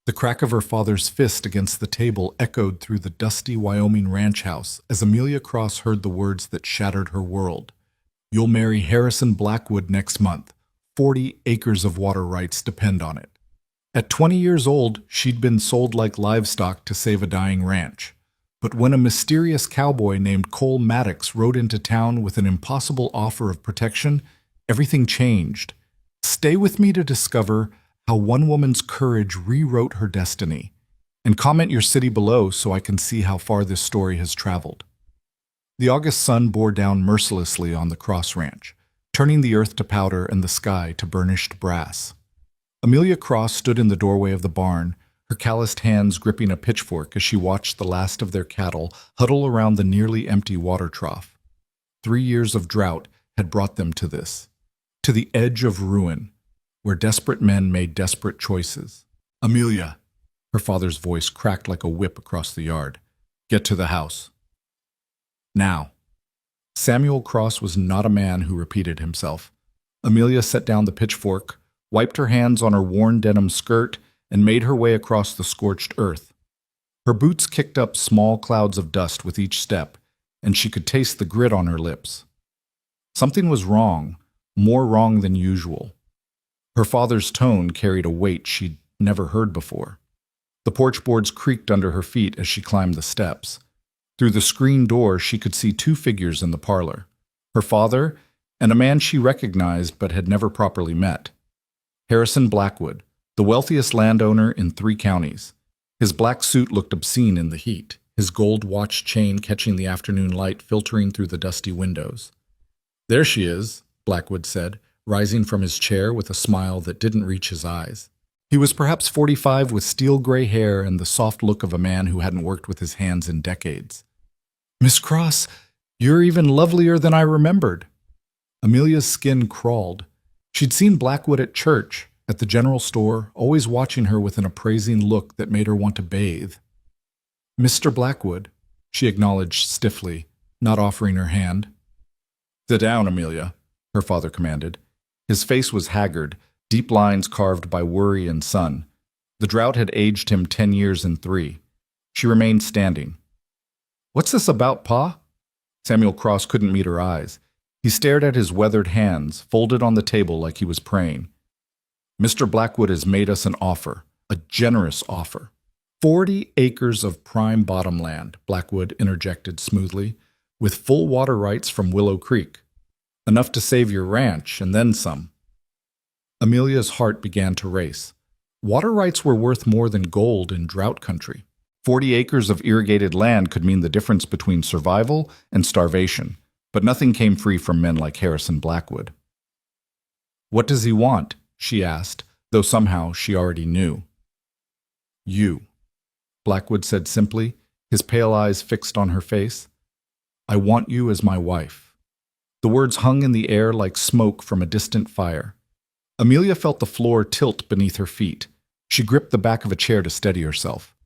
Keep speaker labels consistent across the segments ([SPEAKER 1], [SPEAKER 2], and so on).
[SPEAKER 1] The crack of her father's fist against the table echoed through the dusty Wyoming ranch house as Amelia Cross heard the words that shattered her world. "You'll marry Harrison Blackwood next month. 40 acres of water rights depend on it." At 20 years old, she'd been sold like livestock to save a dying ranch. But when a mysterious cowboy named Cole Maddox rode into town with an impossible offer of protection, everything changed. Stay with me to discover how one woman's courage rewrote her destiny. And comment your city below so I can see how far this story has traveled. The August sun bore down mercilessly on the Cross Ranch, turning the earth to powder and the sky to burnished brass. Amelia Cross stood in the doorway of the barn, her calloused hands gripping a pitchfork as she watched the last of their cattle huddle around the nearly empty water trough. 3 years of drought had brought them to this, to the edge of ruin, where desperate men made desperate choices. "Amelia," her father's voice cracked like a whip across the yard. "Get to the house. Now." Samuel Cross was not a man who repeated himself. Amelia set down the pitchfork, wiped her hands on her worn denim skirt, and made her way across the scorched earth. Her boots kicked up small clouds of dust with each step, and she could taste the grit on her lips. Something was wrong, more wrong than usual. Her father's tone carried a weight she'd never heard before. The porch boards creaked under her feet as she climbed the steps. Through the screen door, she could see 2 figures in the parlor, her father and a man she recognized but had never properly met. Harrison Blackwood, the wealthiest landowner in 3 counties. His black suit looked obscene in the heat, his gold watch chain catching the afternoon light filtering through the dusty windows. "There she is," Blackwood said, rising from his chair with a smile that didn't reach his eyes. He was perhaps 45 with steel-gray hair and the soft look of a man who hadn't worked with his hands in decades. "Miss Cross, you're even lovelier than I remembered." Amelia's skin crawled. She'd seen Blackwood at church, at the general store, always watching her with an appraising look that made her want to bathe. "Mr. Blackwood," she acknowledged stiffly, not offering her hand. "Sit down, Amelia," her father commanded. His face was haggard, deep lines carved by worry and sun. The drought had aged him 10 years in 3. She remained standing. "What's this about, Pa?" Samuel Cross couldn't meet her eyes. He stared at his weathered hands, folded on the table like he was praying. "Mr. Blackwood has made us an offer, a generous offer. 40 acres of prime bottomland," Blackwood interjected smoothly, "with full water rights from Willow Creek. Enough to save your ranch, and then some." Amelia's heart began to race. Water rights were worth more than gold in drought country. 40 acres of irrigated land could mean the difference between survival and starvation, but nothing came free from men like Harrison Blackwood. "What does he want?" she asked, though somehow she already knew. "You," Blackwood said simply, his pale eyes fixed on her face. "I want you as my wife." The words hung in the air like smoke from a distant fire. Amelia felt the floor tilt beneath her feet. She gripped the back of a chair to steady herself.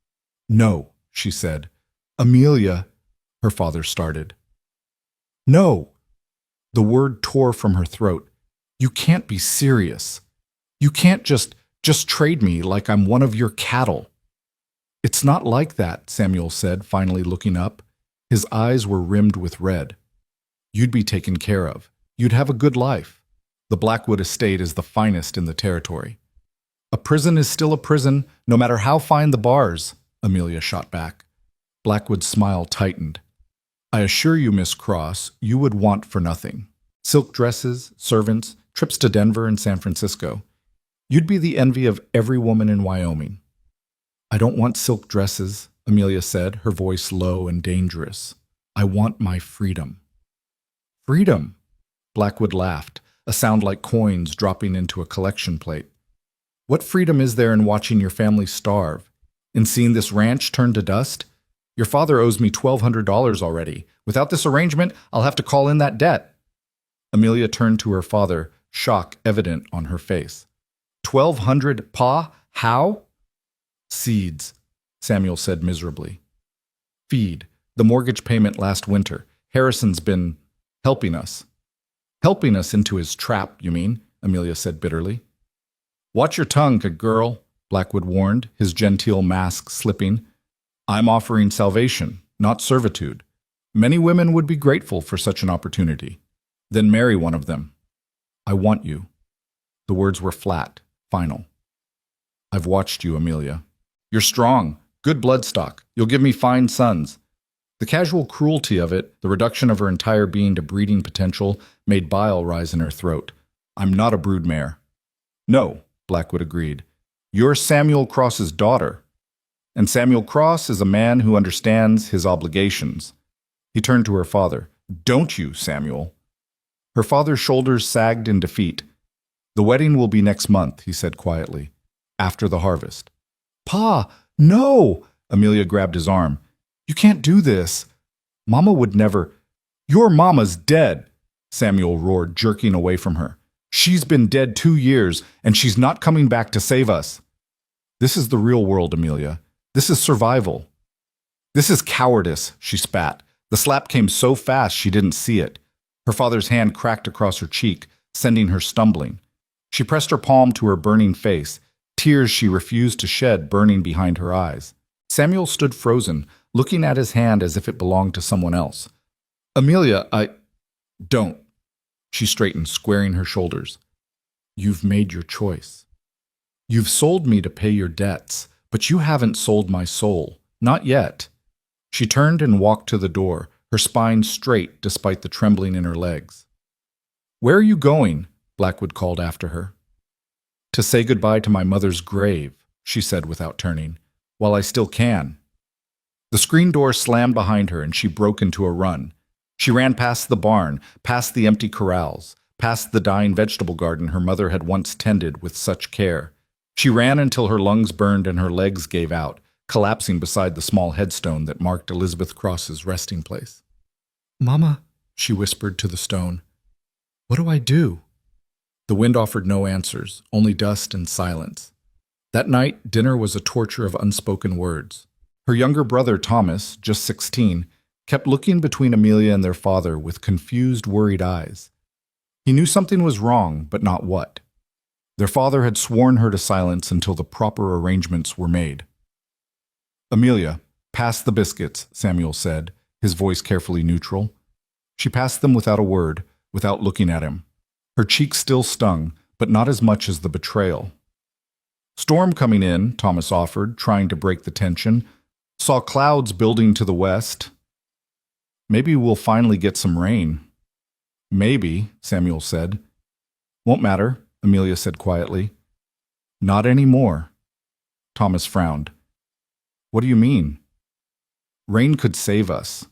[SPEAKER 1] "No," she said. "Amelia," her father started. "No." The word tore from her throat. "You can't be serious. You can't just trade me like I'm one of your cattle." "It's not like that," Samuel said, finally looking up. His eyes were rimmed with red. "You'd be taken care of. You'd have a good life. The Blackwood estate is the finest in the territory." "A prison is still a prison, no matter how fine the bars," Amelia shot back. Blackwood's smile tightened. "I assure you, Miss Cross, you would want for nothing. Silk dresses, servants, trips to Denver and San Francisco. You'd be the envy of every woman in Wyoming." "I don't want silk dresses," Amelia said, her voice low and dangerous. "I want my freedom." "Freedom?" Blackwood laughed, a sound like coins dropping into a collection plate. "What freedom is there in watching your family starve? In seeing this ranch turn to dust? Your father owes me $1,200 already. Without this arrangement, I'll have to call in that debt." Amelia turned to her father, shock evident on her face. $1,200, Pa? How?" "Seeds," Samuel said miserably. "Feed. The mortgage payment last winter. Harrison's been helping us." "Helping us into his trap, you mean?" Amelia said bitterly. "Watch your tongue, good girl," Blackwood warned, his genteel mask slipping. I'm offering salvation, not servitude. Many women would be grateful for such an opportunity. Then marry one of them. I want you. The words were flat, final. I've watched you, Amelia. You're strong, good bloodstock. You'll give me fine sons. The casual cruelty of it, the reduction of her entire being to breeding potential, made bile rise in her throat. I'm not a broodmare. No, Blackwood agreed. You're Samuel Cross's daughter. And Samuel Cross is a man who understands his obligations. He turned to her father. Don't you, Samuel? Her father's shoulders sagged in defeat. The wedding will be next month, he said quietly, after the harvest. Pa, no! Amelia grabbed his arm. You can't do this. Mama would never. Your mama's dead, Samuel roared, jerking away from her. She's been dead 2 years, and she's not coming back to save us. This is the real world, Amelia. This is survival. This is cowardice, she spat. The slap came so fast she didn't see it. Her father's hand cracked across her cheek, sending her stumbling. She pressed her palm to her burning face, tears she refused to shed burning behind her eyes. Samuel stood frozen, looking at his hand as if it belonged to someone else. Amelia, Don't. She straightened, squaring her shoulders. You've made your choice. You've sold me to pay your debts, but you haven't sold my soul. Not yet. She turned and walked to the door, her spine straight despite the trembling in her legs. Where are you going? Blackwood called after her. To say goodbye to my mother's grave, she said without turning, while I still can. The screen door slammed behind her and she broke into a run. She ran past the barn, past the empty corrals, past the dying vegetable garden her mother had once tended with such care. She ran until her lungs burned and her legs gave out, collapsing beside the small headstone that marked Elizabeth Cross's resting place. Mama, she whispered to the stone, what do I do? The wind offered no answers, only dust and silence. That night, dinner was a torture of unspoken words. Her younger brother, Thomas, just 16, kept looking between Amelia and their father with confused, worried eyes. He knew something was wrong, but not what. Their father had sworn her to silence until the proper arrangements were made. Amelia, pass the biscuits, Samuel said, his voice carefully neutral. She passed them without a word, without looking at him. Her cheeks still stung, but not as much as the betrayal. Storm coming in, Thomas offered, trying to break the tension. Saw clouds building to the west. Maybe we'll finally get some rain. Maybe, Samuel said. Won't matter, Amelia said quietly. Not anymore. Thomas frowned. What do you mean? Rain could save us.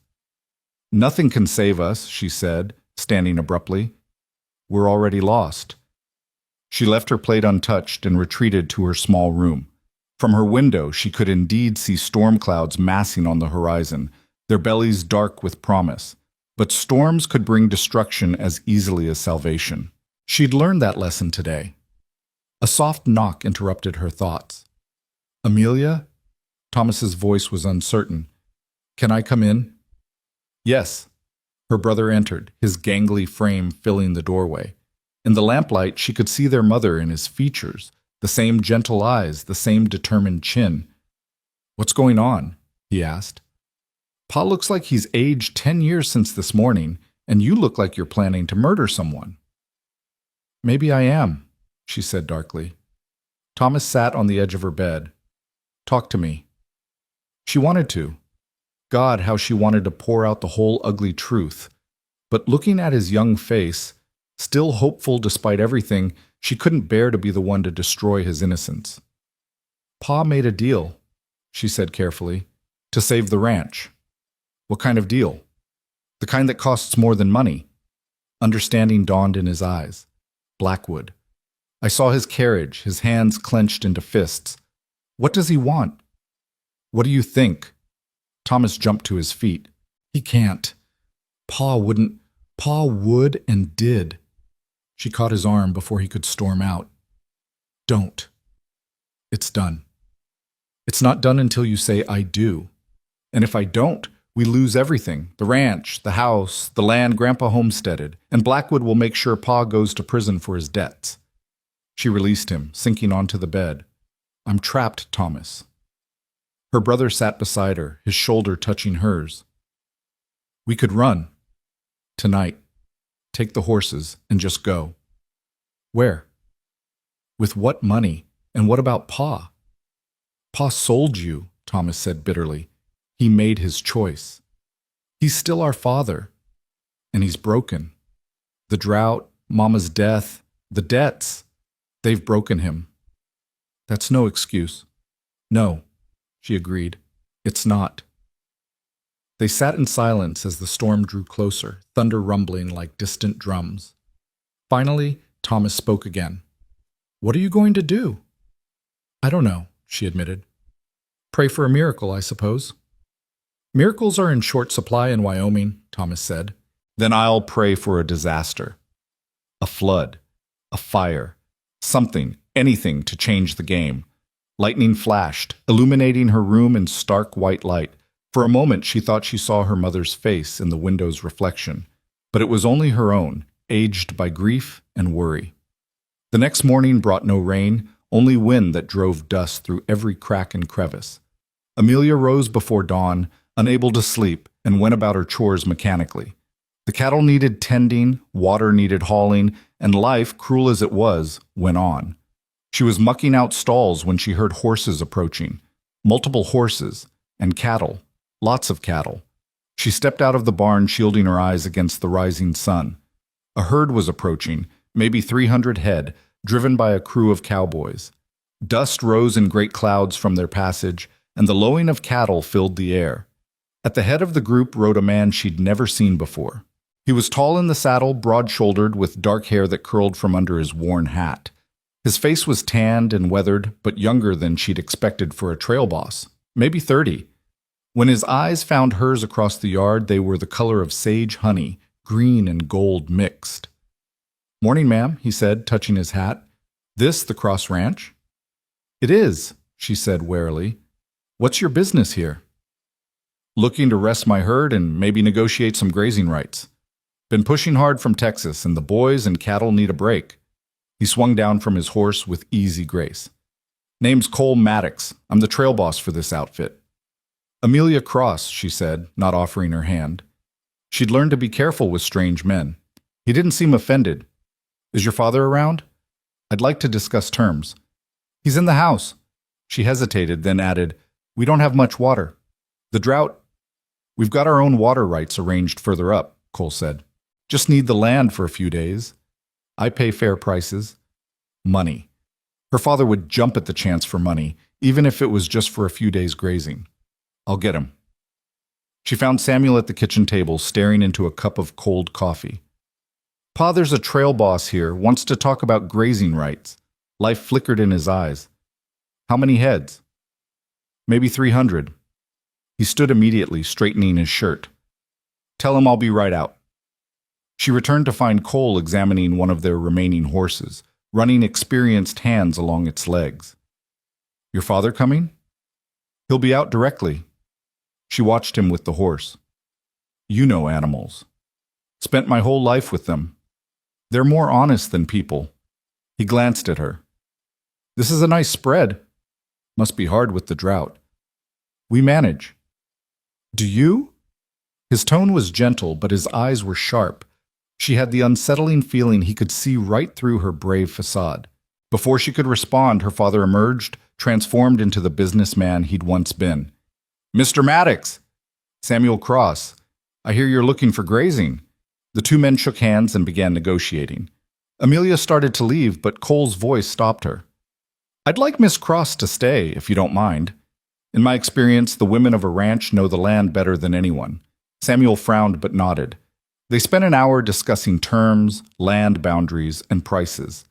[SPEAKER 1] Nothing can save us, she said, standing abruptly. We're already lost. She left her plate untouched and retreated to her small room. From her window, she could indeed see storm clouds massing on the horizon, their bellies dark with promise. But storms could bring destruction as easily as salvation. She'd learned that lesson today. A soft knock interrupted her thoughts. Amelia? Thomas's voice was uncertain. Can I come in? Yes. Her brother entered, his gangly frame filling the doorway. In the lamplight, she could see their mother in his features, the same gentle eyes, the same determined chin. What's going on? He asked. Pa looks like he's aged 10 years since this morning, and you look like you're planning to murder someone. Maybe I am, she said darkly. Thomas sat on the edge of her bed. Talk to me. She wanted to. God, how she wanted to pour out the whole ugly truth. But looking at his young face, still hopeful despite everything, she couldn't bear to be the one to destroy his innocence. Pa made a deal, she said carefully, to save the ranch. What kind of deal? The kind that costs more than money. Understanding dawned in his eyes. Blackwood. I saw his carriage, his hands clenched into fists. What does he want? What do you think? Thomas jumped to his feet. He can't. Pa wouldn't. Pa would and did. She caught his arm before he could storm out. Don't. It's done. It's not done until you say I do. And if I don't, we lose everything. The ranch, the house, the land Grandpa homesteaded, and Blackwood will make sure Pa goes to prison for his debts. She released him, sinking onto the bed. I'm trapped, Thomas. Her brother sat beside her, his shoulder touching hers. We could run. Tonight. Take the horses and just go. Where? With what money? And what about Pa? Pa sold you, Thomas said bitterly. He made his choice. He's still our father. And he's broken. The drought, Mama's death, the debts, they've broken him. That's no excuse. No, she agreed. It's not. They sat in silence as the storm drew closer, thunder rumbling like distant drums. Finally, Thomas spoke again. What are you going to do? I don't know, she admitted. Pray for a miracle, I suppose. Miracles are in short supply in Wyoming, Thomas said. Then I'll pray for a disaster. A flood, a fire, something, anything to change the game. Lightning flashed, illuminating her room in stark white light. For a moment she thought she saw her mother's face in the window's reflection, but it was only her own, aged by grief and worry. The next morning brought no rain, only wind that drove dust through every crack and crevice. Amelia rose before dawn, unable to sleep, and went about her chores mechanically. The cattle needed tending, water needed hauling, and life, cruel as it was, went on. She was mucking out stalls when she heard horses approaching. Multiple horses, and cattle, lots of cattle. She stepped out of the barn, shielding her eyes against the rising sun. A herd was approaching, maybe 300 head, driven by a crew of cowboys. Dust rose in great clouds from their passage, and the lowing of cattle filled the air. At the head of the group rode a man she'd never seen before. He was tall in the saddle, broad-shouldered, with dark hair that curled from under his worn hat. His face was tanned and weathered, but younger than she'd expected for a trail boss, maybe 30. When his eyes found hers across the yard, they were the color of sage honey, green and gold mixed. Morning, ma'am, he said, touching his hat. This the Cross Ranch? It is, she said warily. What's your business here? Looking to rest my herd and maybe negotiate some grazing rights. Been pushing hard from Texas, and the boys and cattle need a break. He swung down from his horse with easy grace. Name's Cole Maddox. I'm the trail boss for this outfit. Amelia Cross, she said, not offering her hand. She'd learned to be careful with strange men. He didn't seem offended. Is your father around? I'd like to discuss terms. He's in the house. She hesitated, then added, We don't have much water. The drought. We've got our own water rights arranged further up, Cole said. Just need the land for a few days. I pay fair prices. Money. Her father would jump at the chance for money, even if it was just for a few days grazing. I'll get him. She found Samuel at the kitchen table, staring into a cup of cold coffee. Pa, there's a trail boss here, wants to talk about grazing rights. Life flickered in his eyes. How many heads? Maybe 300. He stood immediately, straightening his shirt. Tell him I'll be right out. She returned to find Cole examining one of their remaining horses, running experienced hands along its legs. Your father coming? He'll be out directly. She watched him with the horse. You know animals. Spent my whole life with them. They're more honest than people. He glanced at her. This is a nice spread. Must be hard with the drought. We manage. Do you? His tone was gentle, but his eyes were sharp. She had the unsettling feeling he could see right through her brave facade. Before she could respond, her father emerged, transformed into the businessman he'd once been. Mr. Maddox! Samuel Cross. I hear you're looking for grazing. The two men shook hands and began negotiating. Amelia started to leave, but Cole's voice stopped her. I'd like Miss Cross to stay, if you don't mind. In my experience, the women of a ranch know the land better than anyone. Samuel frowned but nodded. They spent an hour discussing terms, land boundaries, and prices.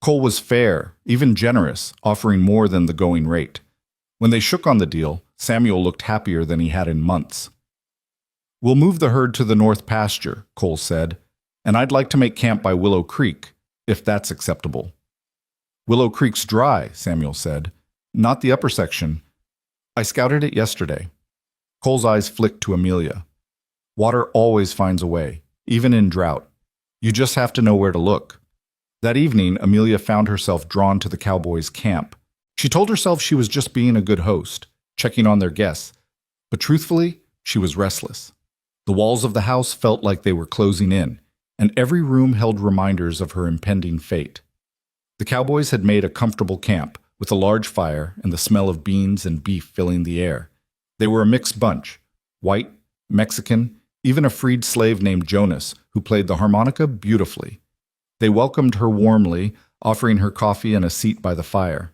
[SPEAKER 1] Cole was fair, even generous, offering more than the going rate. When they shook on the deal, Samuel looked happier than he had in months. We'll move the herd to the north pasture, Cole said, and I'd like to make camp by Willow Creek, if that's acceptable. Willow Creek's dry, Samuel said. Not the upper section. I scouted it yesterday. Cole's eyes flicked to Amelia. Water always finds a way, even in drought. You just have to know where to look. That evening, Amelia found herself drawn to the cowboys' camp. She told herself she was just being a good host, checking on their guests, but truthfully, she was restless. The walls of the house felt like they were closing in, and every room held reminders of her impending fate. The cowboys had made a comfortable camp, with a large fire and the smell of beans and beef filling the air. They were a mixed bunch: white, Mexican, even a freed slave named Jonas, who played the harmonica beautifully. They welcomed her warmly, offering her coffee and a seat by the fire.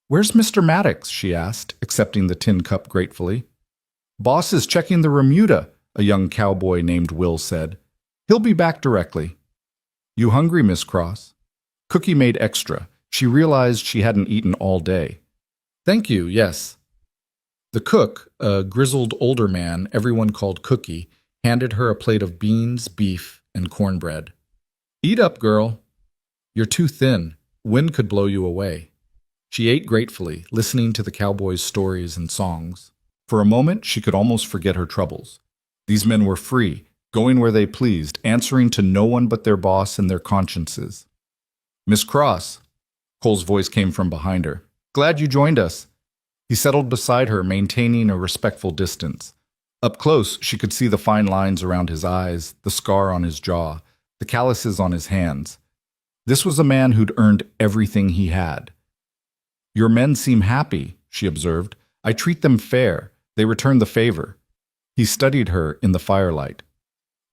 [SPEAKER 1] "Where's Mr. Maddox?" she asked, accepting the tin cup gratefully. "Boss is checking the remuda," a young cowboy named Will said. "He'll be back directly." "You hungry, Miss Cross?" Cookie made extra. She realized she hadn't eaten all day. "Thank you, yes." The cook, a grizzled older man everyone called Cookie, handed her a plate of beans, beef, and cornbread. "Eat up, girl. You're too thin. Wind could blow you away." She ate gratefully, listening to the cowboys' stories and songs. For a moment, she could almost forget her troubles. These men were free, going where they pleased, answering to no one but their boss and their consciences. "Miss Cross," Cole's voice came from behind her. "Glad you joined us." He settled beside her, maintaining a respectful distance. Up close, she could see the fine lines around his eyes, the scar on his jaw, the calluses on his hands. This was a man who'd earned everything he had. "Your men seem happy," she observed. "I treat them fair. They return the favor." He studied her in the firelight.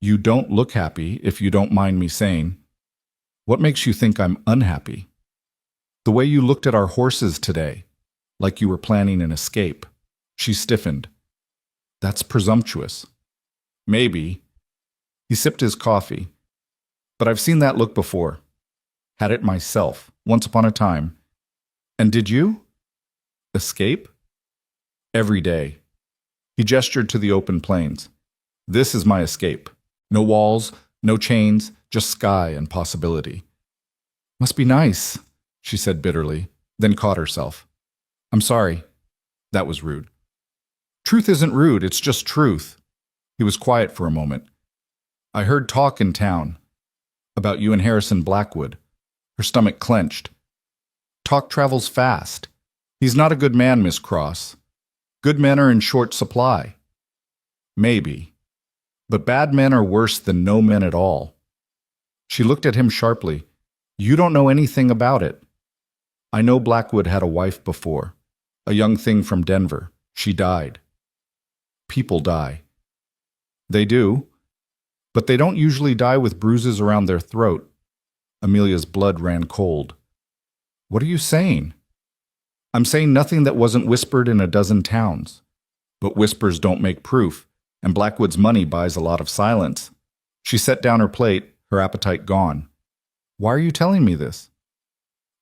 [SPEAKER 1] "You don't look happy, if you don't mind me saying. What makes you think I'm unhappy?" "The way you looked at our horses today, like you were planning an escape." She stiffened. "That's presumptuous." "Maybe." He sipped his coffee. "But I've seen that look before. Had it myself, once upon a time." "And did you?" "Escape?" "Every day." He gestured to the open plains. "This is my escape. No walls, no chains, just sky and possibility." "Must be nice," she said bitterly, then caught herself. "I'm sorry. That was rude." "Truth isn't rude, it's just truth." He was quiet for a moment. "I heard talk in town about you and Harrison Blackwood." Her stomach clenched. "Talk travels fast. He's not a good man, Miss Cross. Good men are in short supply." "Maybe. But bad men are worse than no men at all." She looked at him sharply. "You don't know anything about it." "I know Blackwood had a wife before. A young thing from Denver. She died." "People die." "They do. But they don't usually die with bruises around their throat." Amelia's blood ran cold. "What are you saying?" "I'm saying nothing that wasn't whispered in a dozen towns. But whispers don't make proof, and Blackwood's money buys a lot of silence." She set down her plate, her appetite gone. "Why are you telling me this?"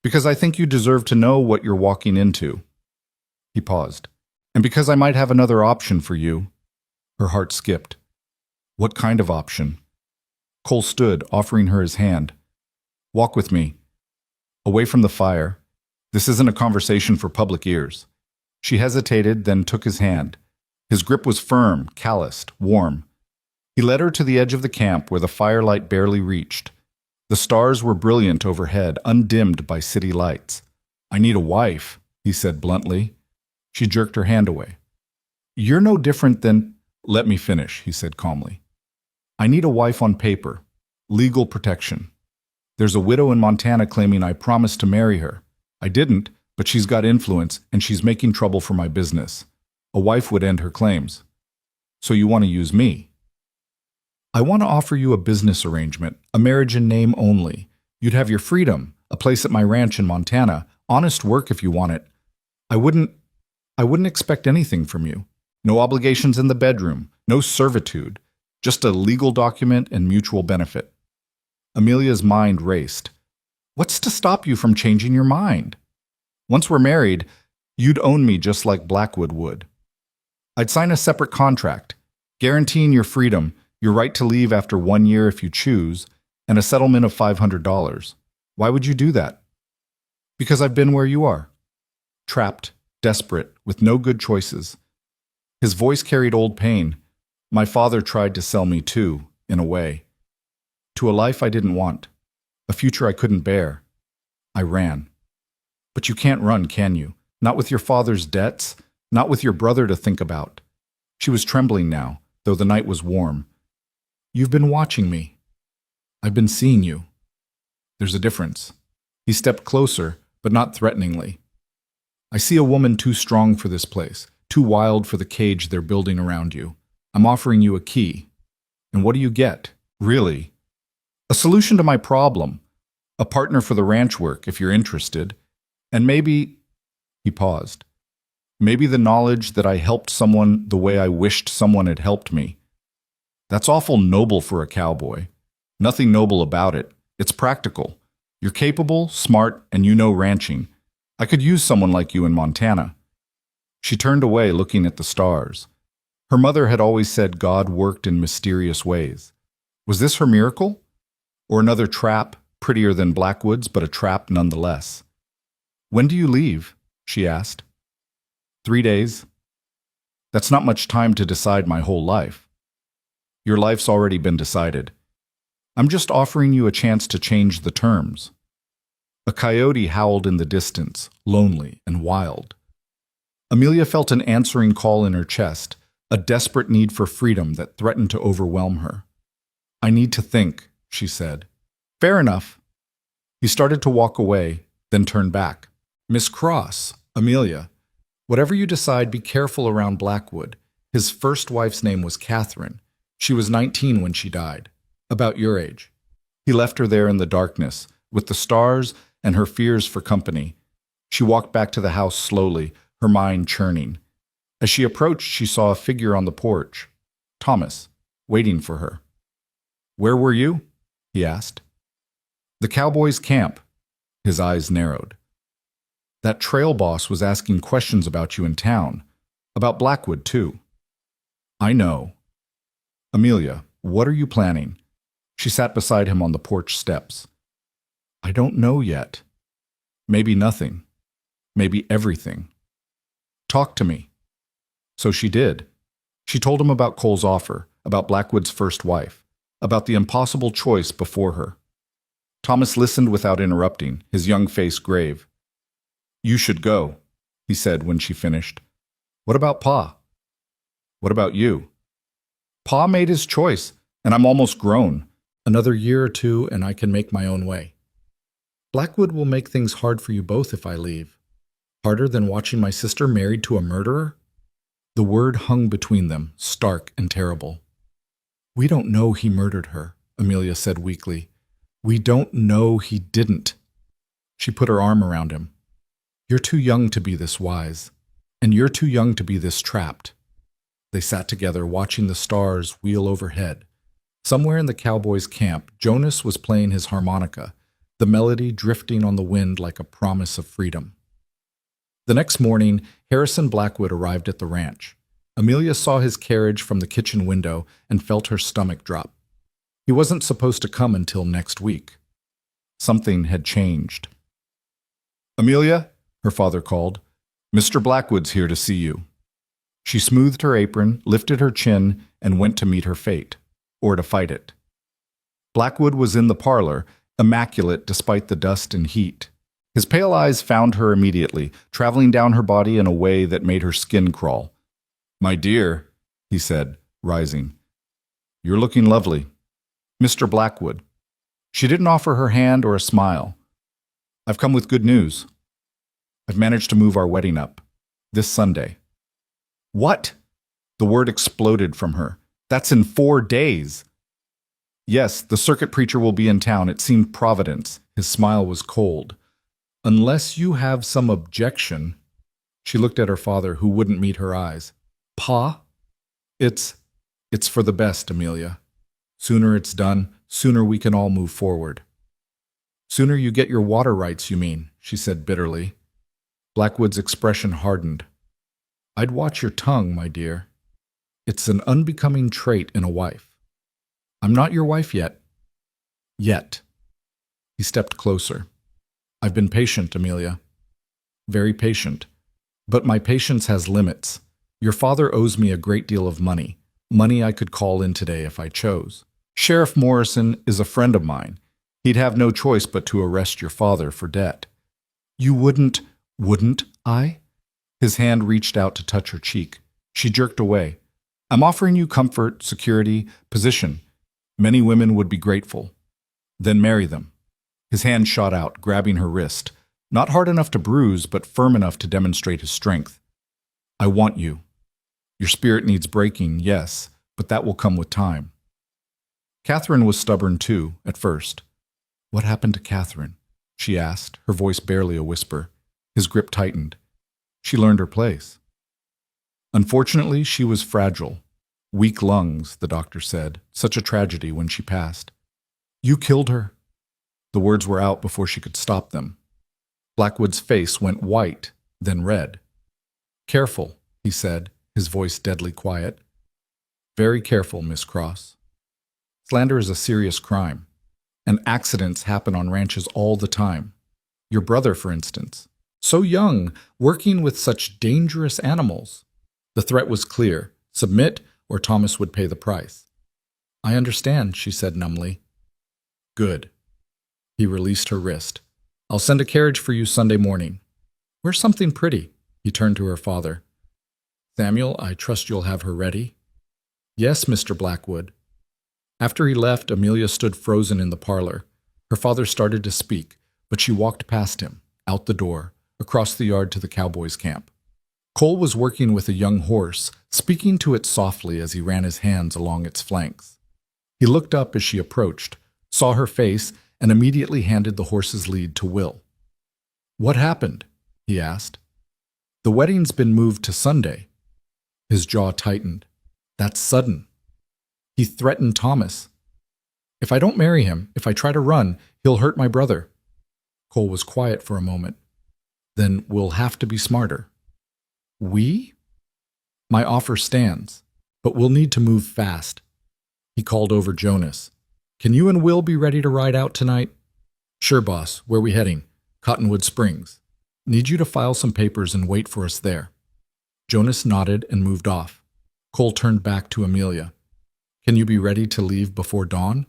[SPEAKER 1] "Because I think you deserve to know what you're walking into." He paused. "And because I might have another option for you." Her heart skipped. "What kind of option?" Cole stood, offering her his hand. "Walk with me. Away from the fire. This isn't a conversation for public ears." She hesitated, then took his hand. His grip was firm, calloused, warm. He led her to the edge of the camp where the firelight barely reached. The stars were brilliant overhead, undimmed by city lights. "I need a wife," he said bluntly. She jerked her hand away. "You're no different than—" "Let me finish," he said calmly. "I need a wife on paper. Legal protection. There's a widow in Montana claiming I promised to marry her. I didn't, but she's got influence, and she's making trouble for my business. A wife would end her claims. So you want to use me?" "I want to offer you a business arrangement, a marriage in name only. You'd have your freedom, a place at my ranch in Montana, honest work if you want it. I wouldn't expect anything from you. No obligations in the bedroom, no servitude, just a legal document and mutual benefit." Amelia's mind raced. "What's to stop you from changing your mind? Once we're married, you'd own me just like Blackwood would. I'd sign a separate contract, guaranteeing your freedom, your right to leave after 1 year if you choose, and a settlement of $500. Why would you do that?" "Because I've been where you are. Trapped, desperate, with no good choices." His voice carried old pain. "My father tried to sell me too, in a way. To a life I didn't want, a future I couldn't bear. I ran." But you can't run, can you? Not with your father's debts, not with your brother to think about. She was trembling now, though the night was warm. You've been watching me. I've been seeing you. There's a difference. He stepped closer, but not threateningly. I see a woman too strong for this place, too wild for the cage they're building around you. I'm offering you a key. And what do you get, really? A solution to my problem. A partner for the ranch work, if you're interested. And maybe, he paused, maybe the knowledge that I helped someone the way I wished someone had helped me. That's awful noble for a cowboy. Nothing noble about it. It's practical. You're capable, smart, and you know ranching. I could use someone like you in Montana. She turned away, looking at the stars. Her mother had always said God worked in mysterious ways. Was this her miracle? Or another trap, prettier than Blackwood's, but a trap nonetheless? When do you leave? She asked. 3 days. That's not much time to decide my whole life. Your life's already been decided. I'm just offering you a chance to change the terms. A coyote howled in the distance, lonely and wild. Amelia felt an answering call in her chest, a desperate need for freedom that threatened to overwhelm her. I need to think, she said. Fair enough. He started to walk away, then turned back. Miss Cross, Amelia, whatever you decide, be careful around Blackwood. His first wife's name was Catherine. She was 19 when she died, about your age. He left her there in the darkness, with the stars and her fears for company. She walked back to the house slowly, her mind churning. As she approached, she saw a figure on the porch. Thomas, waiting for her. Where were you? He asked. The Cowboys' camp. His eyes narrowed. That trail boss was asking questions about you in town. About Blackwood, too. I know. Amelia, what are you planning? She sat beside him on the porch steps. I don't know yet. Maybe nothing. Maybe everything. Talk to me. So she did. She told him about Cole's offer, about Blackwood's first wife, about the impossible choice before her. Thomas listened without interrupting, his young face grave. You should go, he said when she finished. What about Pa? What about you? Pa made his choice, and I'm almost grown. Another year or two, and I can make my own way. Blackwood will make things hard for you both if I leave. Harder than watching my sister married to a murderer? The word hung between them, stark and terrible. We don't know he murdered her, Amelia said weakly. We don't know he didn't. She put her arm around him. You're too young to be this wise, and you're too young to be this trapped. They sat together, watching the stars wheel overhead. Somewhere in the Cowboys' camp, Jonas was playing his harmonica, the melody drifting on the wind like a promise of freedom. The next morning, Harrison Blackwood arrived at the ranch. Amelia saw his carriage from the kitchen window and felt her stomach drop. He wasn't supposed to come until next week. Something had changed. Amelia, her father called, Mr. Blackwood's here to see you. She smoothed her apron, lifted her chin, and went to meet her fate, or to fight it. Blackwood was in the parlor, immaculate despite the dust and heat. His pale eyes found her immediately, traveling down her body in a way that made her skin crawl. My dear, he said, rising, you're looking lovely. Mr. Blackwood. She didn't offer her hand or a smile. I've come with good news. I've managed to move our wedding up. This Sunday. What? The word exploded from her. That's in 4 days. Yes, the circuit preacher will be in town. It seemed Providence. His smile was cold. Unless you have some objection. She looked at her father, who wouldn't meet her eyes. Pa? It's for the best, Amelia. Sooner it's done, sooner we can all move forward. Sooner you get your water rights, you mean, she said bitterly. Blackwood's expression hardened. I'd watch your tongue, my dear. It's an unbecoming trait in a wife. I'm not your wife yet. Yet. He stepped closer. I've been patient, Amelia. Very patient. But my patience has limits. Your father owes me a great deal of money. Money I could call in today if I chose. Sheriff Morrison is a friend of mine. He'd have no choice but to arrest your father for debt. You wouldn't I? His hand reached out to touch her cheek. She jerked away. I'm offering you comfort, security, position. Many women would be grateful. Then marry them. His hand shot out, grabbing her wrist. Not hard enough to bruise, but firm enough to demonstrate his strength. I want you. Your spirit needs breaking, yes, but that will come with time. Catherine was stubborn too, at first. What happened to Catherine? She asked, her voice barely a whisper. His grip tightened. She learned her place. Unfortunately, she was fragile. Weak lungs, the doctor said. Such a tragedy when she passed. You killed her. The words were out before she could stop them. Blackwood's face went white, then red. Careful, he said, his voice deadly quiet. Very careful, Miss Cross. Slander is a serious crime, and accidents happen on ranches all the time. Your brother, for instance. So young, working with such dangerous animals. The threat was clear. Submit, or Thomas would pay the price. I understand, she said numbly. Good. He released her wrist. I'll send a carriage for you Sunday morning. Wear something pretty. He turned to her father. Samuel, I trust you'll have her ready. Yes, Mr. Blackwood. After he left, Amelia stood frozen in the parlor. Her father started to speak, but she walked past him, out the door, across the yard to the Cowboys' camp. Cole was working with a young horse, speaking to it softly as he ran his hands along its flanks. He looked up as she approached, saw her face, and immediately handed the horse's lead to Will. What happened? He asked. The wedding's been moved to Sunday. His jaw tightened. That's sudden. He threatened Thomas. If I don't marry him, if I try to run, he'll hurt my brother. Cole was quiet for a moment. Then we'll have to be smarter. We? My offer stands, but we'll need to move fast. He called over Jonas. Can you and Will be ready to ride out tonight? Sure, boss. Where we heading? Cottonwood Springs. Need you to file some papers and wait for us there. Jonas nodded and moved off. Cole turned back to Amelia. Can you be ready to leave before dawn?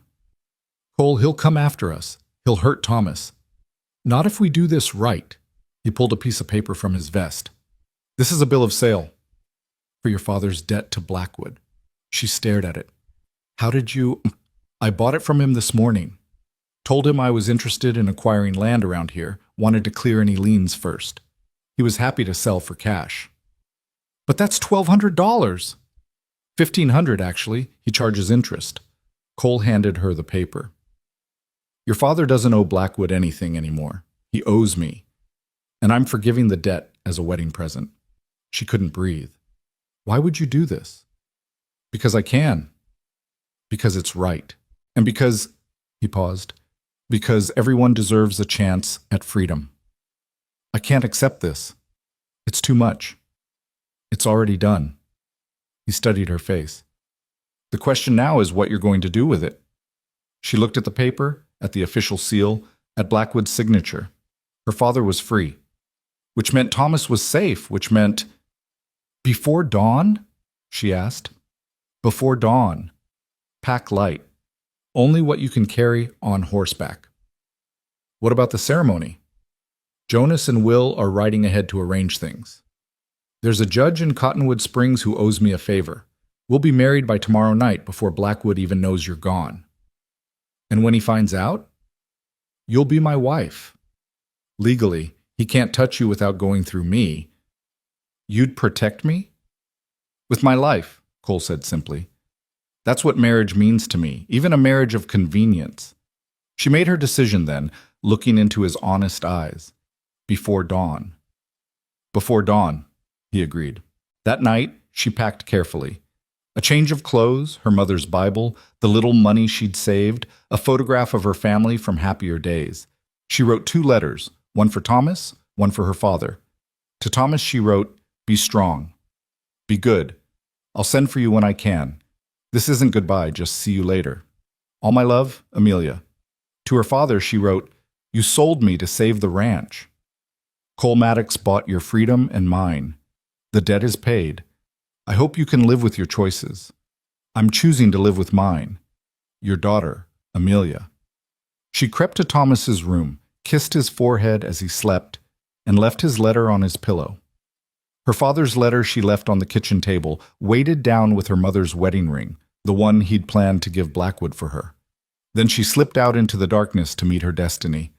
[SPEAKER 1] Cole, he'll come after us. He'll hurt Thomas. Not if we do this right. He pulled a piece of paper from his vest. This is a bill of sale. For your father's debt to Blackwood. She stared at it. How did you... I bought it from him this morning. Told him I was interested in acquiring land around here, wanted to clear any liens first. He was happy to sell for cash. But that's $1,200. $1,500, actually. He charges interest. Cole handed her the paper. Your father doesn't owe Blackwood anything anymore. He owes me. And I'm forgiving the debt as a wedding present. She couldn't breathe. Why would you do this? Because I can. Because it's right. And because, he paused, because everyone deserves a chance at freedom. I can't accept this. It's too much. It's already done. He studied her face. The question now is what you're going to do with it. She looked at the paper, at the official seal, at Blackwood's signature. Her father was free, which meant Thomas was safe, which meant... Before dawn? She asked. Before dawn. Pack light. Only what you can carry on horseback. What about the ceremony? Jonas and Will are riding ahead to arrange things. There's a judge in Cottonwood Springs who owes me a favor. We'll be married by tomorrow night before Blackwood even knows you're gone. And when he finds out, you'll be my wife. Legally, he can't touch you without going through me. You'd protect me? With my life, Cole said simply. That's what marriage means to me, even a marriage of convenience. She made her decision then, looking into his honest eyes. Before dawn. Before dawn, he agreed. That night, she packed carefully. A change of clothes, her mother's Bible, the little money she'd saved, a photograph of her family from happier days. She wrote 2 letters, one for Thomas, one for her father. To Thomas she wrote, Be strong. Be good. I'll send for you when I can. This isn't goodbye, just see you later. All my love, Amelia. To her father she wrote, You sold me to save the ranch. Cole Maddox bought your freedom and mine. The debt is paid. I hope you can live with your choices. I'm choosing to live with mine. Your daughter, Amelia. She crept to Thomas's room, kissed his forehead as he slept, and left his letter on his pillow. Her father's letter she left on the kitchen table, weighted down with her mother's wedding ring, the one he'd planned to give Blackwood for her. Then she slipped out into the darkness to meet her destiny.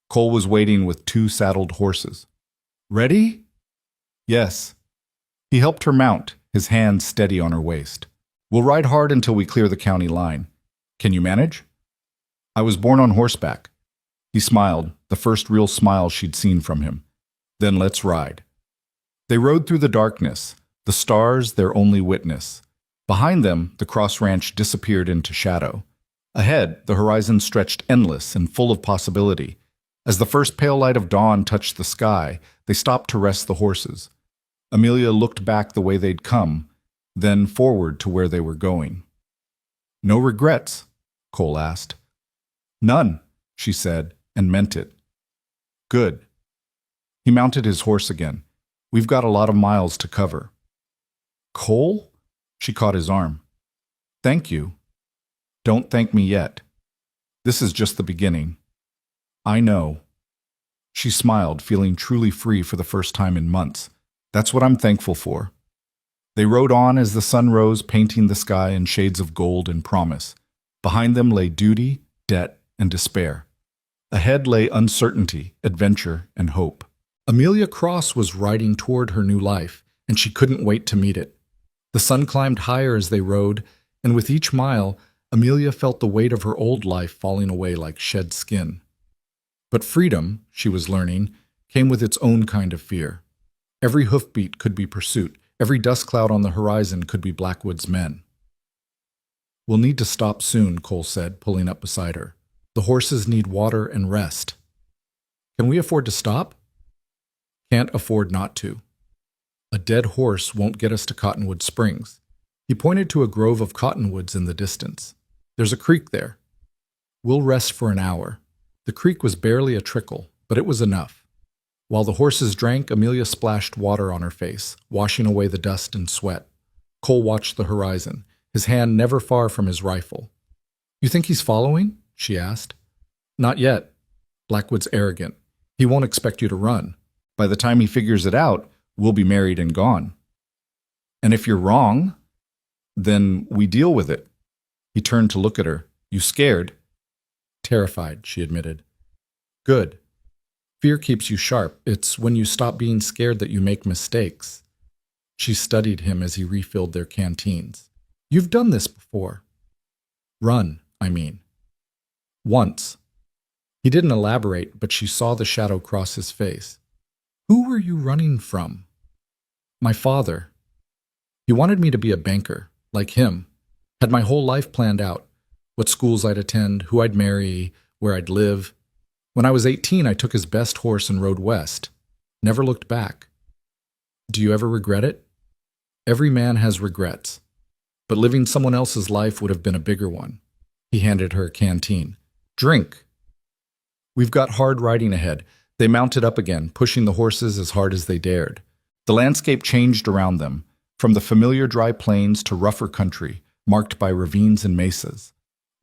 [SPEAKER 1] Cole was waiting with 2 saddled horses. "Ready?" "Yes." He helped her mount, his hand steady on her waist. "We'll ride hard until we clear the county line. Can you manage?" "I was born on horseback." He smiled, the first real smile she'd seen from him. "Then let's ride." They rode through the darkness, the stars their only witness. Behind them, the Cross Ranch disappeared into shadow. Ahead, the horizon stretched endless and full of possibility. As the first pale light of dawn touched the sky, they stopped to rest the horses. Amelia looked back the way they'd come, then forward to where they were going. "No regrets?" Cole asked. "None," she said, and meant it. "Good." He mounted his horse again. "We've got a lot of miles to cover." "Cole?" She caught his arm. "Thank you." "Don't thank me yet. This is just the beginning." "I know." She smiled, feeling truly free for the first time in months. "That's what I'm thankful for." They rode on as the sun rose, painting the sky in shades of gold and promise. Behind them lay duty, debt, and despair. Ahead lay uncertainty, adventure, and hope. Amelia Cross was riding toward her new life, and she couldn't wait to meet it. The sun climbed higher as they rode, and with each mile, Amelia felt the weight of her old life falling away like shed skin. But freedom, she was learning, came with its own kind of fear. Every hoofbeat could be pursuit. Every dust cloud on the horizon could be Blackwood's men. "We'll need to stop soon," Cole said, pulling up beside her. "The horses need water and rest." "Can we afford to stop?" "Can't afford not to. A dead horse won't get us to Cottonwood Springs." He pointed to a grove of cottonwoods in the distance. "There's a creek there. We'll rest for an hour." The creek was barely a trickle, but it was enough. While the horses drank, Amelia splashed water on her face, washing away the dust and sweat. Cole watched the horizon, his hand never far from his rifle. "You think he's following?" she asked. "Not yet. Blackwood's arrogant. He won't expect you to run. By the time he figures it out, we'll be married and gone." "And if you're wrong, then we deal with it." He turned to look at her. "You scared?" "Terrified," she admitted. "Good. Fear keeps you sharp. It's when you stop being scared that you make mistakes." She studied him as he refilled their canteens. "You've done this before." "Run, I mean." "Once." He didn't elaborate, but she saw the shadow cross his face. "Who were you running from?" "My father. He wanted me to be a banker, like him. Had my whole life planned out. What schools I'd attend, who I'd marry, where I'd live. When I was 18, I took his best horse and rode west. Never looked back." "Do you ever regret it?" "Every man has regrets. But living someone else's life would have been a bigger one." He handed her a canteen. "Drink." "We've got hard riding ahead." They mounted up again, pushing the horses as hard as they dared. The landscape changed around them, from the familiar dry plains to rougher country, marked by ravines and mesas.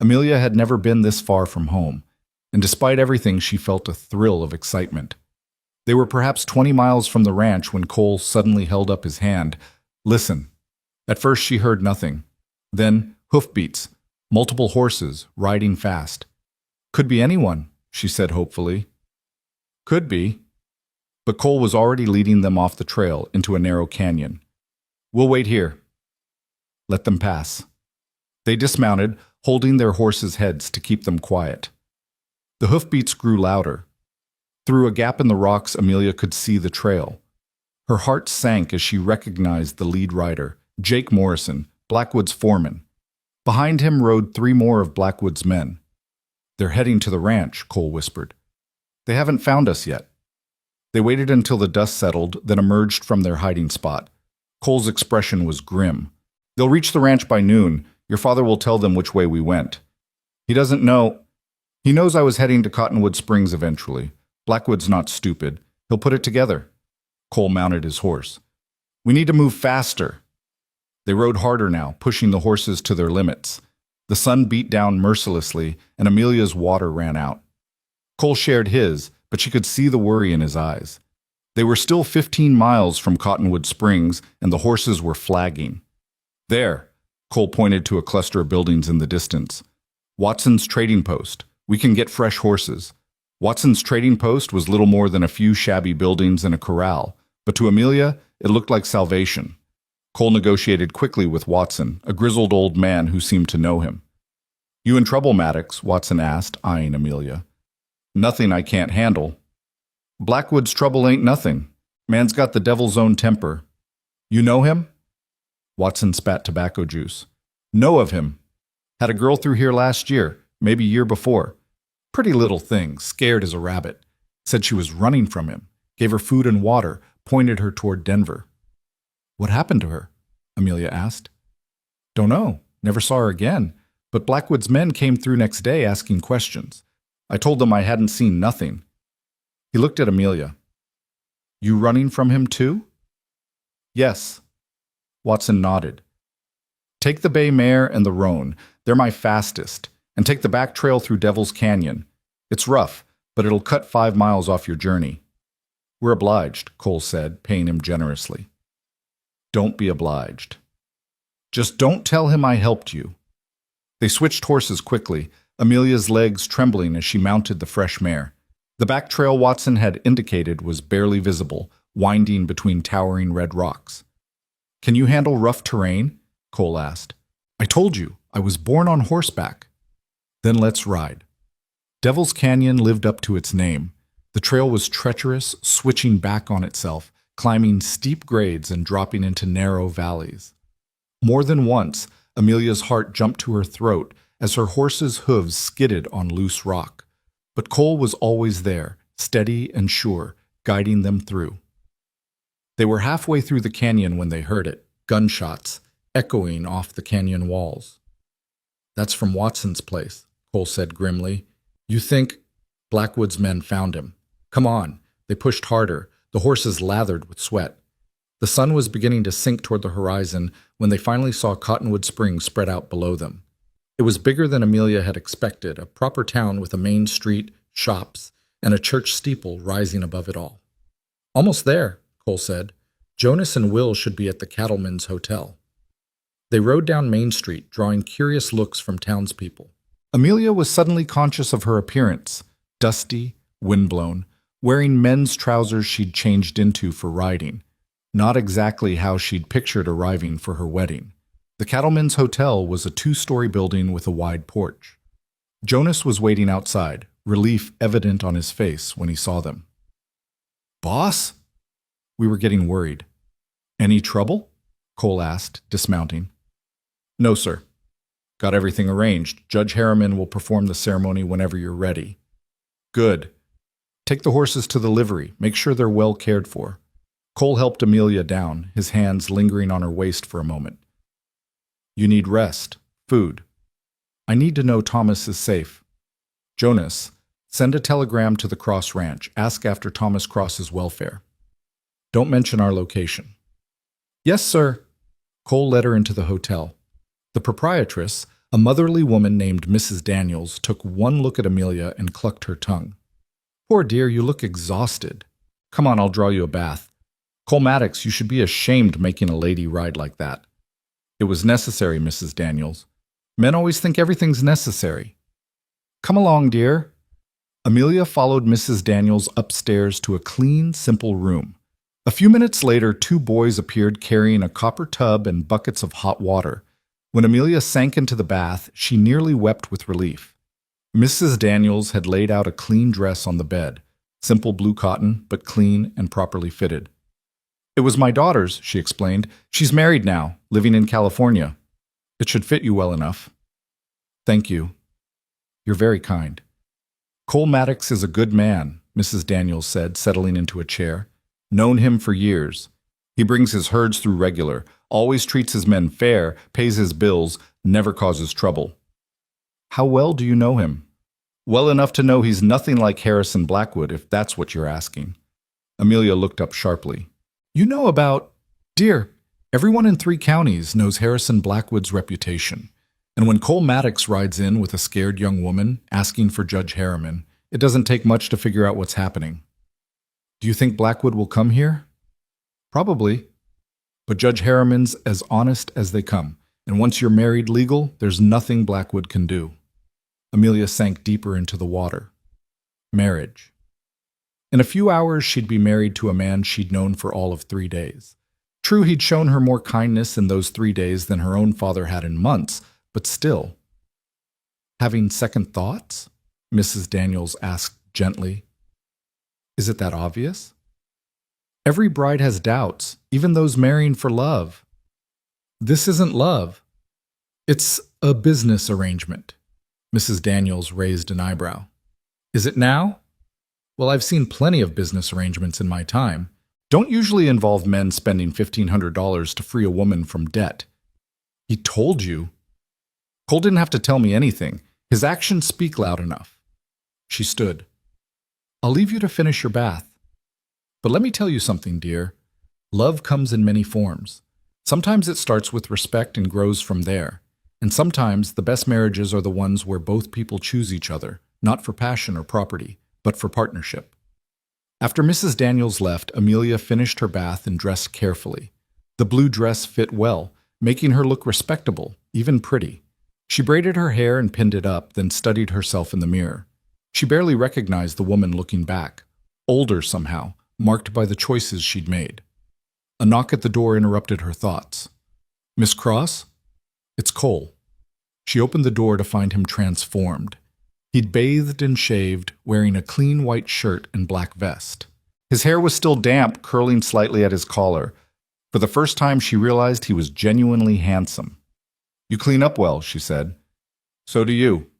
[SPEAKER 1] Amelia had never been this far from home, and despite everything, she felt a thrill of excitement. They were perhaps 20 miles from the ranch when Cole suddenly held up his hand. "Listen." At first she heard nothing. Then hoofbeats, multiple horses, riding fast. "Could be anyone," she said hopefully. "Could be." But Cole was already leading them off the trail into a narrow canyon. "We'll wait here." Let them pass. They dismounted, holding their horses' heads to keep them quiet. The hoofbeats grew louder. Through a gap in the rocks, Amelia could see the trail. Her heart sank as she recognized the lead rider, Jake Morrison, Blackwood's foreman. Behind him rode 3 more of Blackwood's men. "They're heading to the ranch," Cole whispered. "They haven't found us yet." They waited until the dust settled, then emerged from their hiding spot. Cole's expression was grim. "They'll reach the ranch by noon. Your father will tell them which way we went. He doesn't know. He knows I was heading to Cottonwood Springs eventually. Blackwood's not stupid. He'll put it together." Cole mounted his horse. "We need to move faster." They rode harder now, pushing the horses to their limits. The sun beat down mercilessly, and Amelia's water ran out. Cole shared his, but she could see the worry in his eyes. They were still 15 miles from Cottonwood Springs, and the horses were flagging. There, Cole pointed to a cluster of buildings in the distance. Watson's trading post. We can get fresh horses. Watson's trading post was little more than a few shabby buildings and a corral, but to Amelia, it looked like salvation. Cole negotiated quickly with Watson, a grizzled old man who seemed to know him. "You in trouble, Maddox?" Watson asked, eyeing Amelia. "Nothing I can't handle." "Blackwood's trouble ain't nothing. Man's got the devil's own temper." "You know him?" Watson spat tobacco juice. "Know of him. Had a girl through here last year, maybe year before. Pretty little thing, scared as a rabbit. Said she was running from him. Gave her food and water, pointed her toward Denver." "What happened to her?" Amelia asked. "Don't know. Never saw her again. But Blackwood's men came through next day asking questions. I told them I hadn't seen nothing." He looked at Amelia. "You running from him too?" "Yes." Watson nodded. "Take the bay mare and the roan. They're my fastest. And take the back trail through Devil's Canyon. It's rough, but it'll cut 5 miles off your journey." "We're obliged," Cole said, paying him generously. "Don't be obliged. Just don't tell him I helped you." They switched horses quickly, Amelia's legs trembling as she mounted the fresh mare. The back trail Watson had indicated was barely visible, winding between towering red rocks. "Can you handle rough terrain?" Cole asked. "I told you, I was born on horseback." "Then let's ride." Devil's Canyon lived up to its name. The trail was treacherous, switching back on itself, climbing steep grades and dropping into narrow valleys. More than once, Amelia's heart jumped to her throat as her horse's hooves skidded on loose rock. But Cole was always there, steady and sure, guiding them through. They were halfway through the canyon when they heard it, gunshots, echoing off the canyon walls. "That's from Watson's place," Cole said grimly. "You think—" Blackwood's men found him. "Come on." They pushed harder, the horses lathered with sweat. The sun was beginning to sink toward the horizon when they finally saw Cottonwood Springs spread out below them. It was bigger than Amelia had expected, a proper town with a main street, shops, and a church steeple rising above it all. "Almost there," Cole said. "Jonas and Will should be at the Cattleman's Hotel." They rode down Main Street, drawing curious looks from townspeople. Amelia was suddenly conscious of her appearance, dusty, windblown, wearing men's trousers she'd changed into for riding. Not exactly how she'd pictured arriving for her wedding. The Cattleman's Hotel was a 2-story building with a wide porch. Jonas was waiting outside, relief evident on his face when he saw them. "Boss?" We were getting worried. "Any trouble?" Cole asked, dismounting. "No, sir. Got everything arranged. Judge Harriman will perform the ceremony whenever you're ready." "Good. Take the horses to the livery. Make sure they're well cared for." Cole helped Amelia down, his hands lingering on her waist for a moment. "You need rest, food. I need to know Thomas is safe. Jonas, send a telegram to the Cross Ranch. Ask after Thomas Cross's welfare. Don't mention our location." "Yes, sir." Cole led her into the hotel. The proprietress, a motherly woman named Mrs. Daniels, took one look at Amelia and clucked her tongue. "Poor dear, you look exhausted. Come on, I'll draw you a bath. Cole Maddox, you should be ashamed making a lady ride like that." "It was necessary, Mrs. Daniels. Men always think everything's necessary." "Come along, dear." Amelia followed Mrs. Daniels upstairs to a clean, simple room. A few minutes later, 2 boys appeared carrying a copper tub and buckets of hot water. When Amelia sank into the bath, she nearly wept with relief. Mrs. Daniels had laid out a clean dress on the bed, simple blue cotton, but clean and properly fitted. "It was my daughter's," she explained. "She's married now, living in California. It should fit you well enough." "Thank you. You're very kind." "Cole Maddox is a good man," Mrs. Daniels said, settling into a chair. "Known him for years. He brings his herds through regular, always treats his men fair, pays his bills, never causes trouble." "How well do you know him?" "Well enough to know he's nothing like Harrison Blackwood, if that's what you're asking." Amelia looked up sharply. "You know about—" "Dear, everyone in 3 counties knows Harrison Blackwood's reputation. And when Cole Maddox rides in with a scared young woman asking for Judge Harriman, it doesn't take much to figure out what's happening." Do you think Blackwood will come here? Probably. But Judge Harriman's as honest as they come, and once you're married legal, there's nothing Blackwood can do. Amelia sank deeper into the water. Marriage. In a few hours, she'd be married to a man she'd known for all of 3 days. True, he'd shown her more kindness in those 3 days than her own father had in months, but still. Having second thoughts? Mrs. Daniels asked gently. Is it that obvious? Every bride has doubts, even those marrying for love. This isn't love. It's a business arrangement. Mrs. Daniels raised an eyebrow. Is it now? Well, I've seen plenty of business arrangements in my time. Don't usually involve men spending $1,500 to free a woman from debt. He told you. Cole didn't have to tell me anything. His actions speak loud enough. She stood. I'll leave you to finish your bath. But let me tell you something, dear. Love comes in many forms. Sometimes it starts with respect and grows from there. And sometimes the best marriages are the ones where both people choose each other, not for passion or property, but for partnership. After Mrs. Daniels left, Amelia finished her bath and dressed carefully. The blue dress fit well, making her look respectable, even pretty. She braided her hair and pinned it up, then studied herself in the mirror. She barely recognized the woman looking back, older somehow, marked by the choices she'd made. A knock at the door interrupted her thoughts. Miss Cross? It's Cole. She opened the door to find him transformed. He'd bathed and shaved, wearing a clean white shirt and black vest. His hair was still damp, curling slightly at his collar. For the first time, she realized he was genuinely handsome. You clean up well, she said. So do you.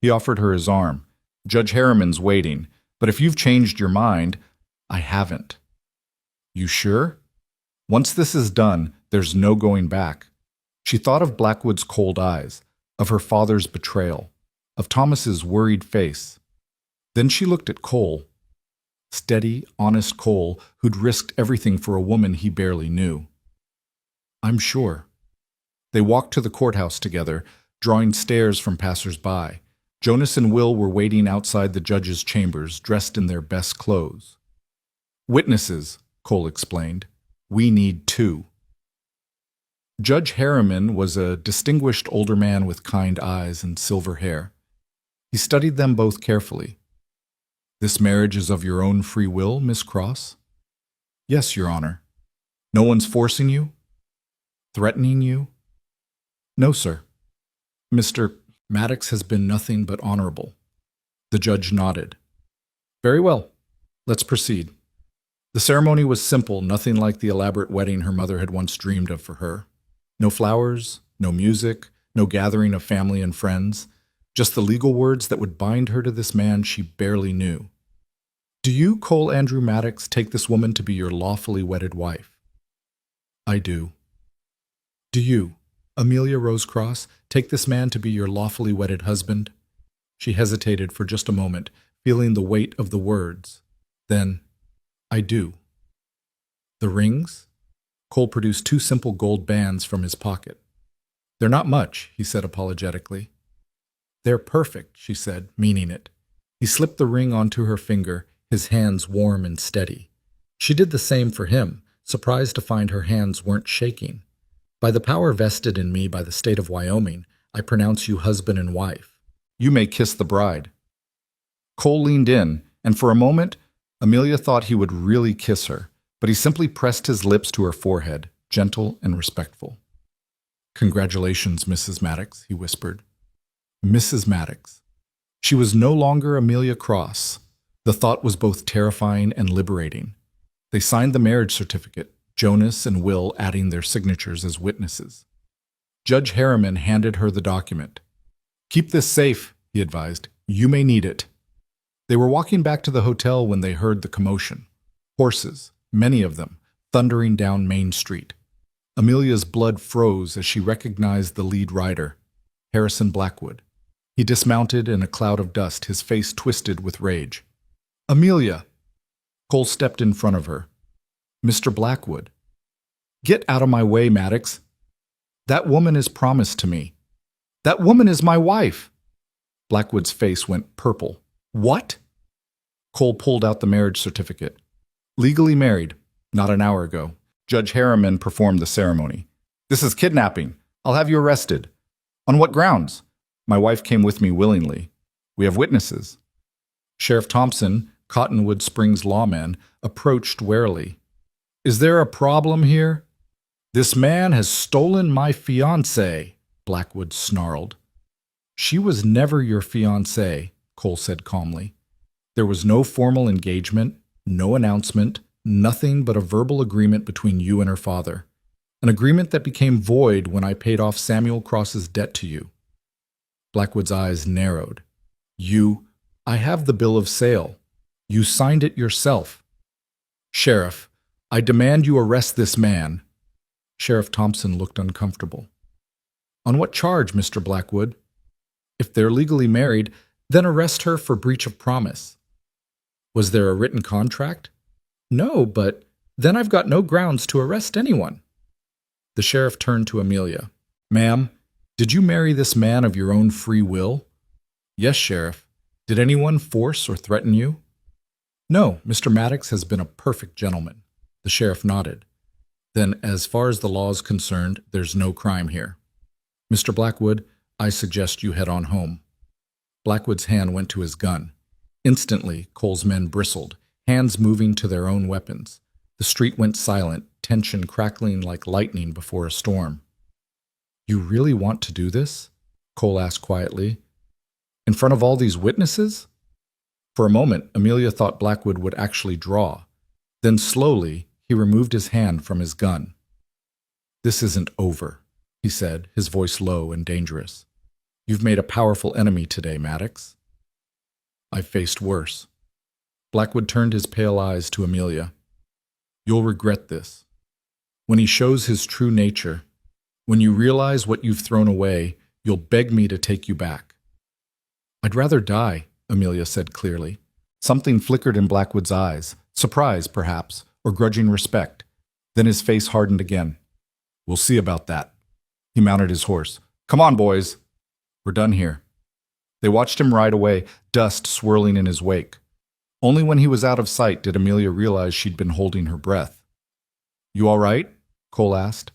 [SPEAKER 1] He offered her his arm. Judge Harriman's waiting, but if you've changed your mind, I haven't. You sure? Once this is done, there's no going back. She thought of Blackwood's cold eyes, of her father's betrayal, of Thomas's worried face. Then she looked at Cole. Steady, honest Cole, who'd risked everything for a woman he barely knew. I'm sure. They walked to the courthouse together, drawing stares from passers-by. Jonas and Will were waiting outside the judge's chambers, dressed in their best clothes. Witnesses, Cole explained. We need 2. Judge Harriman was a distinguished older man with kind eyes and silver hair. He studied them both carefully. This marriage is of your own free will, Miss Cross? Yes, Your Honor. No one's forcing you? Threatening you? No, sir. Mr. Maddox has been nothing but honorable. The judge nodded. Very well. Let's proceed. The ceremony was simple, nothing like the elaborate wedding her mother had once dreamed of for her. No flowers, no music, no gathering of family and friends, just the legal words that would bind her to this man she barely knew. Do you, Cole Andrew Maddox, take this woman to be your lawfully wedded wife? I do. Do you, Amelia Rose Cross, take this man to be your lawfully wedded husband? She hesitated for just a moment, feeling the weight of the words. Then, I do. The rings? Cole produced 2 simple gold bands from his pocket. They're not much, he said apologetically. They're perfect, she said, meaning it. He slipped the ring onto her finger, his hands warm and steady. She did the same for him, surprised to find her hands weren't shaking. By the power vested in me by the state of Wyoming, I pronounce you husband and wife. You may kiss the bride. Cole leaned in, and for a moment, Amelia thought he would really kiss her, but he simply pressed his lips to her forehead, gentle and respectful. Congratulations, Mrs. Maddox, he whispered. Mrs. Maddox. She was no longer Amelia Cross. The thought was both terrifying and liberating. They signed the marriage certificate, Jonas and Will adding their signatures as witnesses. Judge Harriman handed her the document. Keep this safe, he advised. You may need it. They were walking back to the hotel when they heard the commotion. Horses, many of them, thundering down Main Street. Amelia's blood froze as she recognized the lead rider, Harrison Blackwood. He dismounted in a cloud of dust, his face twisted with rage. Amelia! Cole stepped in front of her. Mr. Blackwood. Get out of my way, Maddox. That woman is promised to me. That woman is my wife. Blackwood's face went purple. What? Cole pulled out the marriage certificate. Legally married, not an hour ago. Judge Harriman performed the ceremony. This is kidnapping. I'll have you arrested. On what grounds? My wife came with me willingly. We have witnesses. Sheriff Thompson, Cottonwood Springs lawman, approached warily. Is there a problem here? This man has stolen my fiancée, Blackwood snarled. She was never your fiancée, Cole said calmly. There was no formal engagement, no announcement, nothing but a verbal agreement between you and her father. An agreement that became void when I paid off Samuel Cross's debt to you. Blackwood's eyes narrowed. I have the bill of sale. You signed it yourself. Sheriff, I demand you arrest this man. Sheriff Thompson looked uncomfortable. On what charge, Mr. Blackwood? If they're legally married, then arrest her for breach of promise. Was there a written contract? No, but then I've got no grounds to arrest anyone. The sheriff turned to Amelia. Ma'am, did you marry this man of your own free will? Yes, Sheriff. Did anyone force or threaten you? No, Mr. Maddox has been a perfect gentleman. The sheriff nodded. Then, as far as the law is concerned, there's no crime here. Mr. Blackwood, I suggest you head on home. Blackwood's hand went to his gun. Instantly, Cole's men bristled, hands moving to their own weapons. The street went silent, tension crackling like lightning before a storm. You really want to do this? Cole asked quietly. In front of all these witnesses? For a moment, Amelia thought Blackwood would actually draw. Then slowly, he removed his hand from his gun. This isn't over, he said, his voice low and dangerous. You've made a powerful enemy today, Maddox. I've faced worse. Blackwood turned his pale eyes to Amelia. You'll regret this. When he shows his true nature, when you realize what you've thrown away, you'll beg me to take you back. I'd rather die, Amelia said clearly. Something flickered in Blackwood's eyes, surprise, perhaps, or grudging respect. Then his face hardened again. We'll see about that. He mounted his horse. Come on, boys. We're done here. They watched him ride away, dust swirling in his wake. Only when he was out of sight did Amelia realize she'd been holding her breath. You all right? Cole asked.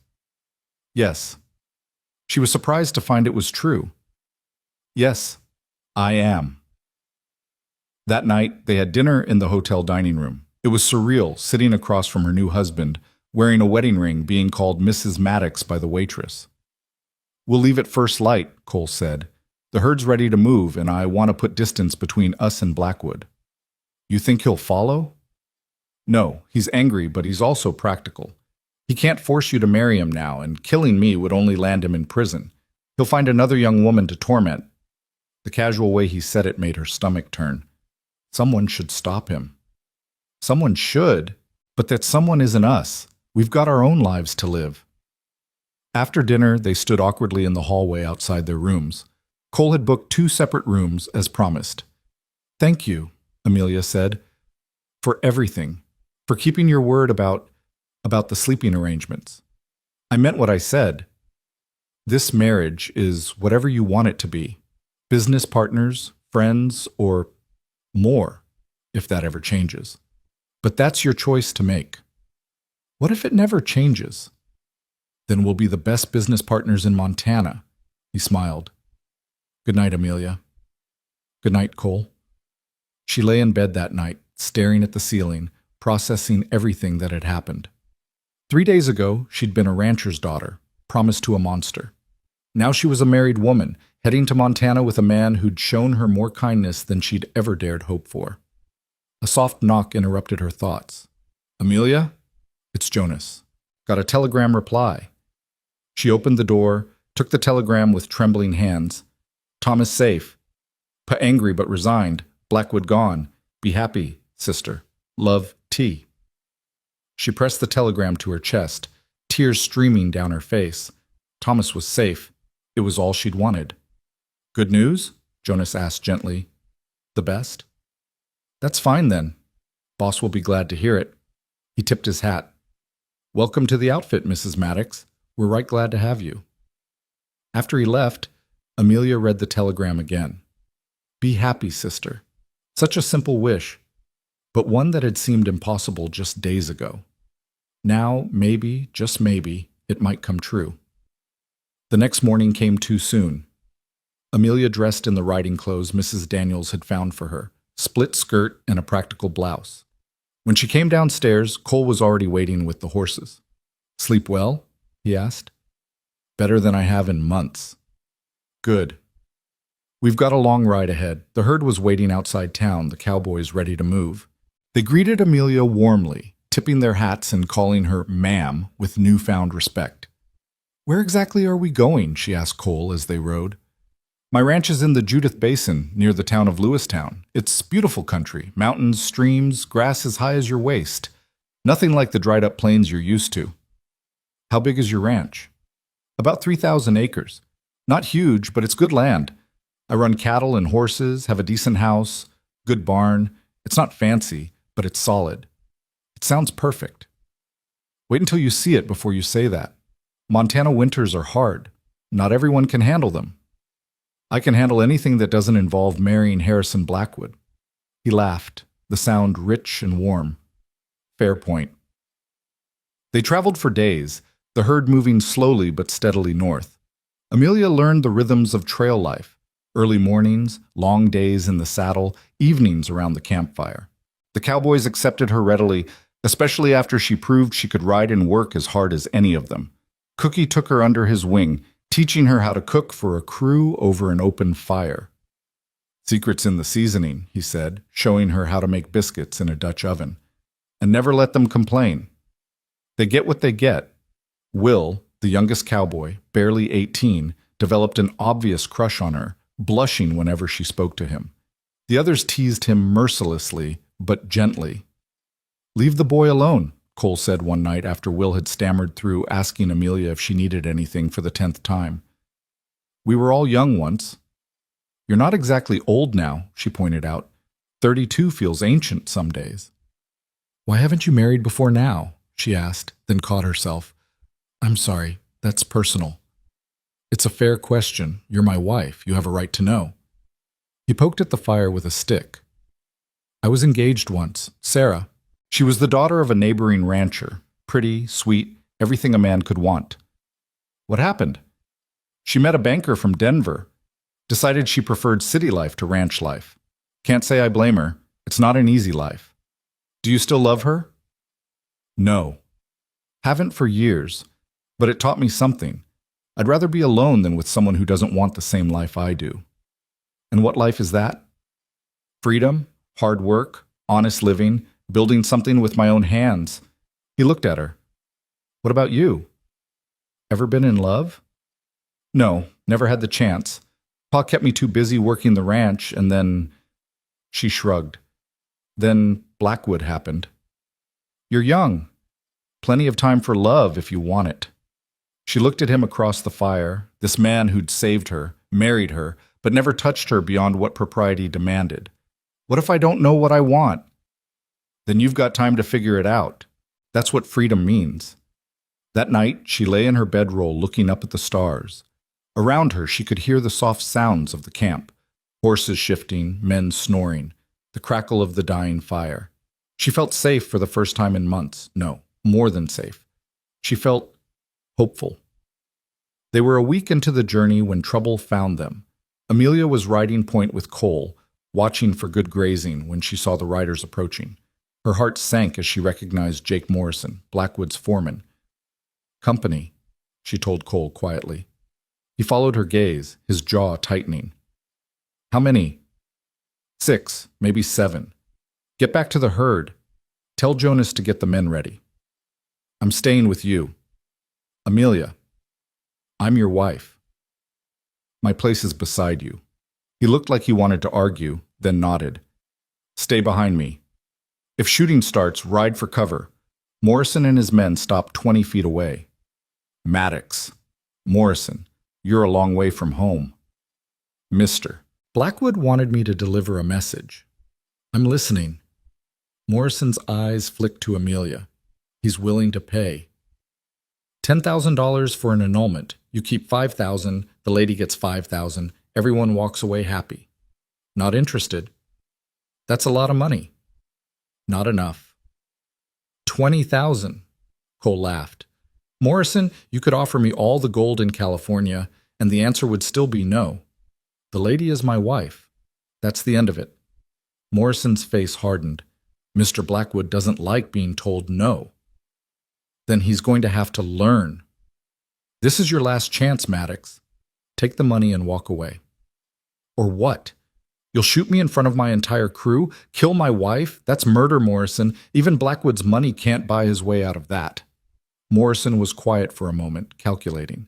[SPEAKER 1] Yes. She was surprised to find it was true. Yes, I am. That night, they had dinner in the hotel dining room. It was surreal, sitting across from her new husband, wearing a wedding ring, being called Mrs. Maddox by the waitress. We'll leave at first light, Cole said. The herd's ready to move, and I want to put distance between us and Blackwood. You think he'll follow? No, he's angry, but he's also practical. He can't force you to marry him now, and killing me would only land him in prison. He'll find another young woman to torment. The casual way he said it made her stomach turn. Someone should stop him. Someone should, but that someone isn't us. We've got our own lives to live. After dinner, they stood awkwardly in the hallway outside their rooms. Cole had booked 2 separate rooms, as promised. Thank you, Amelia said, for everything, for keeping your word about the sleeping arrangements. I meant what I said. This marriage is whatever you want it to be. Business partners, friends, or more, if that ever changes. But that's your choice to make. What if it never changes? Then we'll be the best business partners in Montana, he smiled. Good night, Amelia. Good night, Cole. She lay in bed that night, staring at the ceiling, processing everything that had happened. 3 days ago, she'd been a rancher's daughter, promised to a monster. Now she was a married woman, heading to Montana with a man who'd shown her more kindness than she'd ever dared hope for. A soft knock interrupted her thoughts. Amelia? It's Jonas. Got a telegram reply. She opened the door, took the telegram with trembling hands. Thomas safe. Angry but resigned. Blackwood gone. Be happy, sister. Love, T. She pressed the telegram to her chest, tears streaming down her face. Thomas was safe. It was all she'd wanted. Good news? Jonas asked gently. The best? That's fine then. Boss will be glad to hear it. He tipped his hat. Welcome to the outfit, Mrs. Maddox. We're right glad to have you. After he left, Amelia read the telegram again. Be happy, sister. Such a simple wish. but one that had seemed impossible just days ago. Now, maybe, just maybe, it might come true. The next morning came too soon. Amelia dressed in the riding clothes Mrs. Daniels had found for her, split skirt and a practical blouse. When she came downstairs, Cole was already waiting with the horses. "Sleep well?" he asked. "Better than I have in months." "Good. We've got a long ride ahead." The herd was waiting outside town, the cowboys ready to move. They greeted Amelia warmly, tipping their hats and calling her ma'am with newfound respect. "Where exactly are we going?" she asked Cole as they rode. "My ranch is in the Judith Basin, near the town of Lewistown. It's beautiful country, mountains, streams, grass as high as your waist. Nothing like the dried-up plains you're used to." "How big is your ranch?" "About 3,000 acres. Not huge, but it's good land. I run cattle and horses, have a decent house, good barn. It's not fancy, but it's solid." "It sounds perfect." "Wait until you see it before you say that. Montana winters are hard. Not everyone can handle them." "I can handle anything that doesn't involve marrying Harrison Blackwood." He laughed, the sound rich and warm. "Fair point." They traveled for days, the herd moving slowly but steadily north. Amelia learned the rhythms of trail life: early mornings, long days in the saddle, evenings around the campfire. The cowboys accepted her readily, especially after she proved she could ride and work as hard as any of them. Cookie took her under his wing, teaching her how to cook for a crew over an open fire. "Secret's in the seasoning," he said, showing her how to make biscuits in a Dutch oven. "And never let them complain. They get what they get." Will, the youngest cowboy, barely 18, developed an obvious crush on her, blushing whenever she spoke to him. The others teased him mercilessly, but gently. "Leave the boy alone," Cole said one night after Will had stammered through asking Amelia if she needed anything for the 10th time. "We were all young once." "You're not exactly old now," she pointed out. 32 feels ancient some days." "Why haven't you married before now?" she asked, then caught herself. "I'm sorry, that's personal." "It's a fair question. You're my wife. You have a right to know." He poked at the fire with a stick. "I was engaged once, Sarah. She was the daughter of a neighboring rancher, pretty, sweet, everything a man could want." "What happened?" "She met a banker from Denver. Decided she preferred city life to ranch life. Can't say I blame her. It's not an easy life." "Do you still love her?" "No. Haven't for years, but it taught me something. I'd rather be alone than with someone who doesn't want the same life I do." "And what life is that?" "Freedom, hard work, honest living, building something with my own hands." He looked at her. "What about you? Ever been in love?" "No, never had the chance. Pa kept me too busy working the ranch, and then—" She shrugged. "Then Blackwood happened." "You're young. Plenty of time for love if you want it." She looked at him across the fire, this man who'd saved her, married her, but never touched her beyond what propriety demanded. "What if I don't know what I want?" "Then you've got time to figure it out. That's what freedom means." That night, she lay in her bedroll looking up at the stars. Around her, she could hear the soft sounds of the camp: horses shifting, men snoring, the crackle of the dying fire. She felt safe for the first time in months. No, more than safe. She felt hopeful. They were a week into the journey when trouble found them. Amelia was riding point with Cole, watching for good grazing when she saw the riders approaching. Her heart sank as she recognized Jake Morrison, Blackwood's foreman. "Company," she told Cole quietly. He followed her gaze, his jaw tightening. "How many?" 6, maybe 7. "Get back to the herd. Tell Jonas to get the men ready." "I'm staying with you." "Amelia, I'm your wife." "My place is beside you." He looked like he wanted to argue, then nodded. "Stay behind me. If shooting starts, ride for cover." Morrison and his men stopped 20 feet away. "Maddox. Morrison, you're a long way from home." "Mister." "Blackwood wanted me to deliver a message." "I'm listening." Morrison's eyes flicked to Amelia. "He's willing to pay. $10,000 for an annulment. You keep 5,000, the lady gets 5,000, everyone walks away happy." "Not interested." "That's a lot of money." Not enough. 20,000. Cole laughed. Morrison, you could offer me all the gold in California, and the answer would still be no. The lady is my wife. That's the end of it. Morrison's face hardened. Mr. Blackwood doesn't like being told no. Then he's going to have to learn. This is your last chance, Maddox. Take the money and walk away. Or what? You'll shoot me in front of my entire crew? Kill my wife? That's murder, Morrison. Even Blackwood's money can't buy his way out of that. Morrison was quiet for a moment, calculating.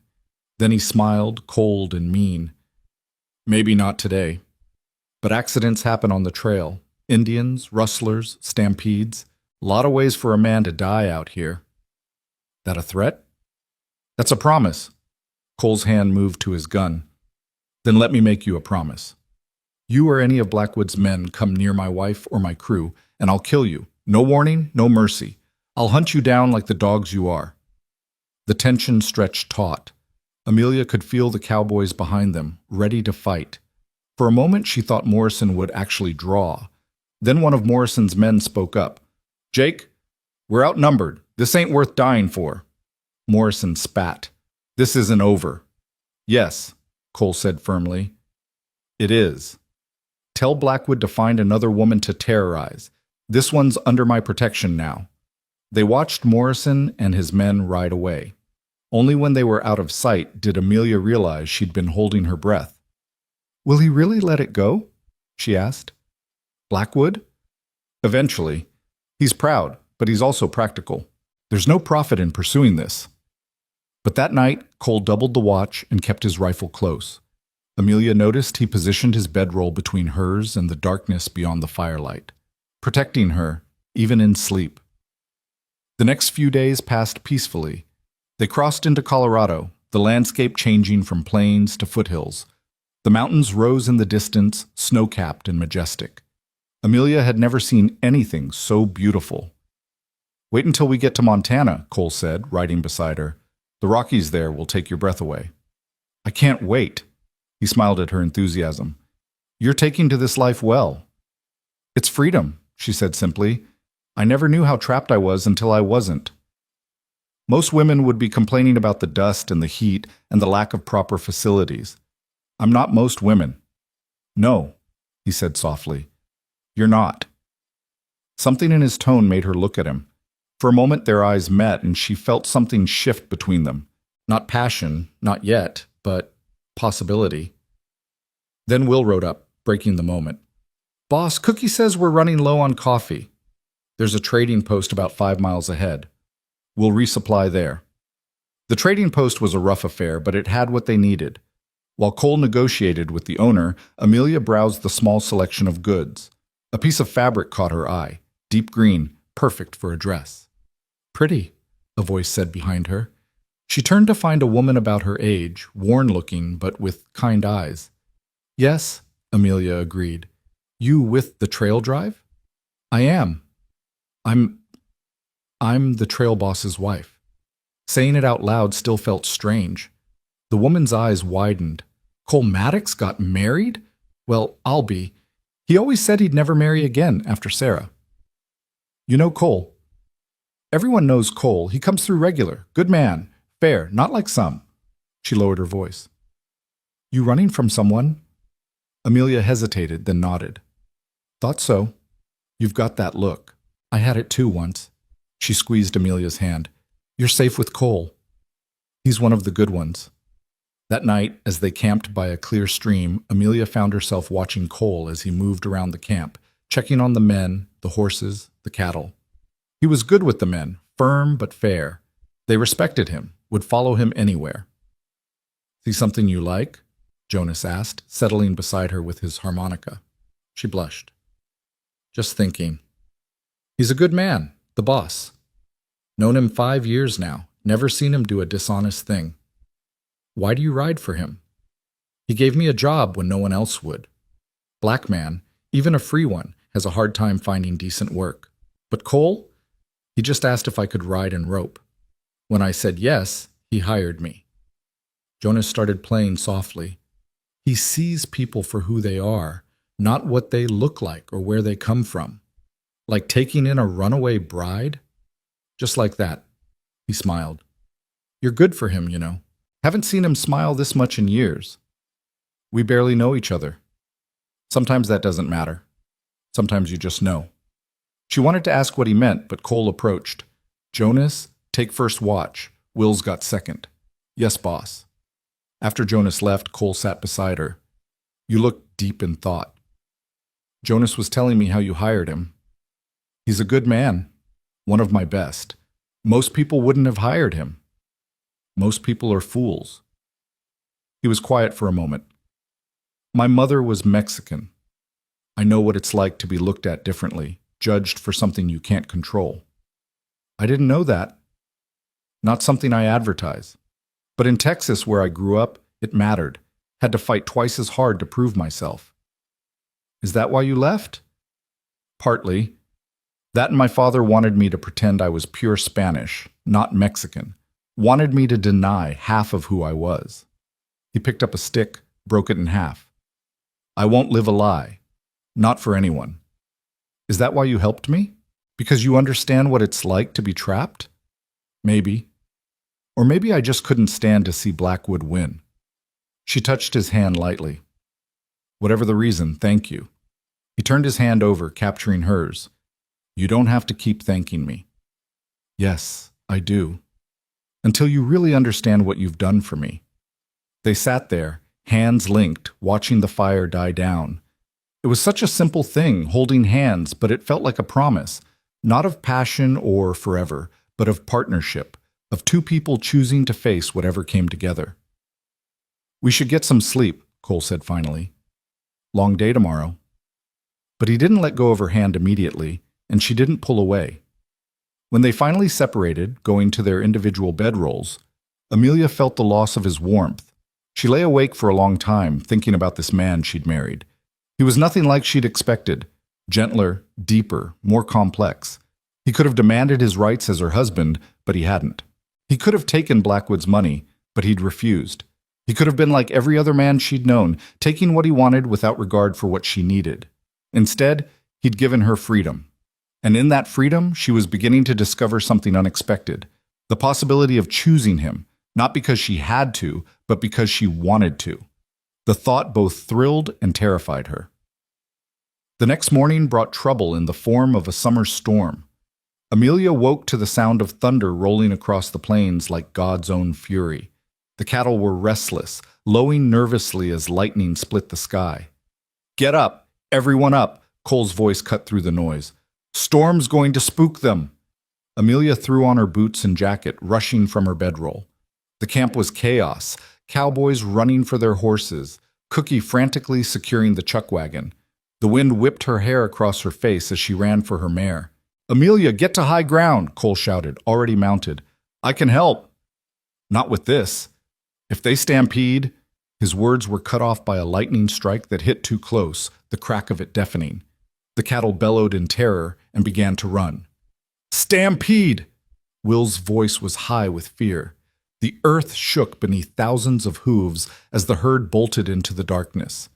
[SPEAKER 1] Then he smiled, cold and mean. Maybe not today. But accidents happen on the trail. Indians, rustlers, stampedes. A lot of ways for a man to die out here. That a threat? That's a promise. Cole's hand moved to his gun. Then let me make you a promise. You or any of Blackwood's men come near my wife or my crew, and I'll kill you. No warning, no mercy. I'll hunt you down like the dogs you are. The tension stretched taut. Amelia could feel the cowboys behind them, ready to fight. For a moment she thought Morrison would actually draw. Then one of Morrison's men spoke up. Jake, we're outnumbered. This ain't worth dying for. Morrison spat. This isn't over. Yes, Cole said firmly. It is. Tell Blackwood to find another woman to terrorize. This one's under my protection now. They watched Morrison and his men ride away. Only when they were out of sight did Amelia realize she'd been holding her breath. Will he really let it go? She asked. Blackwood? Eventually. He's proud, but he's also practical. There's no profit in pursuing this. But that night, Cole doubled the watch and kept his rifle close. Amelia noticed he positioned his bedroll between hers and the darkness beyond the firelight, protecting her, even in sleep. The next few days passed peacefully. They crossed into Colorado, the landscape changing from plains to foothills. The mountains rose in the distance, snow-capped and majestic. Amelia had never seen anything so beautiful. Wait until we get to Montana, Cole said, riding beside her. The Rockies there will take your breath away. I can't wait. He smiled at her enthusiasm. You're taking to this life well. It's freedom, she said simply. I never knew how trapped I was until I wasn't. Most women would be complaining about the dust and the heat and the lack of proper facilities. I'm not most women. No, he said softly. You're not. Something in his tone made her look at him. For a moment their eyes met and she felt something shift between them. Not passion, not yet, but possibility. Then Will rode up, breaking the moment. Boss, Cookie says we're running low on coffee. There's a trading post about 5 miles ahead. We'll resupply there. The trading post was a rough affair, but it had what they needed. While Cole negotiated with the owner, Amelia browsed the small selection of goods. A piece of fabric caught her eye, deep green, perfect for a dress. Pretty, a voice said behind her. She turned to find a woman about her age, worn-looking but with kind eyes. Yes, Amelia agreed. You with the trail drive? I am. I'm the trail boss's wife. Saying it out loud still felt strange. The woman's eyes widened. Cole Maddox got married? Well, I'll be. He always said he'd never marry again after Sarah. You know Cole? Everyone knows Cole. He comes through regular. Good man. Fair. Not like some. She lowered her voice. You running from someone? Amelia hesitated, then nodded. Thought so. You've got that look. I had it too once. She squeezed Amelia's hand. You're safe with Cole. He's one of the good ones. That night, as they camped by a clear stream, Amelia found herself watching Cole as he moved around the camp, checking on the men, the horses, the cattle. He was good with the men, firm but fair. They respected him, would follow him anywhere. See something you like? Jonas asked, settling beside her with his harmonica. She blushed. Just thinking. He's a good man, the boss. Known him 5 years now, never seen him do a dishonest thing. Why do you ride for him? He gave me a job when no one else would. Black man, even a free one, has a hard time finding decent work. But Cole? He just asked if I could ride and rope. When I said yes, he hired me. Jonas started playing softly. He sees people for who they are, not what they look like or where they come from. Like taking in a runaway bride? Just like that. He smiled. You're good for him, you know. Haven't seen him smile this much in years. We barely know each other. Sometimes that doesn't matter. Sometimes you just know. She wanted to ask what he meant, but Cole approached. Jonas, take first watch. Will's got second. Yes, boss. After Jonas left, Cole sat beside her. You look deep in thought. Jonas was telling me how you hired him. He's a good man. One of my best. Most people wouldn't have hired him. Most people are fools. He was quiet for a moment. My mother was Mexican. I know what it's like to be looked at differently, judged for something you can't control. I didn't know that. Not something I advertise. But in Texas, where I grew up, it mattered. Had to fight twice as hard to prove myself. Is that why you left? Partly. That and my father wanted me to pretend I was pure Spanish, not Mexican. Wanted me to deny half of who I was. He picked up a stick, broke it in half. I won't live a lie. Not for anyone. Is that why you helped me? Because you understand what it's like to be trapped? Maybe. Or maybe I just couldn't stand to see Blackwood win. She touched his hand lightly. Whatever the reason, thank you. He turned his hand over, capturing hers. You don't have to keep thanking me. Yes, I do. Until you really understand what you've done for me. They sat there, hands linked, watching the fire die down. It was such a simple thing, holding hands, but it felt like a promise, not of passion or forever, but of partnership, of two people choosing to face whatever came together. We should get some sleep, Cole said finally. Long day tomorrow. But he didn't let go of her hand immediately, and she didn't pull away. When they finally separated, going to their individual bedrolls, Amelia felt the loss of his warmth. She lay awake for a long time, thinking about this man she'd married. He was nothing like she'd expected. Gentler, deeper, more complex. He could have demanded his rights as her husband, but he hadn't. He could have taken Blackwood's money, but he'd refused. He could have been like every other man she'd known, taking what he wanted without regard for what she needed. Instead, he'd given her freedom. And in that freedom, she was beginning to discover something unexpected. The possibility of choosing him, not because she had to, but because she wanted to. The thought both thrilled and terrified her. The next morning brought trouble in the form of a summer storm. Amelia woke to the sound of thunder rolling across the plains like God's own fury. The cattle were restless, lowing nervously as lightning split the sky. Get up! Everyone up! Cole's voice cut through the noise. Storm's going to spook them! Amelia threw on her boots and jacket, rushing from her bedroll. The camp was chaos, cowboys running for their horses, Cookie frantically securing the chuck wagon. The wind whipped her hair across her face as she ran for her mare. Amelia, get to high ground, Cole shouted, already mounted. I can help. Not with this. If they stampede... His words were cut off by a lightning strike that hit too close, the crack of it deafening. The cattle bellowed in terror and began to run. Stampede! Will's voice was high with fear. The earth shook beneath thousands of hooves as the herd bolted into the darkness.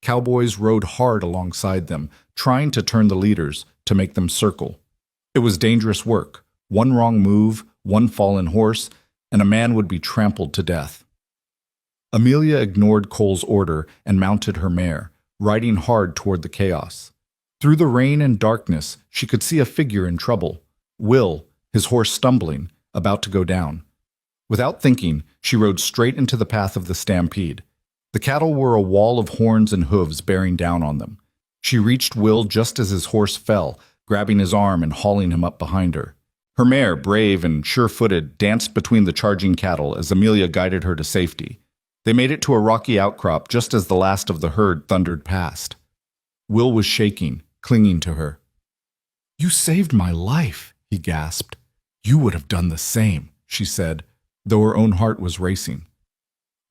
[SPEAKER 1] Cowboys rode hard alongside them, trying to turn the leaders, to make them circle. It was dangerous work. One wrong move, one fallen horse, and a man would be trampled to death. Amelia ignored Cole's order and mounted her mare, riding hard toward the chaos. Through the rain and darkness, she could see a figure in trouble. Will, his horse stumbling, about to go down. Without thinking, she rode straight into the path of the stampede. The cattle were a wall of horns and hooves bearing down on them. She reached Will just as his horse fell, grabbing his arm and hauling him up behind her. Her mare, brave and sure-footed, danced between the charging cattle as Amelia guided her to safety. They made it to a rocky outcrop just as the last of the herd thundered past. Will was shaking, clinging to her. You saved my life, he gasped. You would have done the same, she said, though her own heart was racing.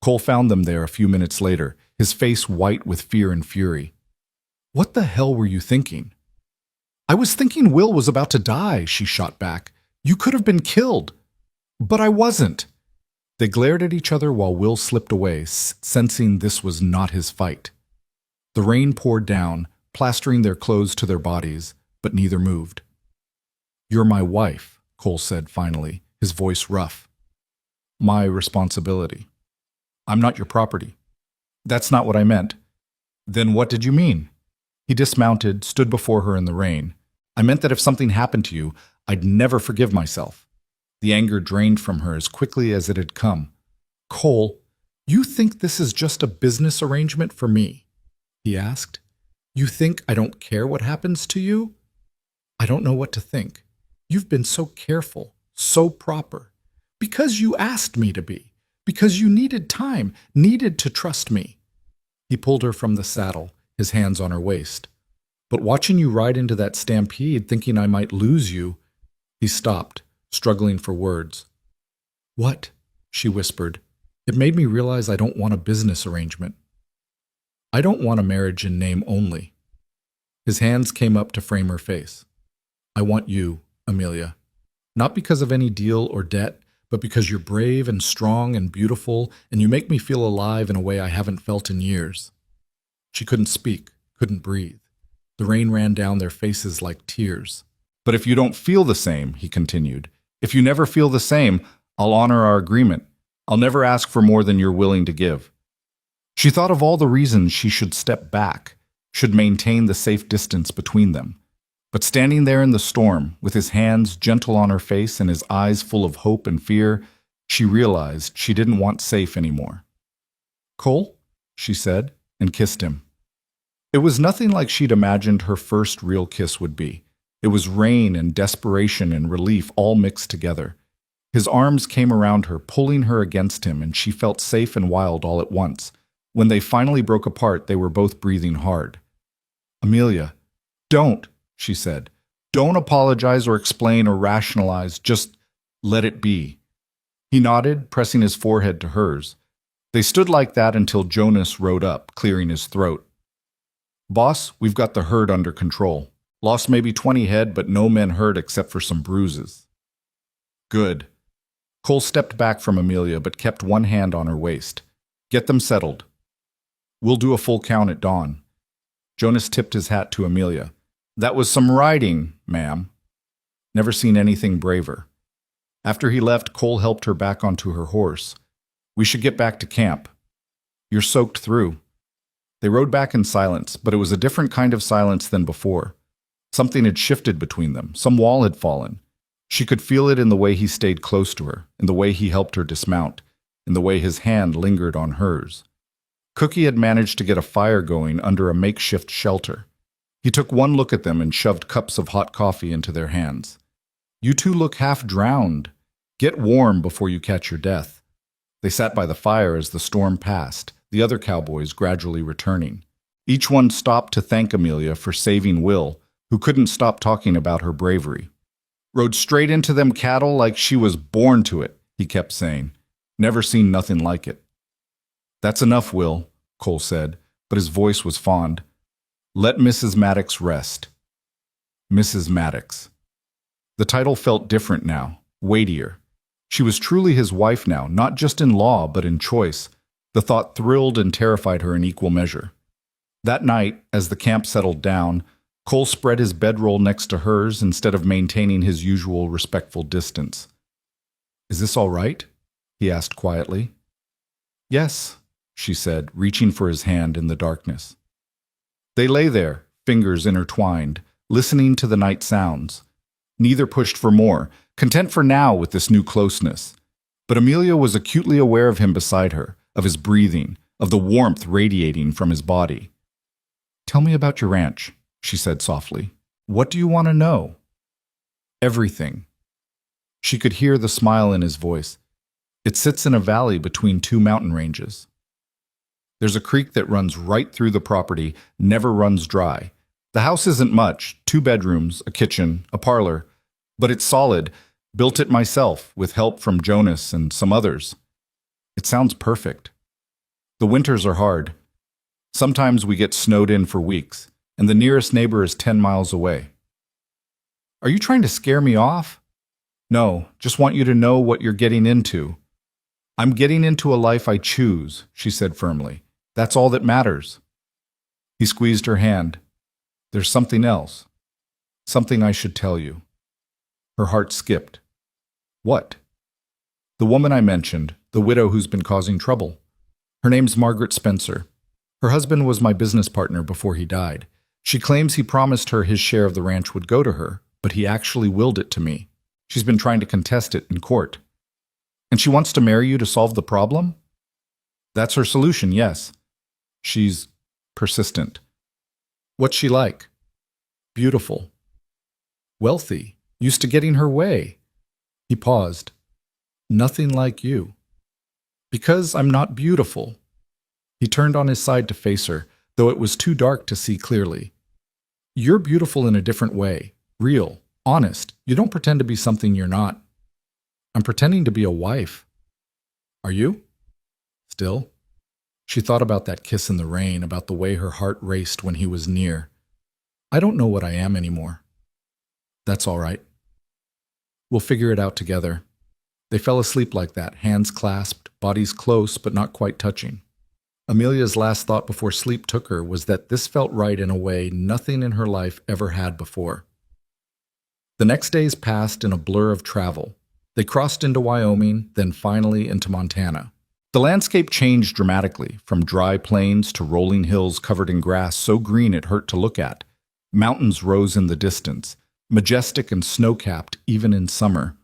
[SPEAKER 1] Cole found them there a few minutes later, his face white with fear and fury. What the hell were you thinking? I was thinking Will was about to die, she shot back. You could have been killed. But I wasn't. They glared at each other while Will slipped away, sensing this was not his fight. The rain poured down, plastering their clothes to their bodies, but neither moved. "You're my wife," Cole said finally, his voice rough. "My responsibility. I'm not your property." "That's not what I meant." "Then what did you mean?" He dismounted, stood before her in the rain. "I meant that if something happened to you, I'd never forgive myself." The anger drained from her as quickly as it had come. "Cole, you think this is just a business arrangement for me?" he asked. "You think I don't care what happens to you?" "I don't know what to think. You've been so careful, so proper. Because you asked me to be. Because you needed time, needed to trust me." He pulled her from the saddle, his hands on her waist. "But watching you ride into that stampede, thinking I might lose you—" He stopped, struggling for words. "What?" she whispered. "It made me realize I don't want a business arrangement. I don't want a marriage in name only." His hands came up to frame her face. "I want you, Amelia. Not because of any deal or debt, but because you're brave and strong and beautiful, and you make me feel alive in a way I haven't felt in years." She couldn't speak, couldn't breathe. The rain ran down their faces like tears. "But if you don't feel the same," he continued, "if you never feel the same, I'll honor our agreement. I'll never ask for more than you're willing to give." She thought of all the reasons she should step back, should maintain the safe distance between them. But standing there in the storm, with his hands gentle on her face and his eyes full of hope and fear, she realized she didn't want safe anymore. "Cole?" she said, and kissed him. It was nothing like she'd imagined her first real kiss would be. It was rain and desperation and relief all mixed together. His arms came around her, pulling her against him, and she felt safe and wild all at once. When they finally broke apart, they were both breathing hard. "Amelia, don't," she said. "Don't apologize or explain or rationalize. Just let it be." He nodded, pressing his forehead to hers. They stood like that until Jonas rode up, clearing his throat. "Boss, we've got the herd under control. Lost maybe 20 head, but no men hurt except for some bruises." "Good." Cole stepped back from Amelia, but kept one hand on her waist. "Get them settled. We'll do a full count at dawn." Jonas tipped his hat to Amelia. "That was some riding, ma'am." Never seen anything braver. After he left, Cole helped her back onto her horse. "We should get back to camp. You're soaked through." They rode back in silence, but it was a different kind of silence than before. Something had shifted between them. Some wall had fallen. She could feel it in the way he stayed close to her, in the way he helped her dismount, in the way his hand lingered on hers. Cookie had managed to get a fire going under a makeshift shelter. He took one look at them and shoved cups of hot coffee into their hands. "You two look half drowned. Get warm before you catch your death." They sat by the fire as the storm passed, the other cowboys gradually returning. Each one stopped to thank Amelia for saving Will, who couldn't stop talking about her bravery. "Rode straight into them cattle like she was born to it," he kept saying. "Never seen nothing like it." "That's enough, Will," Cole said, but his voice was fond. "Let Mrs. Maddox rest." Mrs. Maddox. The title felt different now, weightier. She was truly his wife now, not just in law, but in choice. The thought thrilled and terrified her in equal measure. That night, as the camp settled down, Cole spread his bedroll next to hers instead of maintaining his usual respectful distance. "Is this all right?" he asked quietly. "Yes," she said, reaching for his hand in the darkness. They lay there, fingers intertwined, listening to the night sounds. Neither pushed for more, content for now with this new closeness. But Amelia was acutely aware of him beside her, of his breathing, of the warmth radiating from his body. "Tell me about your ranch," she said softly. "What do you want to know?" "Everything." She could hear the smile in his voice. "It sits in a valley between two mountain ranges. There's a creek that runs right through the property, never runs dry. The house isn't much, 2 bedrooms, a kitchen, a parlor, but it's solid, built it myself with help from Jonas and some others. It sounds perfect. The winters are hard. Sometimes we get snowed in for weeks, and the nearest neighbor is 10 miles away." "Are you trying to scare me off?" "No, just want you to know what you're getting into." "I'm getting into a life I choose," she said firmly. "That's all that matters." He squeezed her hand. "There's something else." Something I should tell you." Her heart skipped. "What?" "The woman I mentioned, the widow who's been causing trouble. Her name's Margaret Spencer. Her husband was my business partner before he died. She claims he promised her his share of the ranch would go to her, but he actually willed it to me. She's been trying to contest it in court." "And she wants to marry you to solve the problem?" "That's her solution, yes. She's persistent." "What's she like?" "Beautiful. Wealthy. Used to get in her way." He paused. "Nothing like you." "Because I'm not beautiful." He turned on his side to face her, though it was too dark to see clearly. "You're beautiful in a different way. Real. Honest. You don't pretend to be something you're not." "I'm pretending to be a wife." "Are you?" "Still?" She thought about that kiss in the rain, about the way her heart raced when he was near. "I don't know what I am anymore." "That's all right. We'll figure it out together." They fell asleep like that, hands clasped, bodies close but not quite touching. Amelia's last thought before sleep took her was that this felt right in a way nothing in her life ever had before. The next days passed in a blur of travel. They crossed into Wyoming, then finally into Montana. The landscape changed dramatically, from dry plains to rolling hills covered in grass so green it hurt to look at. Mountains rose in the distance, majestic and snow-capped even in summer.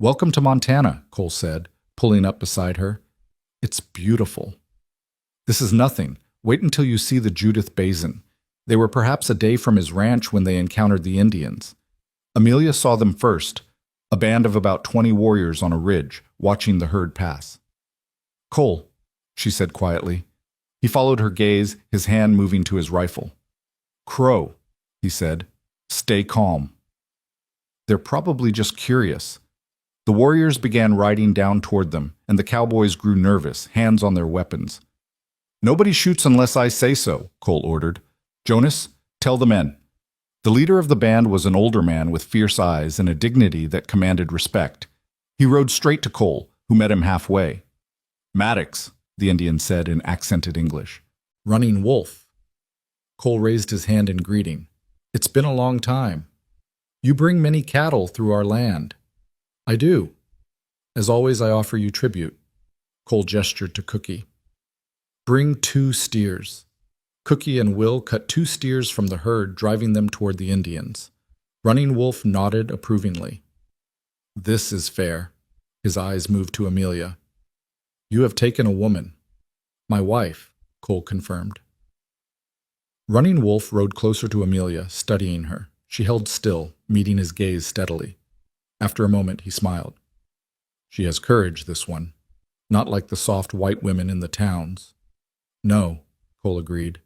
[SPEAKER 1] "Welcome to Montana," Cole said, pulling up beside her. "It's beautiful." "This is nothing. Wait until you see the Judith Basin." They were perhaps a day from his ranch when they encountered the Indians. Amelia saw them first, a band of about 20 warriors on a ridge, watching the herd pass. "Cole," she said quietly. He followed her gaze, his hand moving to his rifle. "Crow," he said. "Stay calm." "They're probably just curious." The warriors began riding down toward them, and the cowboys grew nervous, hands on their weapons. "Nobody shoots unless I say so," Cole ordered. "Jonas, tell the men." The leader of the band was an older man with fierce eyes and a dignity that commanded respect. He rode straight to Cole, who met him halfway. "Maddox," the Indian said in accented English. "Running Wolf." Cole raised his hand in greeting. "It's been a long time. You bring many cattle through our land." "I do. As always, I offer you tribute." Cole gestured to Cookie. "Bring 2 steers." Cookie and Will cut 2 steers from the herd, driving them toward the Indians. Running Wolf nodded approvingly. "This is fair." His eyes moved to Amelia. "You have taken a woman." "My wife," Cole confirmed. Running Wolf rode closer to Amelia, studying her. She held still, meeting his gaze steadily. After a moment, he smiled. "She has courage, this one. Not like the soft white women in the towns." "No," Cole agreed.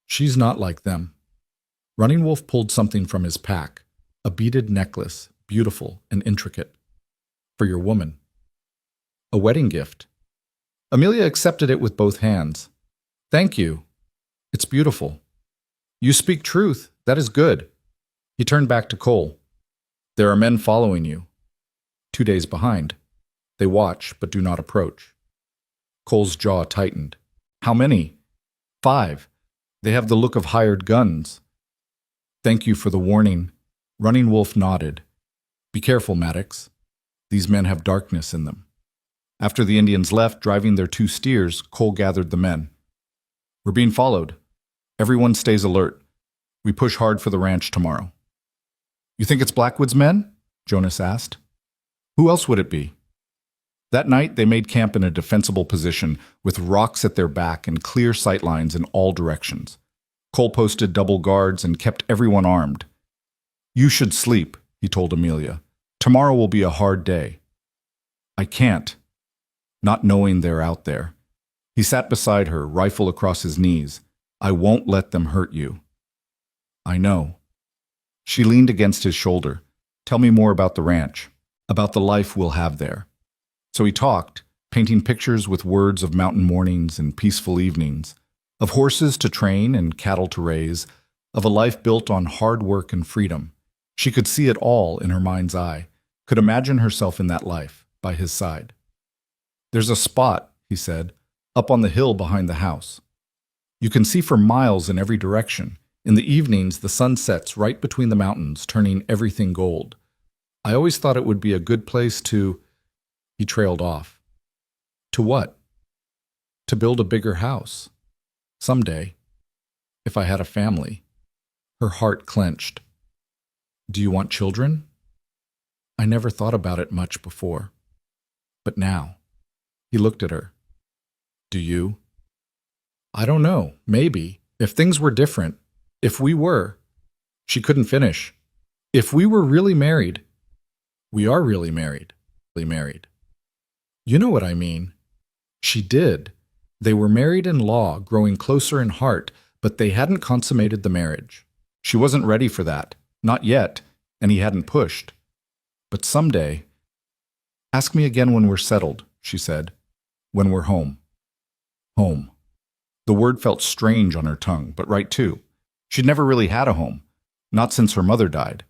[SPEAKER 1] "She's not like them." Running Wolf pulled something from his pack, a beaded necklace, beautiful and intricate. "For your woman." "A wedding gift." Amelia accepted it with both hands. "Thank you. It's beautiful." "You speak truth. That is good." He turned back to Cole. "There are men following you." 2 days behind. They watch, but do not approach. Cole's jaw tightened. "How many?" "5. They have the look of hired guns." "Thank you for the warning." Running Wolf nodded. "Be careful, Maddox. These men have darkness in them." After the Indians left, driving their 2 steers, Cole gathered the men. "We're being followed. Everyone stays alert. We push hard for the ranch tomorrow." "You think it's Blackwood's men?" Jonas asked. "Who else would it be?" That night, they made camp in a defensible position, with rocks at their back and clear sightlines in all directions. Cole posted double guards and kept everyone armed. "You should sleep," he told Amelia. "Tomorrow will be a hard day." "I can't," not knowing they're out there. He sat beside her, rifle across his knees. "I won't let them hurt you." "I know." She leaned against his shoulder. "Tell me more about the ranch, about the life we'll have there." So he talked, painting pictures with words of mountain mornings and peaceful evenings, of horses to train and cattle to raise, of a life built on hard work and freedom. She could see it all in her mind's eye, could imagine herself in that life, by his side. "There's a spot," he said, "up on the hill behind the house. You can see for miles in every direction. In the evenings, the sun sets right between the mountains, turning everything gold. I always thought it would be a good place to... He trailed off. To what? To build a bigger house. Someday. If I had a family. Her heart clenched. Do you want children? I never thought about it much before. But now. He looked at her. Do you? I don't know. Maybe. If things were different. If we were. She couldn't finish. If we were really married. We are really married. You know what I mean. She did. They were married in law, growing closer in heart, but they hadn't consummated the marriage. She wasn't ready for that. Not yet, and he hadn't pushed. But someday... Ask me again when we're settled, she said. When we're home. Home. The word felt strange on her tongue, but right too. She'd never really had a home. Not since her mother died.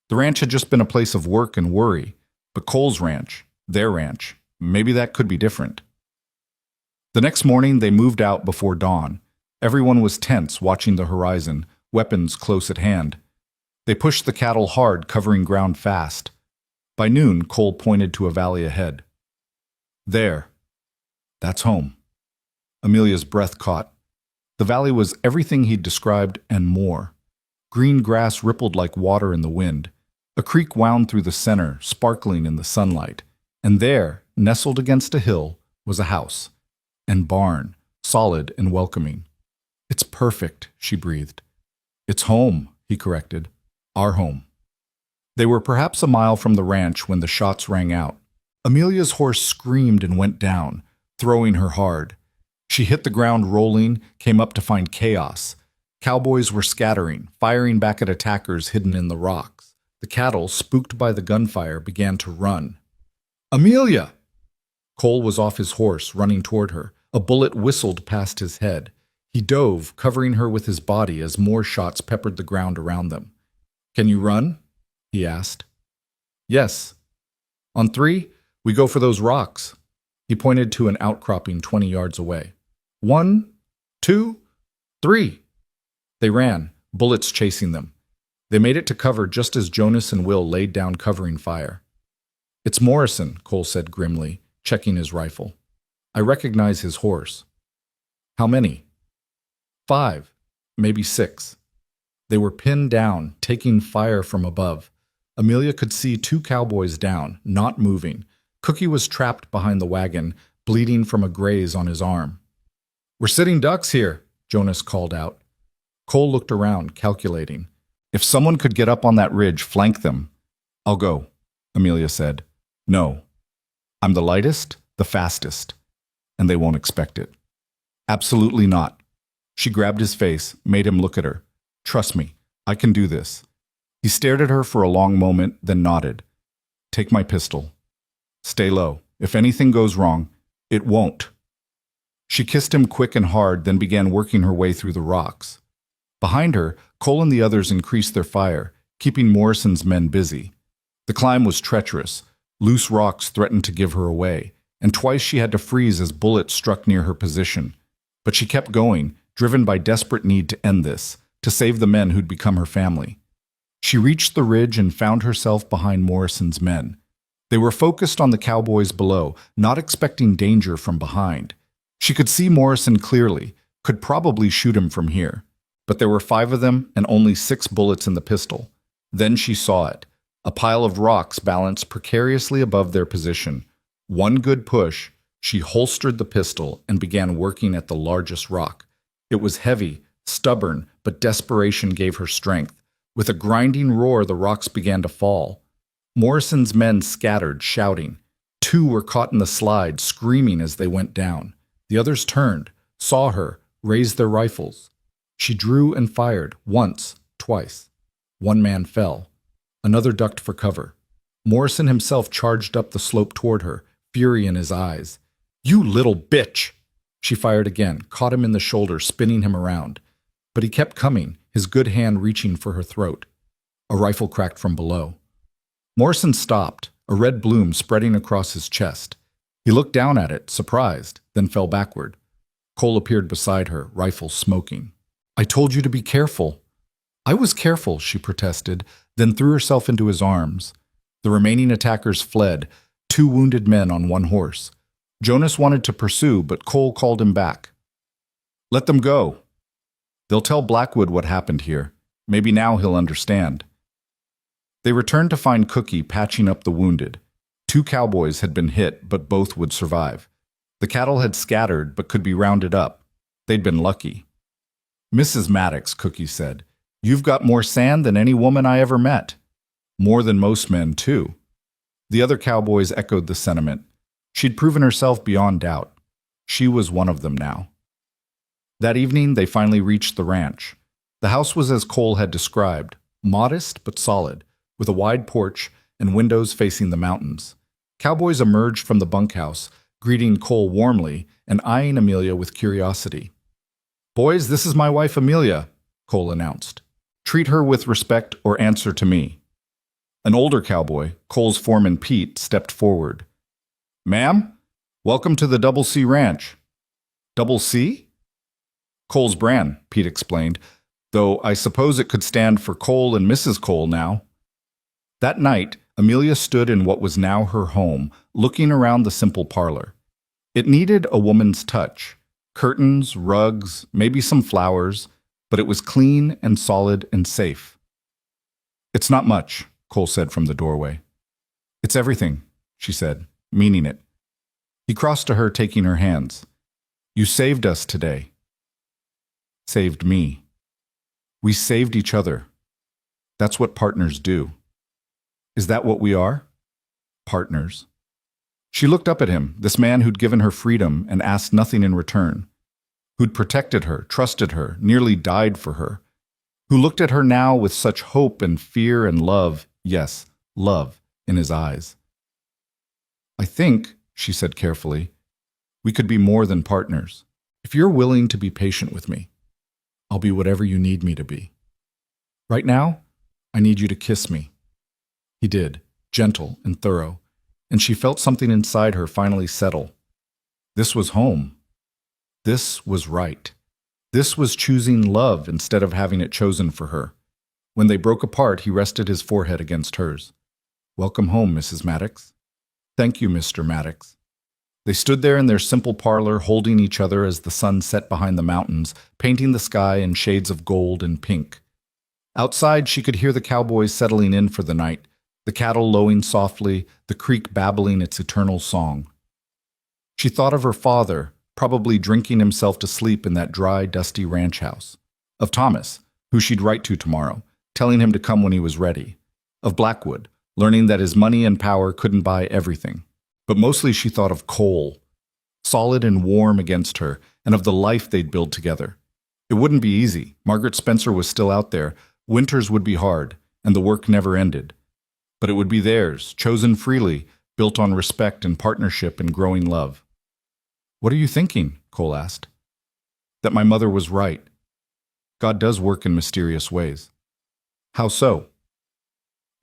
[SPEAKER 1] The ranch had just been a place of work and worry. But Cole's ranch, their ranch, maybe that could be different. The next morning, they moved out before dawn. Everyone was tense, watching the horizon, weapons close at hand. They pushed the cattle hard, covering ground fast. By noon, Cole pointed to a valley ahead. There. That's home. Amelia's breath caught. The valley was everything he'd described and more. Green grass rippled like water in the wind. A creek wound through the center, sparkling in the sunlight. And there, nestled against a hill, was a house. And barn, solid and welcoming. It's perfect, she breathed. It's home, he corrected. Our home. They were perhaps a mile from the ranch when the shots rang out. Amelia's horse screamed and went down, throwing her hard. She hit the ground rolling, came up to find chaos. Cowboys were scattering, firing back at attackers hidden in the rocks. The cattle, spooked by the gunfire, began to run. Amelia! Cole was off his horse, running toward her. A bullet whistled past his head. He dove, covering her with his body as more shots peppered the ground around them. Can you run? He asked. Yes. On 3, we go for those rocks. He pointed to an outcropping 20 yards away. 1, 2, 3. They ran, bullets chasing them. They made it to cover just as Jonas and Will laid down covering fire. It's Morrison, Cole said grimly, checking his rifle. I recognize his horse. How many? 5, maybe 6. They were pinned down, taking fire from above. Amelia could see 2 cowboys down, not moving. Cookie was trapped behind the wagon, bleeding from a graze on his arm. We're sitting ducks here, Jonas called out. Cole looked around, calculating. If someone could get up on that ridge, flank them. I'll go, Amelia said. No. I'm the lightest, the fastest. And they won't expect it. Absolutely not. She grabbed his face, made him look at her. Trust me, I can do this. He stared at her for a long moment, then nodded. Take my pistol. Stay low. If anything goes wrong, it won't. She kissed him quick and hard, then began working her way through the rocks. Behind her, Cole and the others increased their fire, keeping Morrison's men busy. The climb was treacherous. Loose rocks threatened to give her away, and twice she had to freeze as bullets struck near her position. But she kept going, driven by desperate need to end this, to save the men who'd become her family. She reached the ridge and found herself behind Morrison's men. They were focused on the cowboys below, not expecting danger from behind. She could see Morrison clearly, could probably shoot him from here. But there were 5 of them and only 6 bullets in the pistol. Then she saw it, a pile of rocks balanced precariously above their position. One good push, she holstered the pistol and began working at the largest rock. It was heavy, stubborn, but desperation gave her strength. With a grinding roar, the rocks began to fall. Morrison's men scattered, shouting. 2 were caught in the slide, screaming as they went down. The others turned, saw her, raised their rifles. She drew and fired, once, twice. 1 man fell. Another ducked for cover. Morrison himself charged up the slope toward her, fury in his eyes. You little bitch! She fired again, caught him in the shoulder, spinning him around. But he kept coming, his good hand reaching for her throat. A rifle cracked from below. Morrison stopped, a red bloom spreading across his chest. He looked down at it, surprised, then fell backward. Cole appeared beside her, rifle smoking. I told you to be careful. I was careful, she protested, then threw herself into his arms. The remaining attackers fled, 2 wounded men on 1 horse. Jonas wanted to pursue, but Cole called him back. Let them go. They'll tell Blackwood what happened here. Maybe now he'll understand. They returned to find Cookie patching up the wounded. 2 cowboys had been hit, but both would survive. The cattle had scattered, but could be rounded up. They'd been lucky. Mrs. Maddox, Cookie said, you've got more sand than any woman I ever met. More than most men, too. The other cowboys echoed the sentiment. She'd proven herself beyond doubt. She was one of them now. That evening, they finally reached the ranch. The house was as Cole had described, modest but solid, with a wide porch and windows facing the mountains. Cowboys emerged from the bunkhouse, greeting Cole warmly and eyeing Amelia with curiosity. Boys, this is my wife Amelia, Cole announced. Treat her with respect or answer to me. An older cowboy, Cole's foreman Pete, stepped forward. Ma'am, welcome to the Double C Ranch. Double C? Cole's brand, Pete explained, though I suppose it could stand for Cole and Mrs. Cole now. That night, Amelia stood in what was now her home, looking around the simple parlor. It needed a woman's touch. Curtains, rugs, maybe some flowers, but it was clean and solid and safe. It's not much, Cole said from the doorway. It's everything, she said, meaning it. He crossed to her, taking her hands. You saved us today. Saved me. We saved each other. That's what partners do. Is that what we are? Partners. She looked up at him, this man who'd given her freedom and asked nothing in return, who'd protected her, trusted her, nearly died for her, who looked at her now with such hope and fear and love, yes, love, in his eyes. I think, she said carefully, we could be more than partners. If you're willing to be patient with me, I'll be whatever you need me to be. Right now, I need you to kiss me. He did, gentle and thorough, and she felt something inside her finally settle. This was home. This was right. This was choosing love instead of having it chosen for her. When they broke apart, he rested his forehead against hers. Welcome home, Mrs. Maddox. Thank you, Mr. Maddox. They stood there in their simple parlor, holding each other as the sun set behind the mountains, painting the sky in shades of gold and pink. Outside, she could hear the cowboys settling in for the night, the cattle lowing softly, the creek babbling its eternal song. She thought of her father, probably drinking himself to sleep in that dry, dusty ranch house. Of Thomas, who she'd write to tomorrow, telling him to come when he was ready. Of Blackwood, learning that his money and power couldn't buy everything. But mostly she thought of Cole, solid and warm against her, and of the life they'd build together. It wouldn't be easy. Margaret Spencer was still out there. Winters would be hard, and the work never ended. But it would be theirs, chosen freely, built on respect and partnership and growing love. What are you thinking? Cole asked. That my mother was right. God does work in mysterious ways. How so?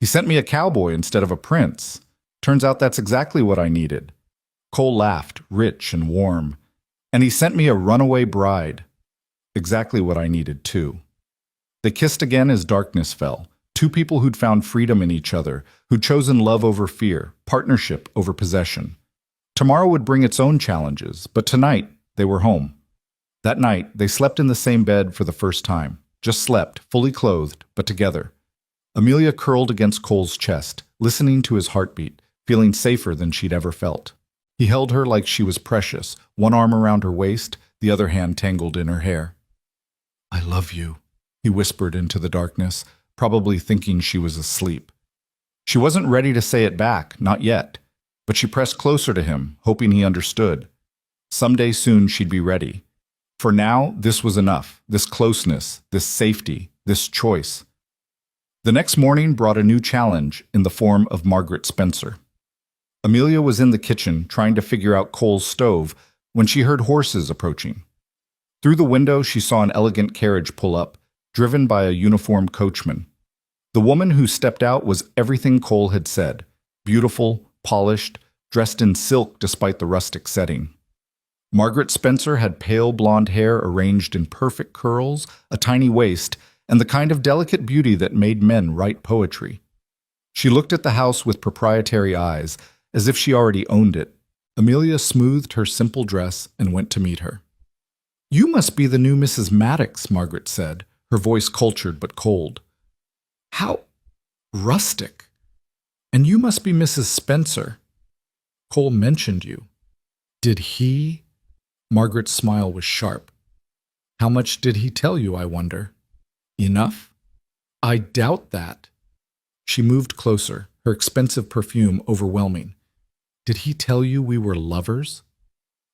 [SPEAKER 1] He sent me a cowboy instead of a prince. Turns out that's exactly what I needed. Cole laughed, rich and warm. And he sent me a runaway bride. Exactly what I needed, too. They kissed again as darkness fell. 2 people who'd found freedom in each other, who'd chosen love over fear, partnership over possession. Tomorrow would bring its own challenges, but tonight they were home. That night, they slept in the same bed for the first time. Just slept, fully clothed, but together. Amelia curled against Cole's chest, listening to his heartbeat, feeling safer than she'd ever felt. He held her like she was precious, one arm around her waist, the other hand tangled in her hair. I love you, he whispered into the darkness, probably thinking she was asleep. She wasn't ready to say it back, not yet, but she pressed closer to him, hoping he understood. Someday soon she'd be ready. For now, this was enough, this closeness, this safety, this choice. The next morning brought a new challenge in the form of Margaret Spencer. Amelia was in the kitchen trying to figure out Cole's stove when she heard horses approaching. Through the window, she saw an elegant carriage pull up, driven by a uniformed coachman. The woman who stepped out was everything Cole had said, beautiful, polished, dressed in silk despite the rustic setting. Margaret Spencer had pale blonde hair arranged in perfect curls, a tiny waist, and the kind of delicate beauty that made men write poetry. She looked at the house with proprietary eyes, as if she already owned it. Amelia smoothed her simple dress and went to meet her. "You must be the new Mrs. Maddox," Margaret said, her voice cultured but cold. "How rustic. And you must be Mrs. Spencer. Cole mentioned you." "Did he?" Margaret's smile was sharp. "How much did he tell you, I wonder?" "Enough?" "I doubt that." She moved closer, her expensive perfume overwhelming. "Did he tell you we were lovers?"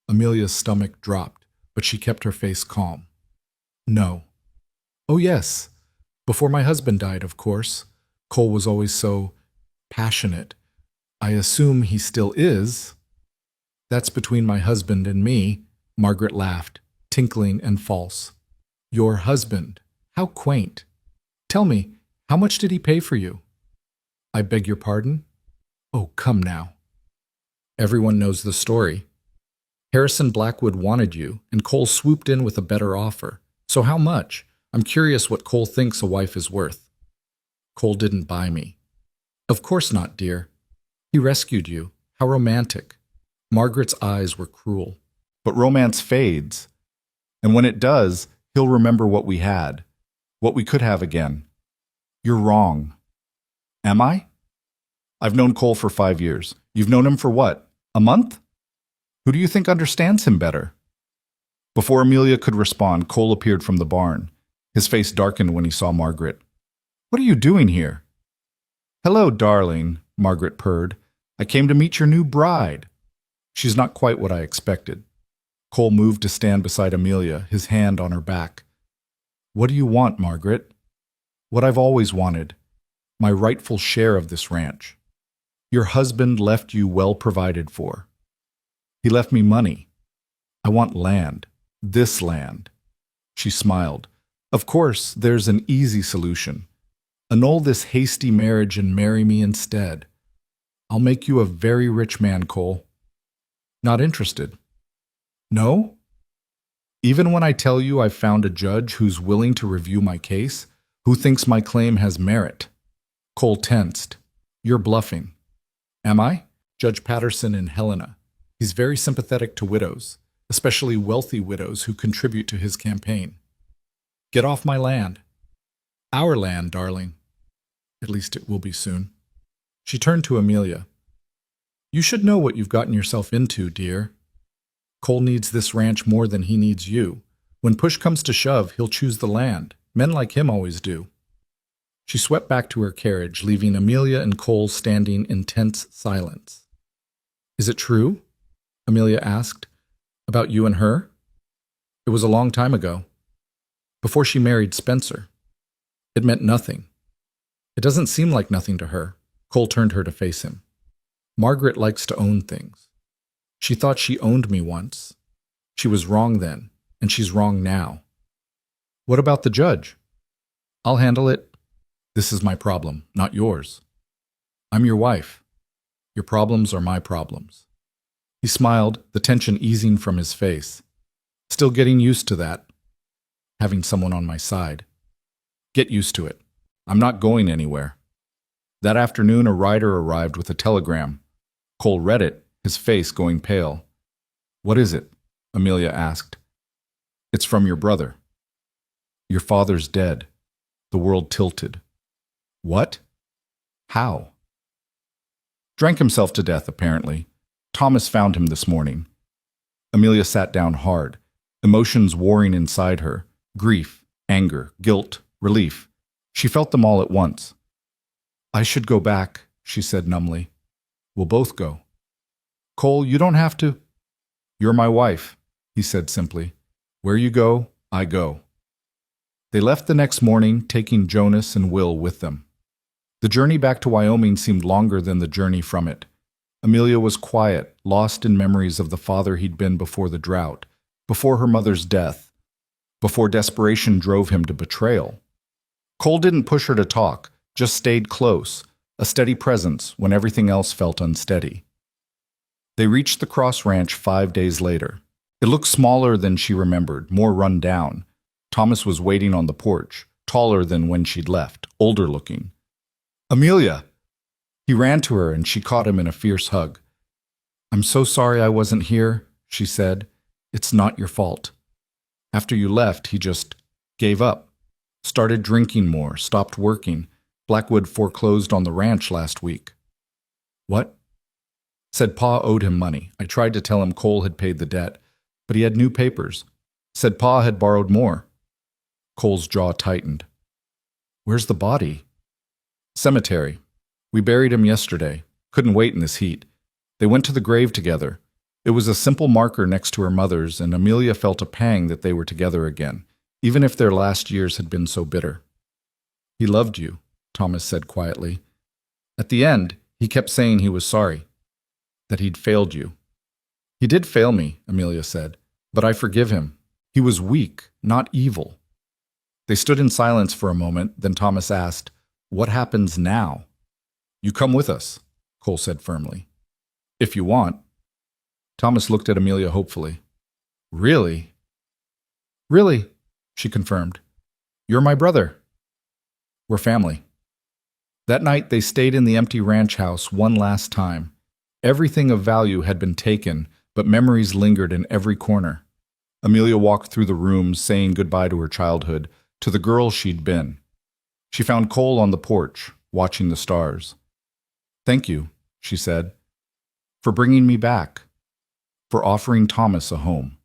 [SPEAKER 1] Amelia's stomach dropped, but she kept her face calm. "No." "Oh, yes. Before my husband died, of course. Cole was always so passionate. I assume he still is." "That's between my husband and me," Margaret laughed, tinkling and false. "Your husband. How quaint. Tell me, how much did he pay for you?" "I beg your pardon?" "Oh, come now." Everyone knows the story. Harrison Blackwood wanted you, and Cole swooped in with a better offer. So how much? I'm curious what Cole thinks a wife is worth. "Cole didn't buy me." "Of course not, dear. He rescued you. How romantic." Margaret's eyes were cruel. "But romance fades. And when it does, he'll remember what we had. What we could have again." "You're wrong." "Am I? I've known Cole for 5 years. You've known him for what? A month? Who do you think understands him better?" Before Amelia could respond, Cole appeared from the barn. His face darkened when he saw Margaret. "What are you doing here?" "Hello, darling," Margaret purred. "I came to meet your new bride." "She's not quite what I expected." Cole moved to stand beside Amelia, his hand on her back. "What do you want, Margaret?" "What I've always wanted. My rightful share of this ranch. Your husband left you well provided for." "He left me money. I want land. This land." She smiled. "Of course, there's an easy solution. Annul this hasty marriage and marry me instead. I'll make you a very rich man, Cole." "Not interested." "No? Even when I tell you I've found a judge who's willing to review my case, who thinks my claim has merit?" Cole tensed. "You're bluffing." "Am I?" "Judge Patterson in Helena. He's very sympathetic to widows, especially wealthy widows who contribute to his campaign." "Get off my land." "Our land, darling. At least it will be soon." She turned to Amelia. "You should know what you've gotten yourself into, dear. Cole needs this ranch more than he needs you. When push comes to shove, he'll choose the land. Men like him always do." She swept back to her carriage, leaving Amelia and Cole standing in tense silence. "Is it true?" Amelia asked. "About you and her?" "It was a long time ago. Before she married Spencer. It meant nothing." "It doesn't seem like nothing to her." Cole turned her to face him. "Margaret likes to own things. She thought she owned me once. She was wrong then, and she's wrong now." "What about the judge?" "I'll handle it. This is my problem, not yours. I'm your wife. Your problems are my problems." He smiled, the tension easing from his face. "Still getting used to that. Having someone on my side." "Get used to it. I'm not going anywhere." That afternoon, a rider arrived with a telegram. Cole read it, his face going pale. "What is it?" Amelia asked. "It's from your brother. Your father's dead." The world tilted. "What? How?" "Drank himself to death, apparently. Thomas found him this morning." Amelia sat down hard, emotions warring inside her. Grief, anger, guilt, relief. She felt them all at once. "I should go back," she said numbly. "We'll both go." "Cole, you don't have to." "You're my wife," he said simply. "Where you go, I go." They left the next morning, taking Jonas and Will with them. The journey back to Wyoming seemed longer than the journey from it. Amelia was quiet, lost in memories of the father he'd been before the drought, before her mother's death, before desperation drove him to betrayal. Cole didn't push her to talk, just stayed close, a steady presence when everything else felt unsteady. They reached the Cross Ranch 5 days later. It looked smaller than she remembered, more run down. Thomas was waiting on the porch, taller than when she'd left, older looking. "Amelia!" He ran to her and she caught him in a fierce hug. "I'm so sorry I wasn't here," she said. "It's not your fault. After you left, he just gave up. Started drinking more, stopped working. Blackwood foreclosed on the ranch last week." "What?" "Said Pa owed him money. I tried to tell him Cole had paid the debt, but he had new papers. Said Pa had borrowed more." Cole's jaw tightened. "Where's the body?" "Cemetery. We buried him yesterday. Couldn't wait in this heat. They went to the grave together. It was a simple marker next to her mother's, and Amelia felt a pang that they were together again, even if their last years had been so bitter." "He loved you," Thomas said quietly. "At the end, he kept saying he was sorry, that he'd failed you." "He did fail me," Amelia said, "but I forgive him. He was weak, not evil." They stood in silence for a moment, then Thomas asked, "What happens now?" "You come with us," Cole said firmly. "If you want." Thomas looked at Amelia hopefully. "Really?" "Really," she confirmed. "You're my brother. We're family." That night they stayed in the empty ranch house one last time. Everything of value had been taken, but memories lingered in every corner. Amelia walked through the rooms, saying goodbye to her childhood, to the girl she'd been. She found Cole on the porch, watching the stars. "Thank you," she said, "for bringing me back, for offering Thomas a home.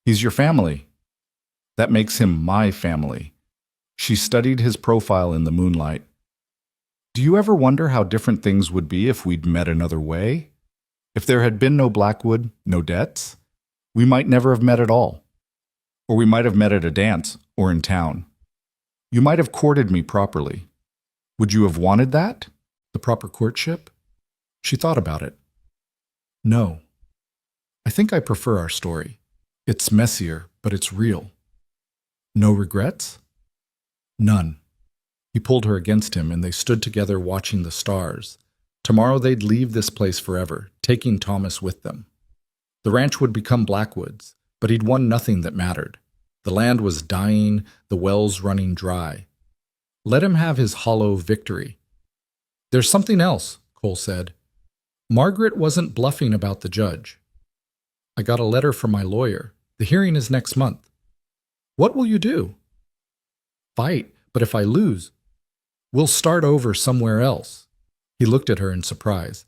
[SPEAKER 1] He's your family. That makes him my family." She studied his profile in the moonlight. "Do you ever wonder how different things would be if we'd met another way? If there had been no Blackwood, no debts, we might never have met at all. Or we might have met at a dance or in town. You might have courted me properly. Would you have wanted that? The proper courtship?" She thought about it. "No. I think I prefer our story. It's messier, but it's real." "No regrets?" "None." He pulled her against him, and they stood together watching the stars. Tomorrow they'd leave this place forever, taking Thomas with them. The ranch would become Blackwood's, but he'd won nothing that mattered. The land was dying, the wells running dry. Let him have his hollow victory. "There's something else," Cole said. "Margaret wasn't bluffing about the judge. I got a letter from my lawyer. The hearing is next month." "What will you do?" "Fight, but if I lose, we'll start over somewhere else." He looked at her in surprise.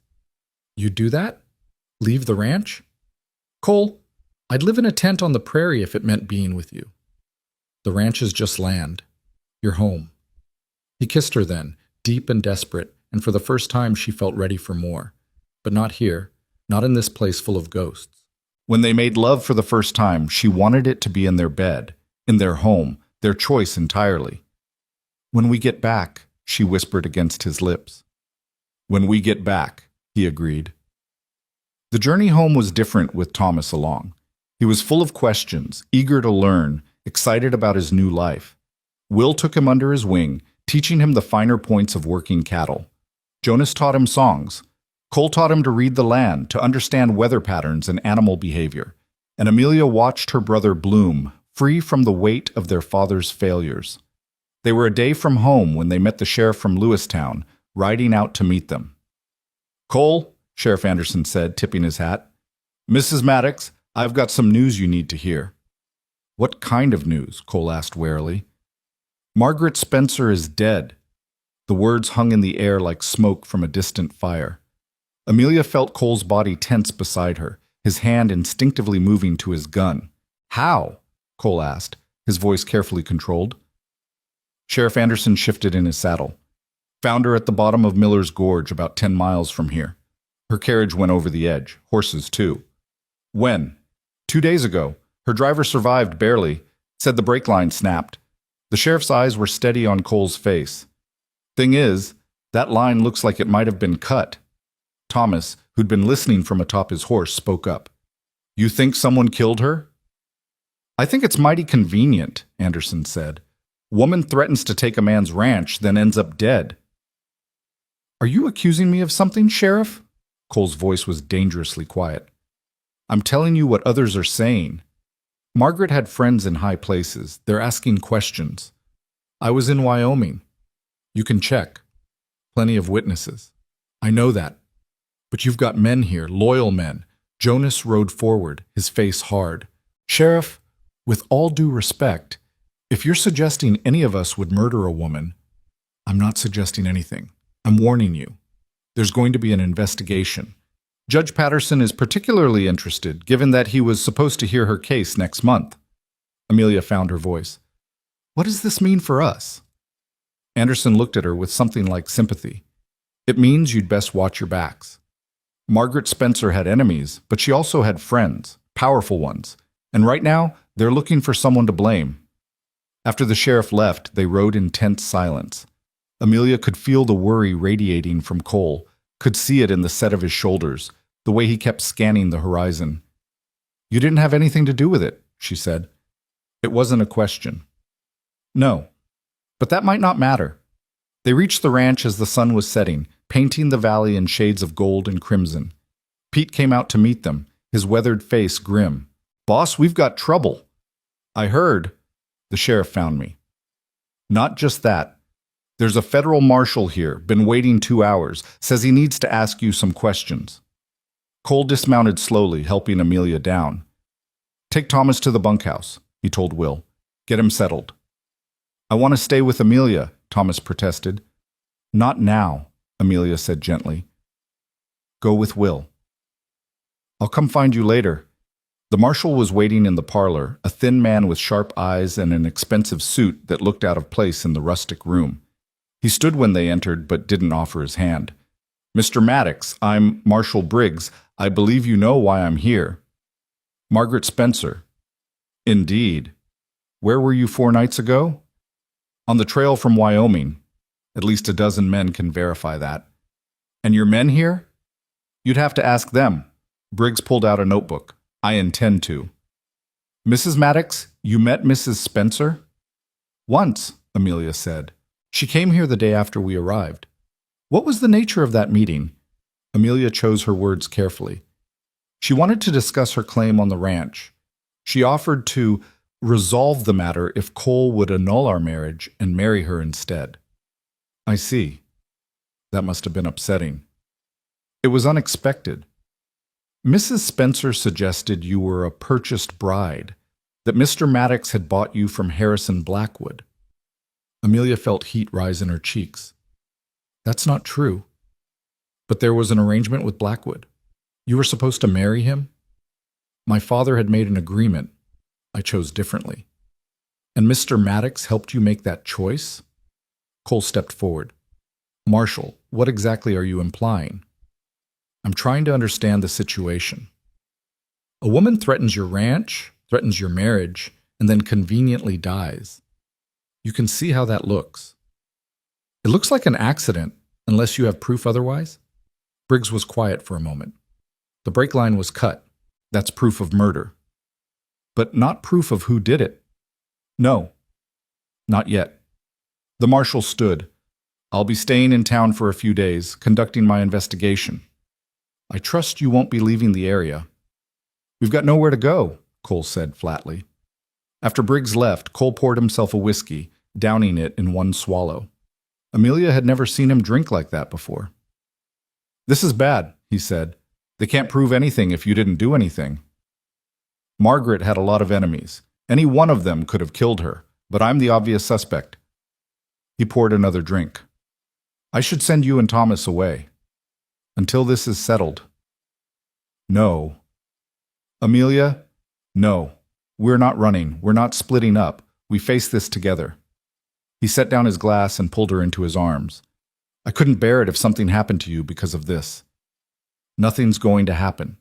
[SPEAKER 1] "You'd do that? Leave the ranch?" "Cole, I'd live in a tent on the prairie if it meant being with you. The ranch is just land. Your home." He kissed her then, deep and desperate, and for the first time she felt ready for more. But not here, not in this place full of ghosts. When they made love for the first time, she wanted it to be in their bed, in their home, their choice entirely. "When we get back," she whispered against his lips. "When we get back," he agreed. The journey home was different with Thomas along. He was full of questions, eager to learn, excited about his new life. Will took him under his wing, teaching him the finer points of working cattle. Jonas taught him songs. Cole taught him to read the land, to understand weather patterns and animal behavior. And Amelia watched her brother bloom, free from the weight of their father's failures. They were a day from home when they met the sheriff from Lewistown, riding out to meet them. "Cole," Sheriff Anderson said, tipping his hat. "Mrs. Maddox, I've got some news you need to hear." "What kind of news?" Cole asked warily. "Margaret Spencer is dead." The words hung in the air like smoke from a distant fire. Amelia felt Cole's body tense beside her, his hand instinctively moving to his gun. "How?" Cole asked, his voice carefully controlled. Sheriff Anderson shifted in his saddle. "Found her at the bottom of Miller's Gorge, about 10 miles from here. Her carriage went over the edge, horses too." "When?" "2 days ago. Her driver survived barely. Said the brake line snapped." The sheriff's eyes were steady on Cole's face. "Thing is, that line looks like it might have been cut." Thomas, who'd been listening from atop his horse, spoke up. "You think someone killed her?" "I think it's mighty convenient," Anderson said. "Woman threatens to take a man's ranch, then ends up dead." "Are you accusing me of something, Sheriff?" Cole's voice was dangerously quiet. "I'm telling you what others are saying. Margaret had friends in high places. They're asking questions." I was in Wyoming. You can check. Plenty of witnesses. I know that. But you've got men here, loyal men. Jonas rode forward, his face hard. Sheriff, with all due respect, if you're suggesting any of us would murder a woman, I'm not suggesting anything. I'm warning you. There's going to be an investigation. Judge Patterson is particularly interested, given that he was supposed to hear her case next month. Amelia found her voice. What does this mean for us? Anderson looked at her with something like sympathy. It means you'd best watch your backs. Margaret Spencer had enemies, but she also had friends, powerful ones, and right now they're looking for someone to blame. After the sheriff left, they rode in tense silence. Amelia could feel the worry radiating from Cole, could see it in the set of his shoulders, the way he kept scanning the horizon. You didn't have anything to do with it, she said. It wasn't a question. No, but that might not matter. They reached the ranch as the sun was setting, painting the valley in shades of gold and crimson. Pete came out to meet them, his weathered face grim. Boss, we've got trouble. I heard. The sheriff found me. Not just that. There's a federal marshal here, been waiting 2 hours, says he needs to ask you some questions. Cole dismounted slowly, helping Amelia down. Take Thomas to the bunkhouse, he told Will. Get him settled. I want to stay with Amelia, Thomas protested. Not now, Amelia said gently. Go with Will. I'll come find you later. The marshal was waiting in the parlor, a thin man with sharp eyes and an expensive suit that looked out of place in the rustic room. He stood when they entered, but didn't offer his hand. Mr. Maddox, I'm Marshal Briggs. I believe you know why I'm here. Margaret Spencer. Indeed. Where were you 4 nights ago? On the trail from Wyoming. At least a dozen men can verify that. And your men here? You'd have to ask them. Briggs pulled out a notebook. I intend to. Mrs. Maddox, you met Mrs. Spencer? Once, Amelia said. She came here the day after we arrived. What was the nature of that meeting? Amelia chose her words carefully. She wanted to discuss her claim on the ranch. She offered to resolve the matter if Cole would annul our marriage and marry her instead. I see. That must have been upsetting. It was unexpected. Mrs. Spencer suggested you were a purchased bride, that Mr. Maddox had bought you from Harrison Blackwood. Amelia felt heat rise in her cheeks. That's not true. But there was an arrangement with Blackwood. You were supposed to marry him? My father had made an agreement. I chose differently. And Mr. Maddox helped you make that choice? Cole stepped forward. Marshal, what exactly are you implying? I'm trying to understand the situation. A woman threatens your ranch, threatens your marriage, and then conveniently dies. You can see how that looks. It looks like an accident, unless you have proof otherwise. Briggs was quiet for a moment. The brake line was cut. That's proof of murder. But not proof of who did it. No, not yet. The marshal stood. I'll be staying in town for a few days, conducting my investigation. I trust you won't be leaving the area. We've got nowhere to go, Cole said flatly. After Briggs left, Cole poured himself a whiskey, downing it in one swallow. Amelia had never seen him drink like that before. This is bad, he said. They can't prove anything if you didn't do anything. Margaret had a lot of enemies. Any one of them could have killed her, but I'm the obvious suspect. He poured another drink. I should send you and Thomas away. Until this is settled. No. Amelia, no. We're not running. We're not splitting up. We face this together. He set down his glass and pulled her into his arms. I couldn't bear it if something happened to you because of this. Nothing's going to happen.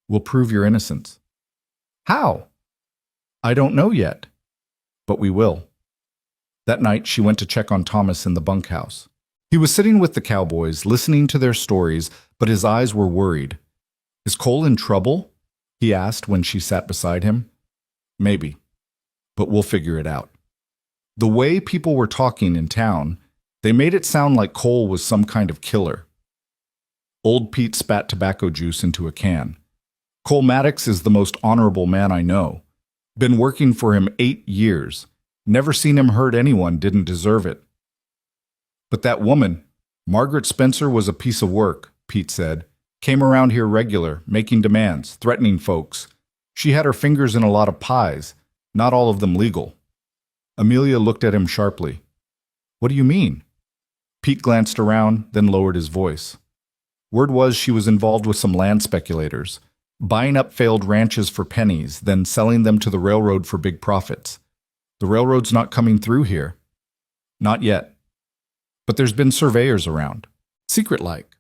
[SPEAKER 1] We'll prove your innocence. How? I don't know yet, but we will. That night, she went to check on Thomas in the bunkhouse. He was sitting with the Cowboys, listening to their stories, but his eyes were worried. Is Cole in trouble? He asked when she sat beside him. Maybe, but we'll figure it out. The way people were talking in town, they made it sound like Cole was some kind of killer. Old Pete spat tobacco juice into a can. Cole Maddox is the most honorable man I know. Been working for him 8 years. Never seen him hurt anyone didn't deserve it. But that woman, Margaret Spencer, was a piece of work, Pete said. Came around here regular, making demands, threatening folks. She had her fingers in a lot of pies, not all of them legal. Amelia looked at him sharply. What do you mean? Pete glanced around, then lowered his voice. Word was she was involved with some land speculators, buying up failed ranches for pennies, then selling them to the railroad for big profits. The railroad's not coming through here. Not yet. But there's been surveyors around. Secret-like.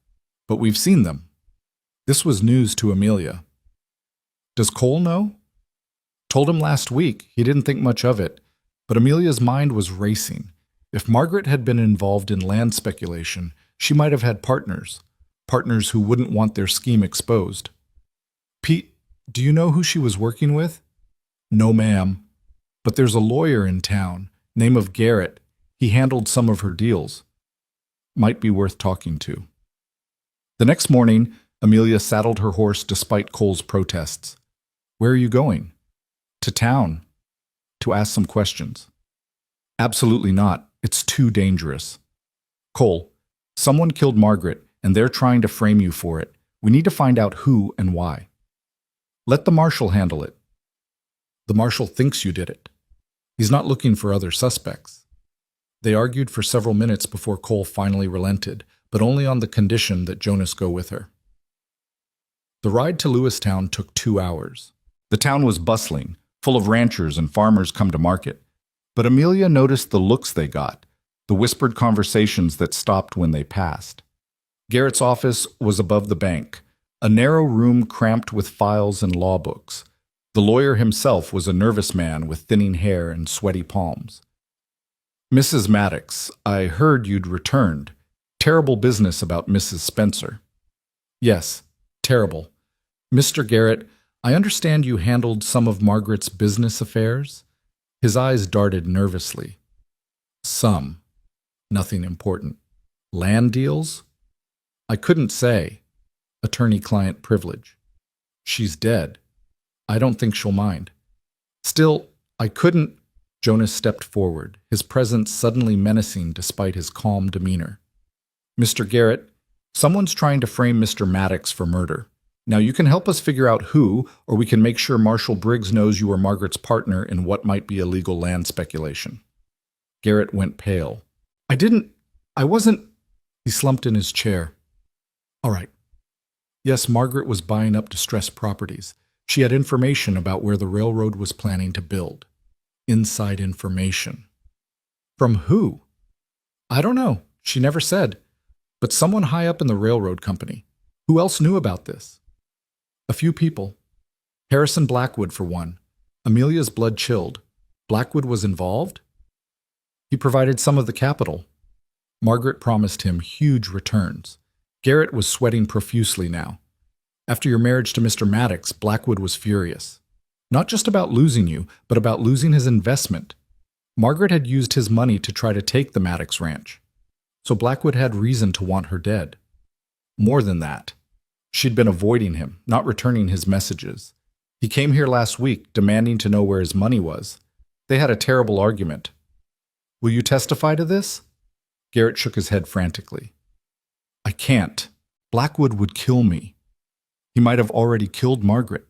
[SPEAKER 1] But we've seen them. This was news to Amelia. Does Cole know? Told him last week. He didn't think much of it. But Amelia's mind was racing. If Margaret had been involved in land speculation, she might have had partners who wouldn't want their scheme exposed. Pete, do you know who she was working with? No, ma'am. But there's a lawyer in town, name of Garrett. He handled some of her deals. Might be worth talking to. The next morning, Amelia saddled her horse despite Cole's protests. Where are you going? To town. To ask some questions. Absolutely not. It's too dangerous. Cole, someone killed Margaret, and they're trying to frame you for it. We need to find out who and why. Let the marshal handle it. The marshal thinks you did it. He's not looking for other suspects. They argued for several minutes before Cole finally relented, but only on the condition that Jonas go with her. The ride to Lewistown took 2 hours. The town was bustling, full of ranchers and farmers come to market. But Amelia noticed the looks they got, the whispered conversations that stopped when they passed. Garrett's office was above the bank, a narrow room cramped with files and law books. The lawyer himself was a nervous man with thinning hair and sweaty palms. Mrs. Maddox, I heard you'd returned. Terrible business about Mrs. Spencer. Yes, terrible. Mr. Garrett, I understand you handled some of Margaret's business affairs? His eyes darted nervously. Some. Nothing important. Land deals? I couldn't say. Attorney-client privilege. She's dead. I don't think she'll mind. Still, I couldn't. Jonas stepped forward, his presence suddenly menacing despite his calm demeanor. Mr. Garrett, someone's trying to frame Mr. Maddox for murder. Now you can help us figure out who, or we can make sure Marshal Briggs knows you were Margaret's partner in what might be illegal land speculation. Garrett went pale. I wasn't. He slumped in his chair. All right. Yes, Margaret was buying up distressed properties. She had information about where the railroad was planning to build. Inside information. From who? I don't know. She never said. But someone high up in the railroad company. Who else knew about this? A few people. Harrison Blackwood, for one. Amelia's blood chilled. Blackwood was involved? He provided some of the capital. Margaret promised him huge returns. Garrett was sweating profusely now. After your marriage to Mr. Maddox, Blackwood was furious. Not just about losing you, but about losing his investment. Margaret had used his money to try to take the Maddox ranch. So Blackwood had reason to want her dead. More than that. She'd been avoiding him, not returning his messages. He came here last week, demanding to know where his money was. They had a terrible argument. Will you testify to this? Garrett shook his head frantically. I can't. Blackwood would kill me. He might have already killed Margaret.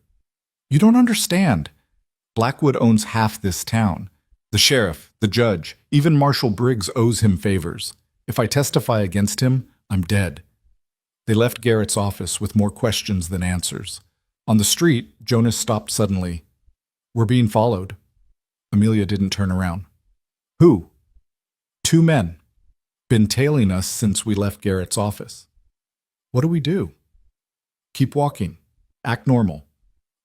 [SPEAKER 1] You don't understand. Blackwood owns half this town. The sheriff, the judge, even Marshal Briggs owes him favors. If I testify against him, I'm dead. They left Garrett's office with more questions than answers. On the street, Jonas stopped suddenly. We're being followed. Amelia didn't turn around. Who? 2 men. Been tailing us since we left Garrett's office. What do we do? Keep walking. Act normal.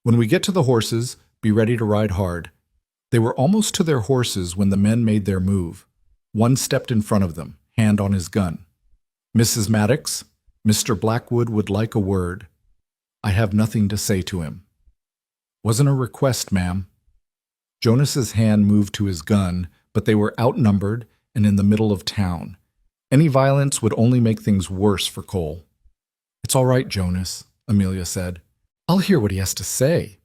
[SPEAKER 1] When we get to the horses, be ready to ride hard. They were almost to their horses when the men made their move. One stepped in front of them, hand on his gun. Mrs. Maddox, Mr. Blackwood would like a word. I have nothing to say to him. Wasn't a request, ma'am. Jonas's hand moved to his gun, but they were outnumbered and in the middle of town. Any violence would only make things worse for Cole. It's all right, Jonas, Amelia said. I'll hear what he has to say.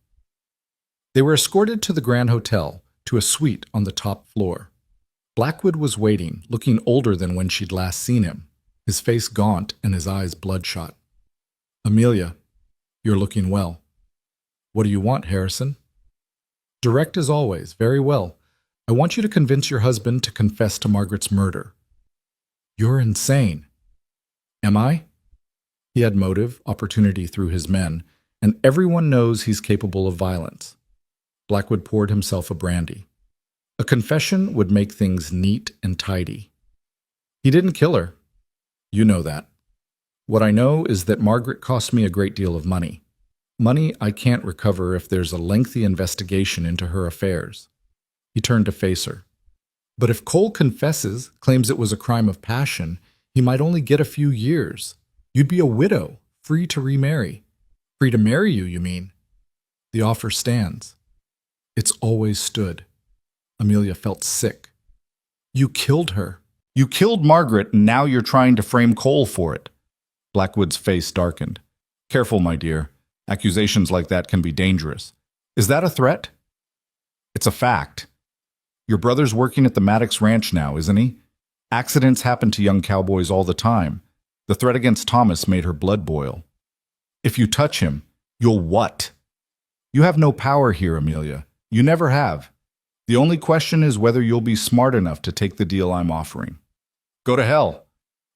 [SPEAKER 1] They were escorted to the Grand Hotel, to a suite on the top floor. Blackwood was waiting, looking older than when she'd last seen him, his face gaunt and his eyes bloodshot. "Amelia, you're looking well. What do you want, Harrison?" "Direct as always. Very well. I want you to convince your husband to confess to Margaret's murder." "You're insane." "Am I?" He had motive, opportunity through his men, and everyone knows he's capable of violence. Blackwood poured himself a brandy. A confession would make things neat and tidy. "He didn't kill her. You know that. What I know is that Margaret cost me a great deal of money. Money I can't recover if there's a lengthy investigation into her affairs." He turned to face her. "But if Cole confesses, claims it was a crime of passion, he might only get a few years. You'd be a widow, free to remarry." "Free to marry you, you mean?" "The offer stands." It's always stood. Amelia felt sick. "You killed her. You killed Margaret, and now you're trying to frame Cole for it." Blackwood's face darkened. "Careful, my dear. Accusations like that can be dangerous. Is that a threat?" "It's a fact. Your brother's working at the Maddox Ranch now, isn't he? Accidents happen to young cowboys all the time. The threat against Thomas made her blood boil. If you touch him, you'll what? You have no power here, Amelia. You never have. The only question is whether you'll be smart enough to take the deal I'm offering." "Go to hell."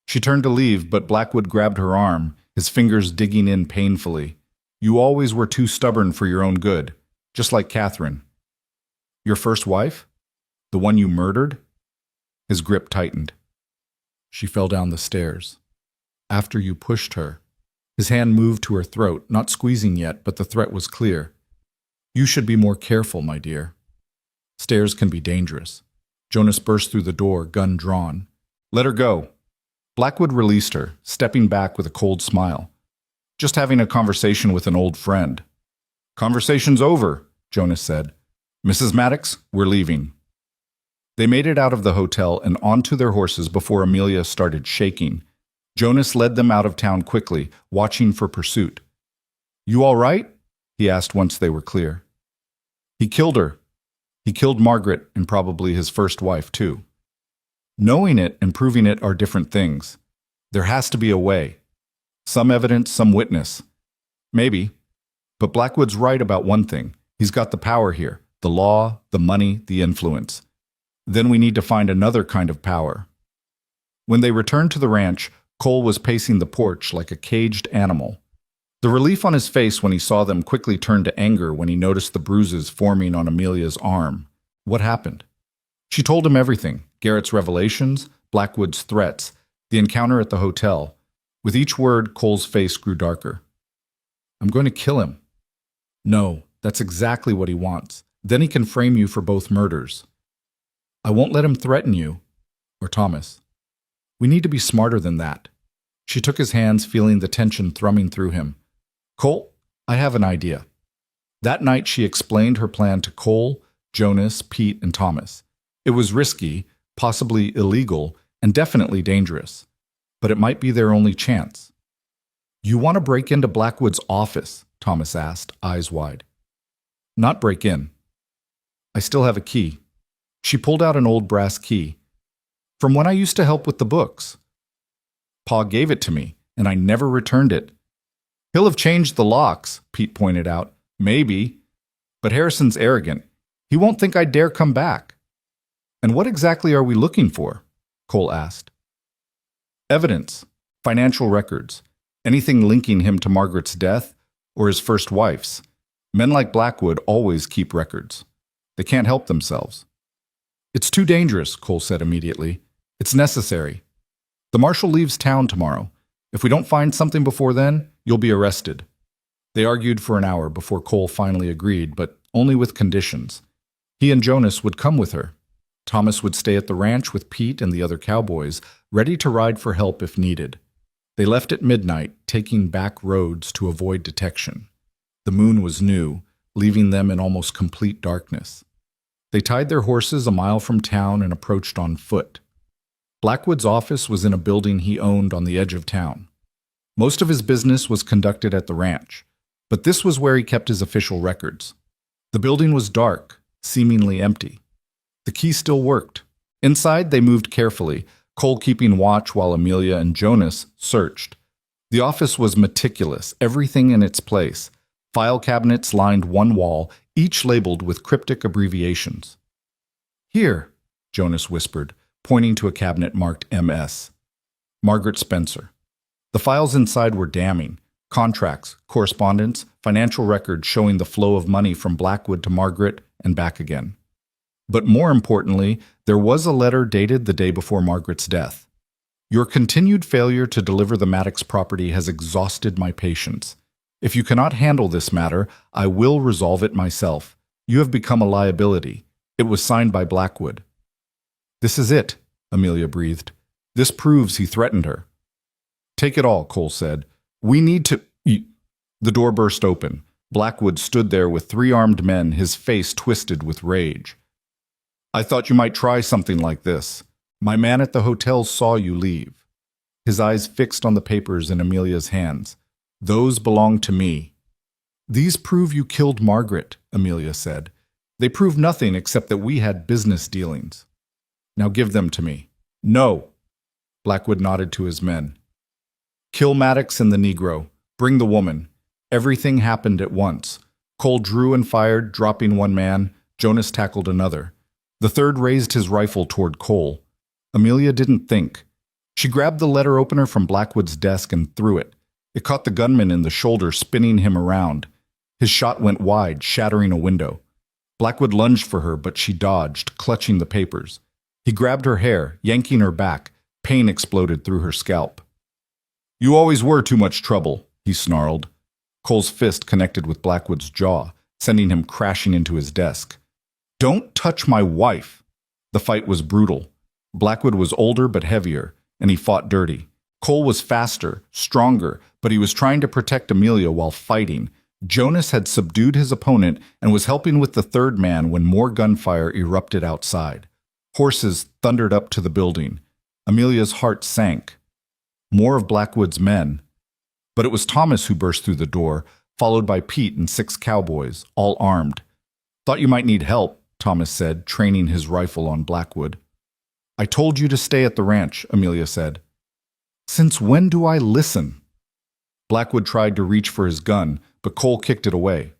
[SPEAKER 1] She turned to leave, but Blackwood grabbed her arm, his fingers digging in painfully. "You always were too stubborn for your own good, just like Catherine." "Your first wife? The one you murdered?" His grip tightened. "She fell down the stairs. After you pushed her." His hand moved to her throat, not squeezing yet, but the threat was clear. "You should be more careful, my dear. Stairs can be dangerous." Jonas burst through the door, gun drawn. "Let her go." Blackwood released her, stepping back with a cold smile. "Just having a conversation with an old friend." "Conversation's over," Jonas said. "Mrs. Maddox, we're leaving." They made it out of the hotel and onto their horses before Amelia started shaking. Jonas led them out of town quickly, watching for pursuit. "You all right?" he asked once they were clear. "He killed her. He killed Margaret and probably his first wife, too. Knowing it and proving it are different things. There has to be a way. Some evidence, some witness. Maybe. But Blackwood's right about one thing. He's got the power here. The law, the money, the influence. Then we need to find another kind of power." When they returned to the ranch, Cole was pacing the porch like a caged animal. The relief on his face when he saw them quickly turned to anger when he noticed the bruises forming on Amelia's arm. What happened? She told him everything: Garrett's revelations, Blackwood's threats, the encounter at the hotel. With each word, Cole's face grew darker. "I'm going to kill him." "No, that's exactly what he wants. Then he can frame you for both murders." "I won't let him threaten you. Or Thomas. We need to be smarter than that." She took his hands, feeling the tension thrumming through him. "Cole, I have an idea." That night she explained her plan to Cole, Jonas, Pete, and Thomas. It was risky, possibly illegal, and definitely dangerous. But it might be their only chance. "You want to break into Blackwood's office?" Thomas asked, eyes wide. "Not break in. I still have a key." She pulled out an old brass key. "From when I used to help with the books. Pa gave it to me, and I never returned it." "He'll have changed the locks," Pete pointed out. "Maybe. But Harrison's arrogant. He won't think I'd dare come back." "And what exactly are we looking for?" Cole asked. "Evidence. Financial records. Anything linking him to Margaret's death or his first wife's. Men like Blackwood always keep records. They can't help themselves." "It's too dangerous," Cole said immediately. "It's necessary. The marshal leaves town tomorrow. If we don't find something before then, you'll be arrested." They argued for an hour before Cole finally agreed, but only with conditions. He and Jonas would come with her. Thomas would stay at the ranch with Pete and the other cowboys, ready to ride for help if needed. They left at midnight, taking back roads to avoid detection. The moon was new, leaving them in almost complete darkness. They tied their horses a mile from town and approached on foot. Blackwood's office was in a building he owned on the edge of town. Most of his business was conducted at the ranch, but this was where he kept his official records. The building was dark, seemingly empty. The key still worked. Inside, they moved carefully, Cole keeping watch while Amelia and Jonas searched. The office was meticulous, everything in its place. File cabinets lined one wall, each labeled with cryptic abbreviations. "Here," Jonas whispered, pointing to a cabinet marked MS. Margaret Spencer. The files inside were damning. Contracts, correspondence, financial records showing the flow of money from Blackwood to Margaret and back again. But more importantly, there was a letter dated the day before Margaret's death. "Your continued failure to deliver the Maddox property has exhausted my patience. If you cannot handle this matter, I will resolve it myself. You have become a liability." It was signed by Blackwood. "This is it," Amelia breathed. "This proves he threatened her." "Take it all," Cole said. "We need to—" The door burst open. Blackwood stood there with three armed men, his face twisted with rage. "I thought you might try something like this. My man at the hotel saw you leave." His eyes fixed on the papers in Amelia's hands. "Those belong to me." "These prove you killed Margaret," Amelia said. "They prove nothing except that we had business dealings. Now give them to me." "No." Blackwood nodded to his men. "Kill Maddox and the Negro. Bring the woman." Everything happened at once. Cole drew and fired, dropping one man. Jonas tackled another. The third raised his rifle toward Cole. Amelia didn't think. She grabbed the letter opener from Blackwood's desk and threw it. It caught the gunman in the shoulder, spinning him around. His shot went wide, shattering a window. Blackwood lunged for her, but she dodged, clutching the papers. He grabbed her hair, yanking her back. Pain exploded through her scalp. "You always were too much trouble," he snarled. Cole's fist connected with Blackwood's jaw, sending him crashing into his desk. "Don't touch my wife!" The fight was brutal. Blackwood was older but heavier, and he fought dirty. Cole was faster, stronger, but he was trying to protect Amelia while fighting. Jonas had subdued his opponent and was helping with the third man when more gunfire erupted outside. Horses thundered up to the building. Amelia's heart sank. More of Blackwood's men. But it was Thomas who burst through the door, followed by Pete and 6 cowboys, all armed. "Thought you might need help," Thomas said, training his rifle on Blackwood. "I told you to stay at the ranch," Amelia said. "Since when do I listen?" Blackwood tried to reach for his gun, but Cole kicked it away.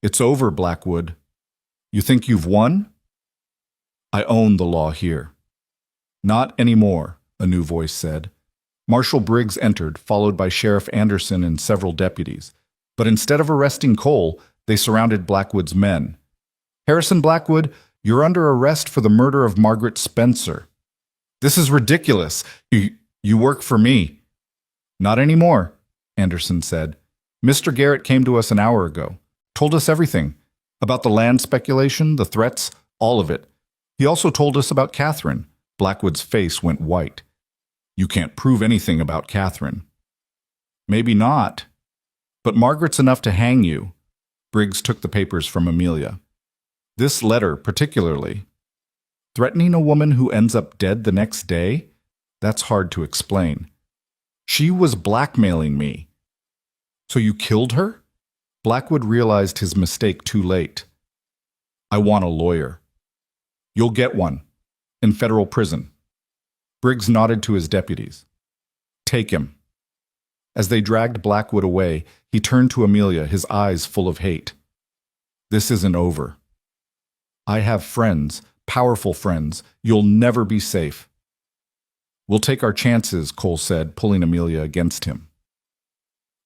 [SPEAKER 1] "It's over, Blackwood. You think you've won?" "I own the law here." "Not anymore," a new voice said. Marshal Briggs entered, followed by Sheriff Anderson and several deputies. But instead of arresting Cole, they surrounded Blackwood's men. "Harrison Blackwood, you're under arrest for the murder of Margaret Spencer." "This is ridiculous. You work for me." "Not anymore," Anderson said. "Mr. Garrett came to us an hour ago, told us everything. About the land speculation, the threats, all of it. He also told us about Catherine." Blackwood's face went white. "You can't prove anything about Catherine." "Maybe not. But Margaret's enough to hang you." Briggs took the papers from Amelia. "This letter, particularly. Threatening a woman who ends up dead the next day? That's hard to explain. She was blackmailing me." "So you killed her?" Blackwood realized his mistake too late. "I want a lawyer." "You'll get one. In federal prison." Briggs nodded to his deputies. "Take him." As they dragged Blackwood away, he turned to Amelia, his eyes full of hate. "This isn't over. I have friends, powerful friends. You'll never be safe." "We'll take our chances," Cole said, pulling Amelia against him.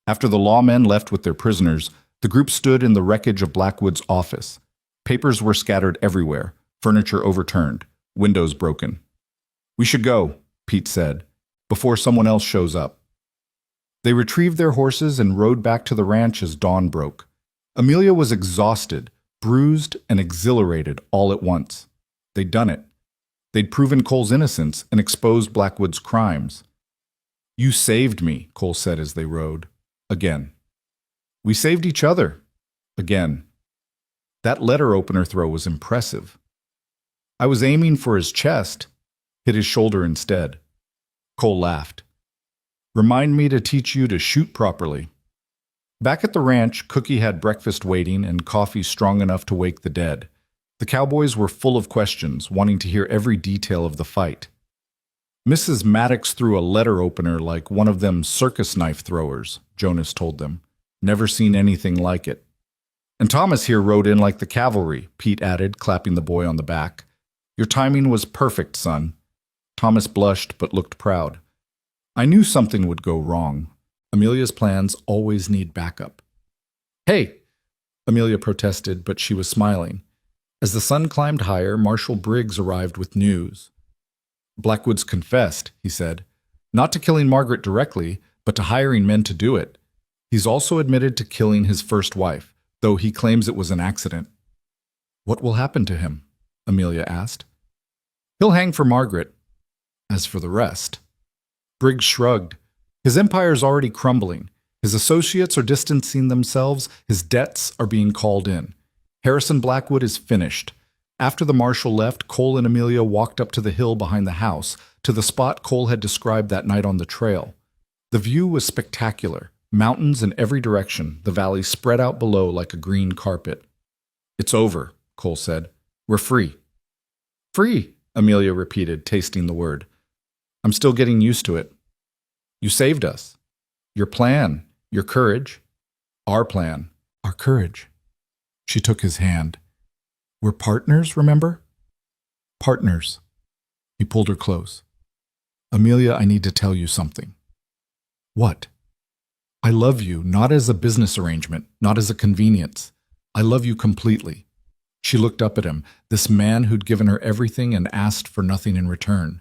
[SPEAKER 1] After the lawmen left with their prisoners, the group stood in the wreckage of Blackwood's office. Papers were scattered everywhere, furniture overturned, windows broken. "We should go," Pete said, "before someone else shows up." They retrieved their horses and rode back to the ranch as dawn broke. Amelia was exhausted, bruised, and exhilarated all at once. They'd done it. They'd proven Cole's innocence and exposed Blackwood's crimes. "You saved me," Cole said as they rode. Again. "We saved each other." Again. That letter opener throw was impressive. "I was aiming for his chest." Hit his shoulder instead. Cole laughed. "Remind me to teach you to shoot properly." Back at the ranch, Cookie had breakfast waiting and coffee strong enough to wake the dead. The cowboys were full of questions, wanting to hear every detail of the fight. Mrs. Maddox threw a letter opener like one of them circus knife throwers, Jonas told them. Never seen anything like it. And Thomas here rode in like the cavalry, Pete added, clapping the boy on the back. Your timing was perfect, son. Thomas blushed but looked proud. I knew something would go wrong. Amelia's plans always need backup. Hey! Amelia protested, but she was smiling. As the sun climbed higher, Marshal Briggs arrived with news. Blackwood's confessed, he said, not to killing Margaret directly, but to hiring men to do it. He's also admitted to killing his first wife, though he claims it was an accident. What will happen to him? Amelia asked. He'll hang for Margaret. As for the rest... Briggs shrugged. His empire's already crumbling. His associates are distancing themselves. His debts are being called in. Harrison Blackwood is finished. After the marshal left, Cole and Amelia walked up to the hill behind the house, to the spot Cole had described that night on the trail. The view was spectacular. Mountains in every direction, the valley spread out below like a green carpet. It's over, Cole said. We're free. Free, Amelia repeated, tasting the word. I'm still getting used to it. You saved us. Your plan, your courage, our plan, our courage. She took his hand. We're partners, remember? Partners. He pulled her close. Amelia, I need to tell you something. What? I love you, not as a business arrangement, not as a convenience. I love you completely. She looked up at him, this man who'd given her everything and asked for nothing in return,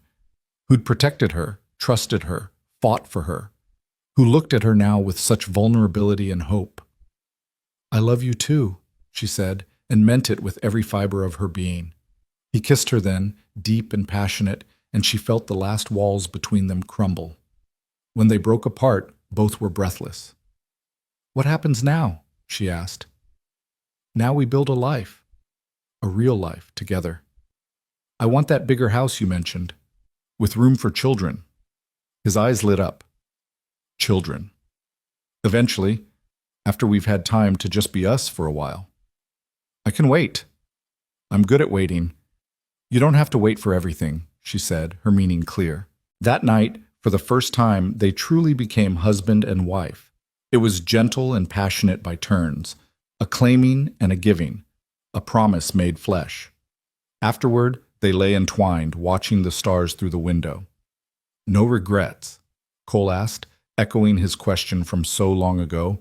[SPEAKER 1] who'd protected her, trusted her, fought for her, who looked at her now with such vulnerability and hope. I love you too, she said, and meant it with every fiber of her being. He kissed her then, deep and passionate, and she felt the last walls between them crumble. When they broke apart, both were breathless. What happens now? She asked. Now we build a life, a real life, together. I want that bigger house you mentioned, with room for children. His eyes lit up. Children. Eventually, after we've had time to just be us for a while. I can wait. I'm good at waiting. You don't have to wait for everything, she said, her meaning clear. That night, for the first time, they truly became husband and wife. It was gentle and passionate by turns, a claiming and a giving, a promise made flesh. Afterward, they lay entwined, watching the stars through the window. No regrets? Cole asked, echoing his question from so long ago.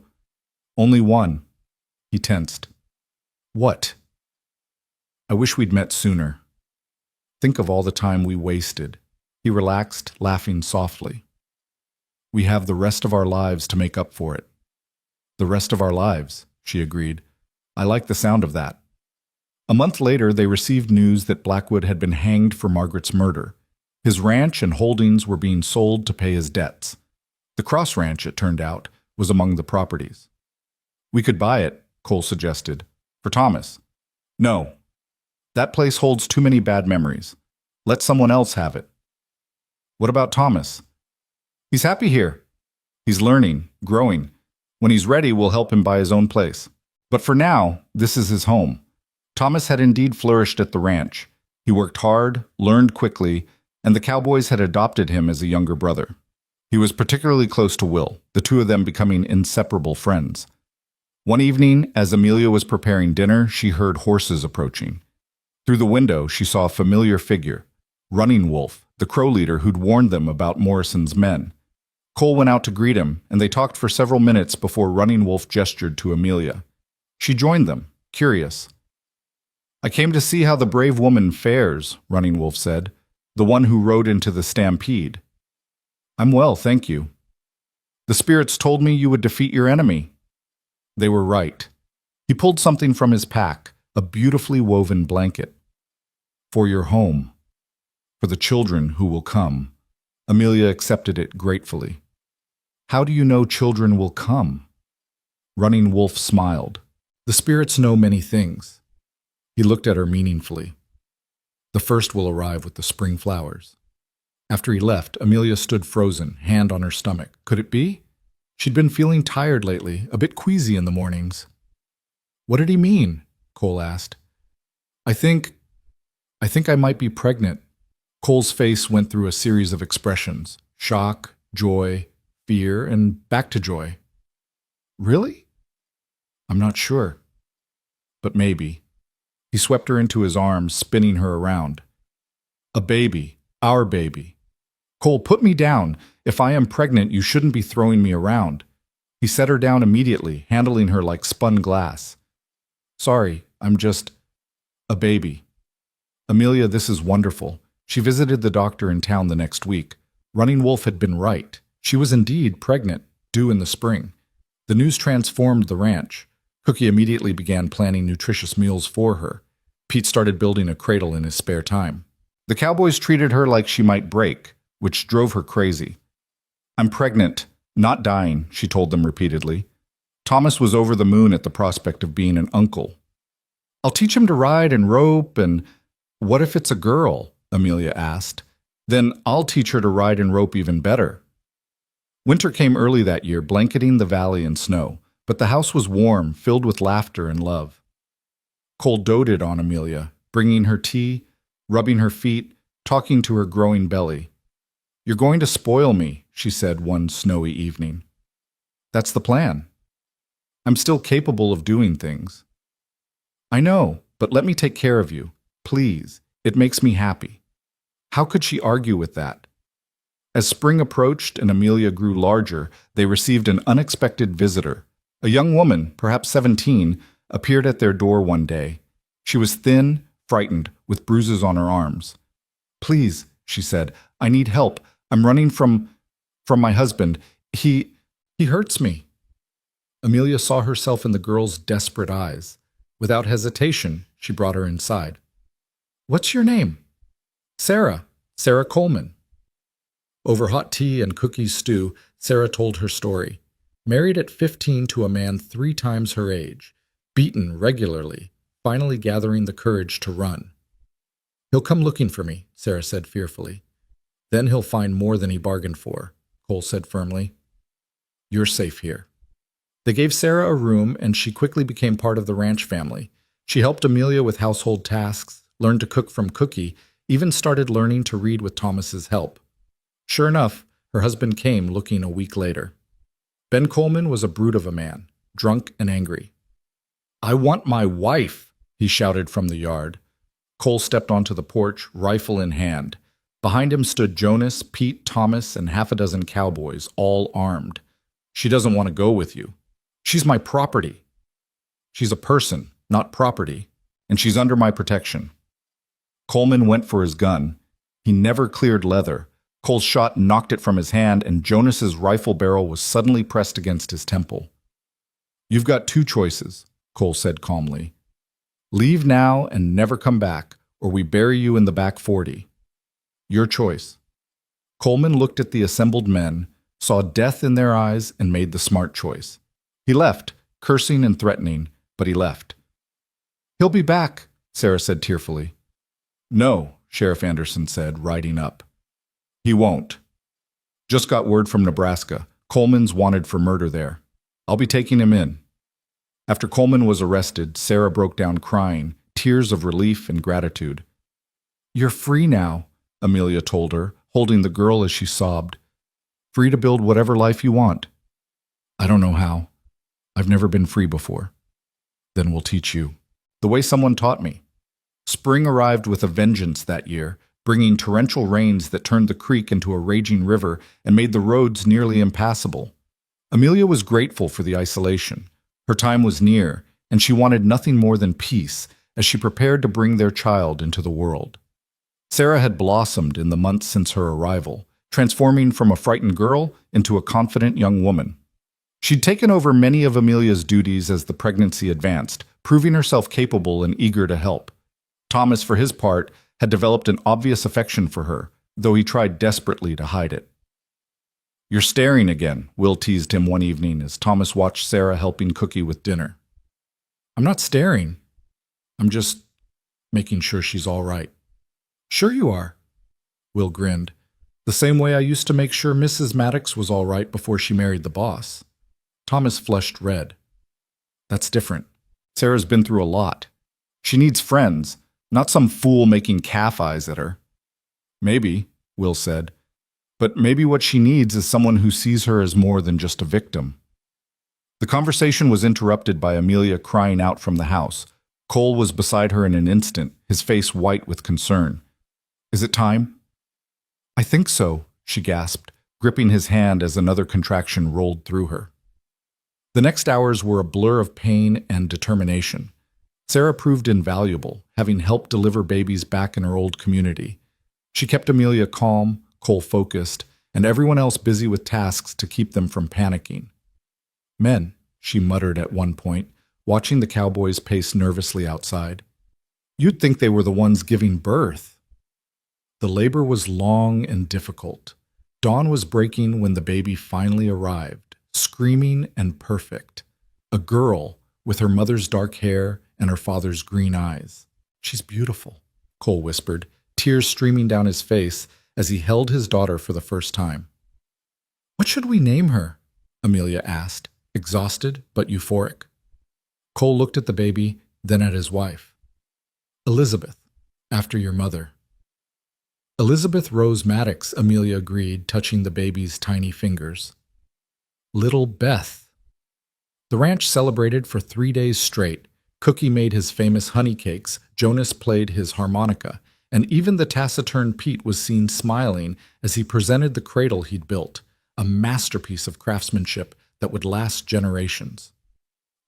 [SPEAKER 1] Only one. He tensed. What? I wish we'd met sooner. Think of all the time we wasted. He relaxed, laughing softly. We have the rest of our lives to make up for it. The rest of our lives, she agreed. I like the sound of that. A month later, they received news that Blackwood had been hanged for Margaret's murder. His ranch and holdings were being sold to pay his debts. The Cross Ranch, it turned out, was among the properties. We could buy it, Cole suggested. For Thomas. No. That place holds too many bad memories. Let someone else have it. What about Thomas? He's happy here. He's learning, growing. When he's ready, we'll help him buy his own place. But for now, this is his home. Thomas had indeed flourished at the ranch. He worked hard, learned quickly, and the cowboys had adopted him as a younger brother. He was particularly close to Will, the two of them becoming inseparable friends. One evening, as Amelia was preparing dinner, she heard horses approaching. Through the window, she saw a familiar figure, Running Wolf, the crow leader who'd warned them about Morrison's men. Cole went out to greet him, and they talked for several minutes before Running Wolf gestured to Amelia. She joined them, curious. I came to see how the brave woman fares, Running Wolf said, the one who rode into the stampede. I'm well, thank you. The spirits told me you would defeat your enemy. They were right. He pulled something from his pack, a beautifully woven blanket. For your home. For the children who will come. Amelia accepted it gratefully. How do you know children will come? Running Wolf smiled. The spirits know many things. He looked at her meaningfully. The first will arrive with the spring flowers. After he left, Amelia stood frozen, hand on her stomach. Could it be? She'd been feeling tired lately, a bit queasy in the mornings. What did he mean? Cole asked. I think, I think I might be pregnant. Cole's face went through a series of expressions: shock, joy, fear, and back to joy. Really? I'm not sure. But maybe. He swept her into his arms, spinning her around. A baby. Our baby. Cole, put me down. If I am pregnant, you shouldn't be throwing me around. He set her down immediately, handling her like spun glass. Sorry, I'm just a baby. Amelia, this is wonderful. She visited the doctor in town the next week. Running Wolf had been right. She was indeed pregnant, due in the spring. The news transformed the ranch. Cookie immediately began planning nutritious meals for her. Pete started building a cradle in his spare time. The Cowboys treated her like she might break, which drove her crazy. I'm pregnant, not dying, she told them repeatedly. Thomas was over the moon at the prospect of being an uncle. I'll teach him to ride and rope and… What if it's a girl? Amelia asked. Then I'll teach her to ride and rope even better. Winter came early that year, blanketing the valley in snow, but the house was warm, filled with laughter and love. Cole doted on Amelia, bringing her tea, rubbing her feet, talking to her growing belly. You're going to spoil me, she said one snowy evening. That's the plan. I'm still capable of doing things. I know, but let me take care of you. Please, it makes me happy. How could she argue with that? As spring approached and Amelia grew larger, they received an unexpected visitor. A young woman, perhaps 17, appeared at their door one day. She was thin, frightened, with bruises on her arms. Please, she said, I need help. I'm running from my husband. He hurts me. Amelia saw herself in the girl's desperate eyes. Without hesitation, she brought her inside. What's your name? Sarah Coleman. Over hot tea and cookies stew, Sarah told her story. Married at 15 to a man 3 times her age, beaten regularly, finally gathering the courage to run. He'll come looking for me, Sarah said fearfully. Then he'll find more than he bargained for, Cole said firmly. You're safe here. They gave Sarah a room, and she quickly became part of the ranch family. She helped Amelia with household tasks, learned to cook from Cookie, even started learning to read with Thomas's help. Sure enough, her husband came looking a week later. Ben Coleman was a brute of a man, drunk and angry. I want my wife, he shouted from the yard. Cole stepped onto the porch, rifle in hand. Behind him stood Jonas, Pete, Thomas, and half a dozen cowboys, all armed. She doesn't want to go with you. She's my property. She's a person, not property, and she's under my protection. Coleman went for his gun. He never cleared leather. Cole's shot knocked it from his hand, and Jonas's rifle barrel was suddenly pressed against his temple. You've got 2 choices, Cole said calmly. Leave now and never come back, or we bury you in the back 40. Your choice. Coleman looked at the assembled men, saw death in their eyes, and made the smart choice. He left, cursing and threatening, but he left. He'll be back, Sarah said tearfully. No, Sheriff Anderson said, riding up. He won't. Just got word from Nebraska. Coleman's wanted for murder there. I'll be taking him in. After Coleman was arrested, Sarah broke down crying, tears of relief and gratitude. You're free now, Amelia told her, holding the girl as she sobbed. Free to build whatever life you want. I don't know how. I've never been free before. Then we'll teach you. The way someone taught me. Spring arrived with a vengeance that year, bringing torrential rains that turned the creek into a raging river and made the roads nearly impassable. Amelia was grateful for the isolation. Her time was near, and she wanted nothing more than peace as she prepared to bring their child into the world. Sarah had blossomed in the months since her arrival, transforming from a frightened girl into a confident young woman. She'd taken over many of Amelia's duties as the pregnancy advanced, proving herself capable and eager to help. Thomas, for his part, had developed an obvious affection for her, though he tried desperately to hide it. You're staring again, Will teased him one evening as Thomas watched Sarah helping Cookie with dinner. I'm not staring. I'm just making sure she's all right. Sure you are, Will grinned. The same way I used to make sure Mrs. Maddox was all right before she married the boss. Thomas flushed red. That's different. Sarah's been through a lot. She needs friends, Not some fool making calf eyes at her. Maybe, Will said, but maybe what she needs is someone who sees her as more than just a victim. The conversation was interrupted by Amelia crying out from the house. Cole was beside her in an instant, his face white with concern. Is it time? I think so, she gasped, gripping his hand as another contraction rolled through her. The next hours were a blur of pain and determination. Sarah proved invaluable, having helped deliver babies back in her old community. She kept Amelia calm, Cole focused, and everyone else busy with tasks to keep them from panicking. Men, she muttered at one point, watching the cowboys pace nervously outside. You'd think they were the ones giving birth. The labor was long and difficult. Dawn was breaking when the baby finally arrived, screaming and perfect. A girl with her mother's dark hair and her father's green eyes. She's beautiful, Cole whispered, tears streaming down his face as he held his daughter for the first time. What should we name her? Amelia asked, exhausted but euphoric. Cole looked at the baby, then at his wife. Elizabeth, after your mother. Elizabeth Rose Maddox, Amelia agreed, touching the baby's tiny fingers. Little Beth. The ranch celebrated for 3 days straight. Cookie made his famous honey cakes, Jonas played his harmonica, and even the taciturn Pete was seen smiling as he presented the cradle he'd built, a masterpiece of craftsmanship that would last generations.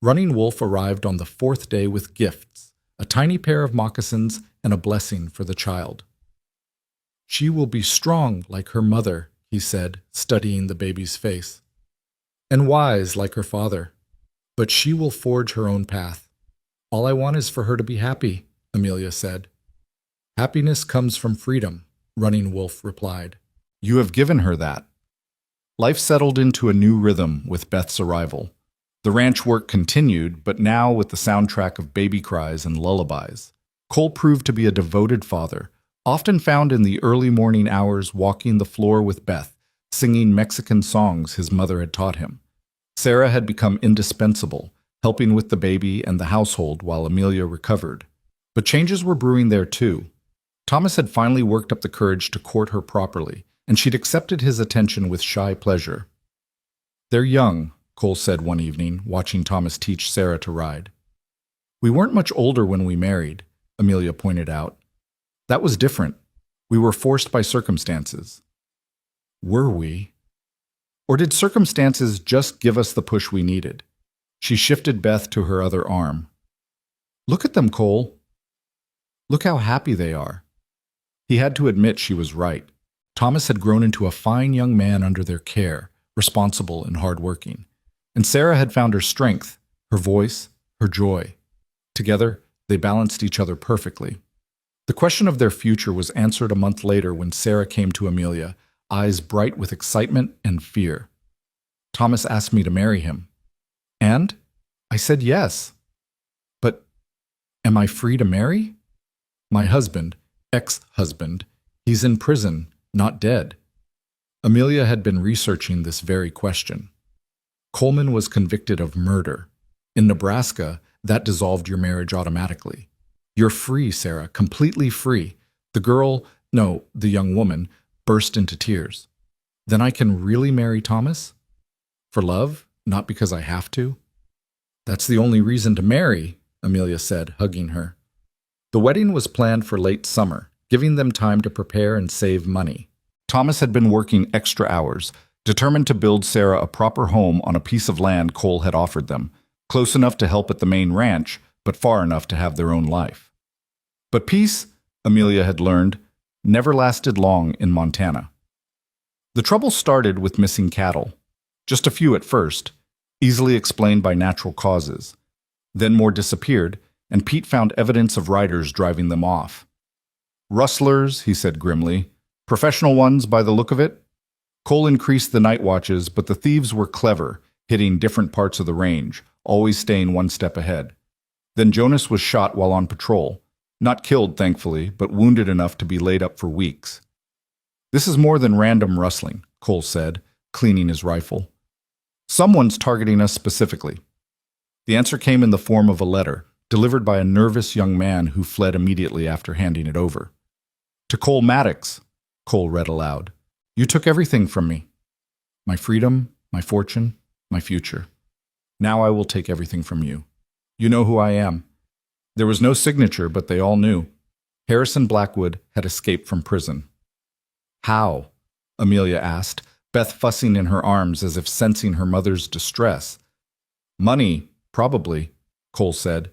[SPEAKER 1] Running Wolf arrived on the 4th day with gifts, a tiny pair of moccasins and a blessing for the child. She will be strong like her mother, he said, studying the baby's face, and wise like her father. But she will forge her own path. All I want is for her to be happy, Amelia said. Happiness comes from freedom, Running Wolf replied. You have given her that. Life settled into a new rhythm with Beth's arrival. The ranch work continued, but now with the soundtrack of baby cries and lullabies. Cole proved to be a devoted father, often found in the early morning hours walking the floor with Beth, singing Mexican songs his mother had taught him. Sarah had become indispensable, helping with the baby and the household while Amelia recovered. But changes were brewing there too. Thomas had finally worked up the courage to court her properly, and she'd accepted his attention with shy pleasure. They're young, Cole said one evening, watching Thomas teach Sarah to ride. We weren't much older when we married, Amelia pointed out. That was different. We were forced by circumstances. Were we? Or did circumstances just give us the push we needed? She shifted Beth to her other arm. Look at them, Cole. Look how happy they are. He had to admit she was right. Thomas had grown into a fine young man under their care, responsible and hardworking. And Sarah had found her strength, her voice, her joy. Together, they balanced each other perfectly. The question of their future was answered a month later when Sarah came to Amelia, eyes bright with excitement and fear. Thomas asked me to marry him. And? I said yes. But am I free to marry? My husband, ex-husband, he's in prison, not dead. Amelia had been researching this very question. Coleman was convicted of murder. In Nebraska, that dissolved your marriage automatically. You're free, Sarah, completely free. The young woman, burst into tears. Then I can really marry Thomas? For love, not because I have to? That's the only reason to marry, Amelia said, hugging her. The wedding was planned for late summer, giving them time to prepare and save money. Thomas had been working extra hours, determined to build Sarah a proper home on a piece of land Cole had offered them, close enough to help at the main ranch, but far enough to have their own life. But peace, Amelia had learned, never lasted long in Montana. The trouble started with missing cattle. Just a few at first, easily explained by natural causes. Then more disappeared, and Pete found evidence of riders driving them off. Rustlers, he said grimly. Professional ones by the look of it. Cole increased the night watches, but the thieves were clever, hitting different parts of the range, always staying one step ahead. Then Jonas was shot while on patrol. Not killed, thankfully, but wounded enough to be laid up for weeks. This is more than random rustling, Cole said, cleaning his rifle. Someone's targeting us specifically. The answer came in the form of a letter, delivered by a nervous young man who fled immediately after handing it over. To Cole Maddox, Cole read aloud. You took everything from me. My freedom, my fortune, my future. Now I will take everything from you. You know who I am. There was no signature, but they all knew. Harrison Blackwood had escaped from prison. How? Amelia asked, Beth fussing in her arms as if sensing her mother's distress. Money, probably, Cole said.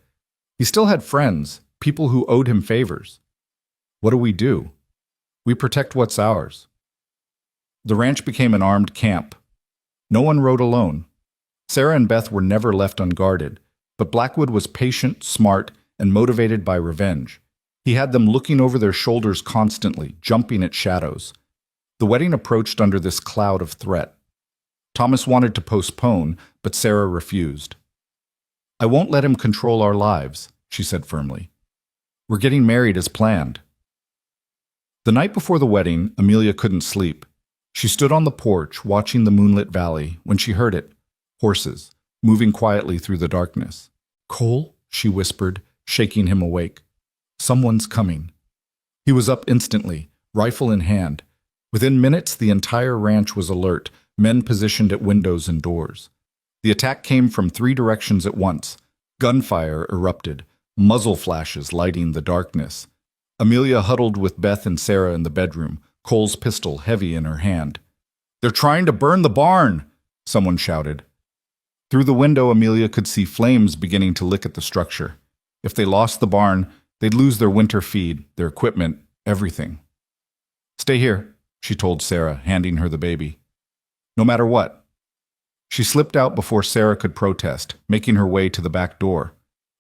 [SPEAKER 1] He still had friends, people who owed him favors. What do? We protect what's ours. The ranch became an armed camp. No one rode alone. Sarah and Beth were never left unguarded, but Blackwood was patient, smart, and motivated by revenge. He had them looking over their shoulders constantly, jumping at shadows. The wedding approached under this cloud of threat. Thomas wanted to postpone, but Sarah refused. I won't let him control our lives, she said firmly. We're getting married as planned. The night before the wedding, Amelia couldn't sleep. She stood on the porch, watching the moonlit valley, when she heard it. Horses, moving quietly through the darkness. Cole, she whispered, shaking him awake. Someone's coming. He was up instantly, rifle in hand. Within minutes, the entire ranch was alert, men positioned at windows and doors. The attack came from 3 directions at once. Gunfire erupted, muzzle flashes lighting the darkness. Amelia huddled with Beth and Sarah in the bedroom, Cole's pistol heavy in her hand. They're trying to burn the barn, someone shouted. Through the window, Amelia could see flames beginning to lick at the structure. If they lost the barn, they'd lose their winter feed, their equipment, everything. Stay here, she told Sarah, handing her the baby. No matter what. She slipped out before Sarah could protest, making her way to the back door.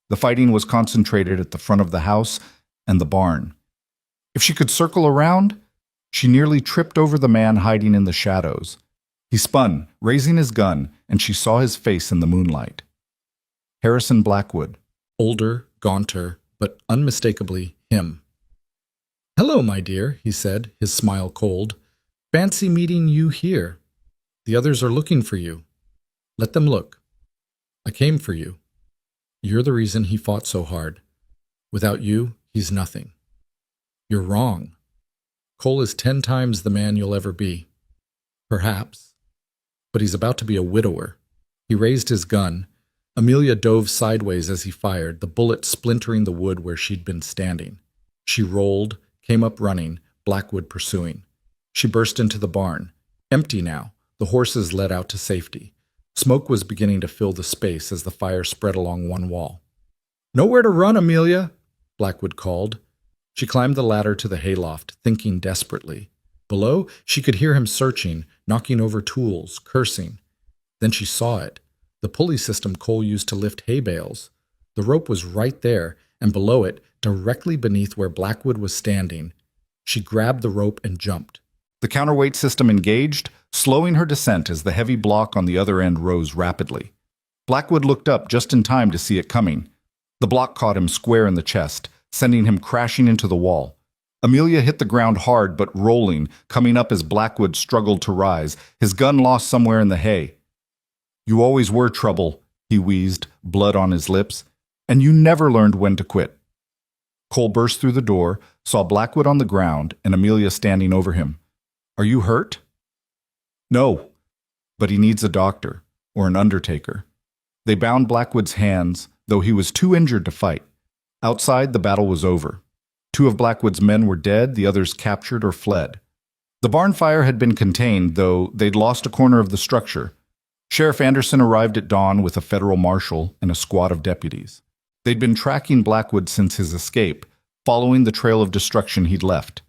[SPEAKER 1] The fighting was concentrated at the front of the house and the barn. If she could circle around, she nearly tripped over the man hiding in the shadows. He spun, raising his gun, and she saw his face in the moonlight. Harrison Blackwood, older, gaunter, but unmistakably him. Hello, my dear, he said, his smile cold. Fancy meeting you here. The others are looking for you. Let them look. I came for you. You're the reason he fought so hard. Without you, he's nothing. You're wrong. Cole is 10 times the man you'll ever be. Perhaps. But he's about to be a widower. He raised his gun. Amelia dove sideways as he fired, the bullet splintering the wood where she'd been standing. She rolled, came up running, Blackwood pursuing. She burst into the barn. Empty now, the horses led out to safety. Smoke was beginning to fill the space as the fire spread along one wall. Nowhere to run, Amelia, Blackwood called. She climbed the ladder to the hayloft, thinking desperately. Below, she could hear him searching, knocking over tools, cursing. Then she saw it. The pulley system Cole used to lift hay bales. The rope was right there, and below it, directly beneath where Blackwood was standing. She grabbed the rope and jumped. The counterweight system engaged, slowing her descent as the heavy block on the other end rose rapidly. Blackwood looked up just in time to see it coming. The block caught him square in the chest, sending him crashing into the wall. Amelia hit the ground hard but rolling, coming up as Blackwood struggled to rise, his gun lost somewhere in the hay. You always were trouble, he wheezed, blood on his lips, and you never learned when to quit. Cole burst through the door, saw Blackwood on the ground and Amelia standing over him. Are you hurt? No, but he needs a doctor or an undertaker. They bound Blackwood's hands, though he was too injured to fight. Outside, the battle was over. 2 of Blackwood's men were dead, the others captured or fled. The barn fire had been contained, though they'd lost a corner of the structure. Sheriff Anderson arrived at dawn with a federal marshal and a squad of deputies. They'd been tracking Blackwood since his escape, following the trail of destruction he'd left.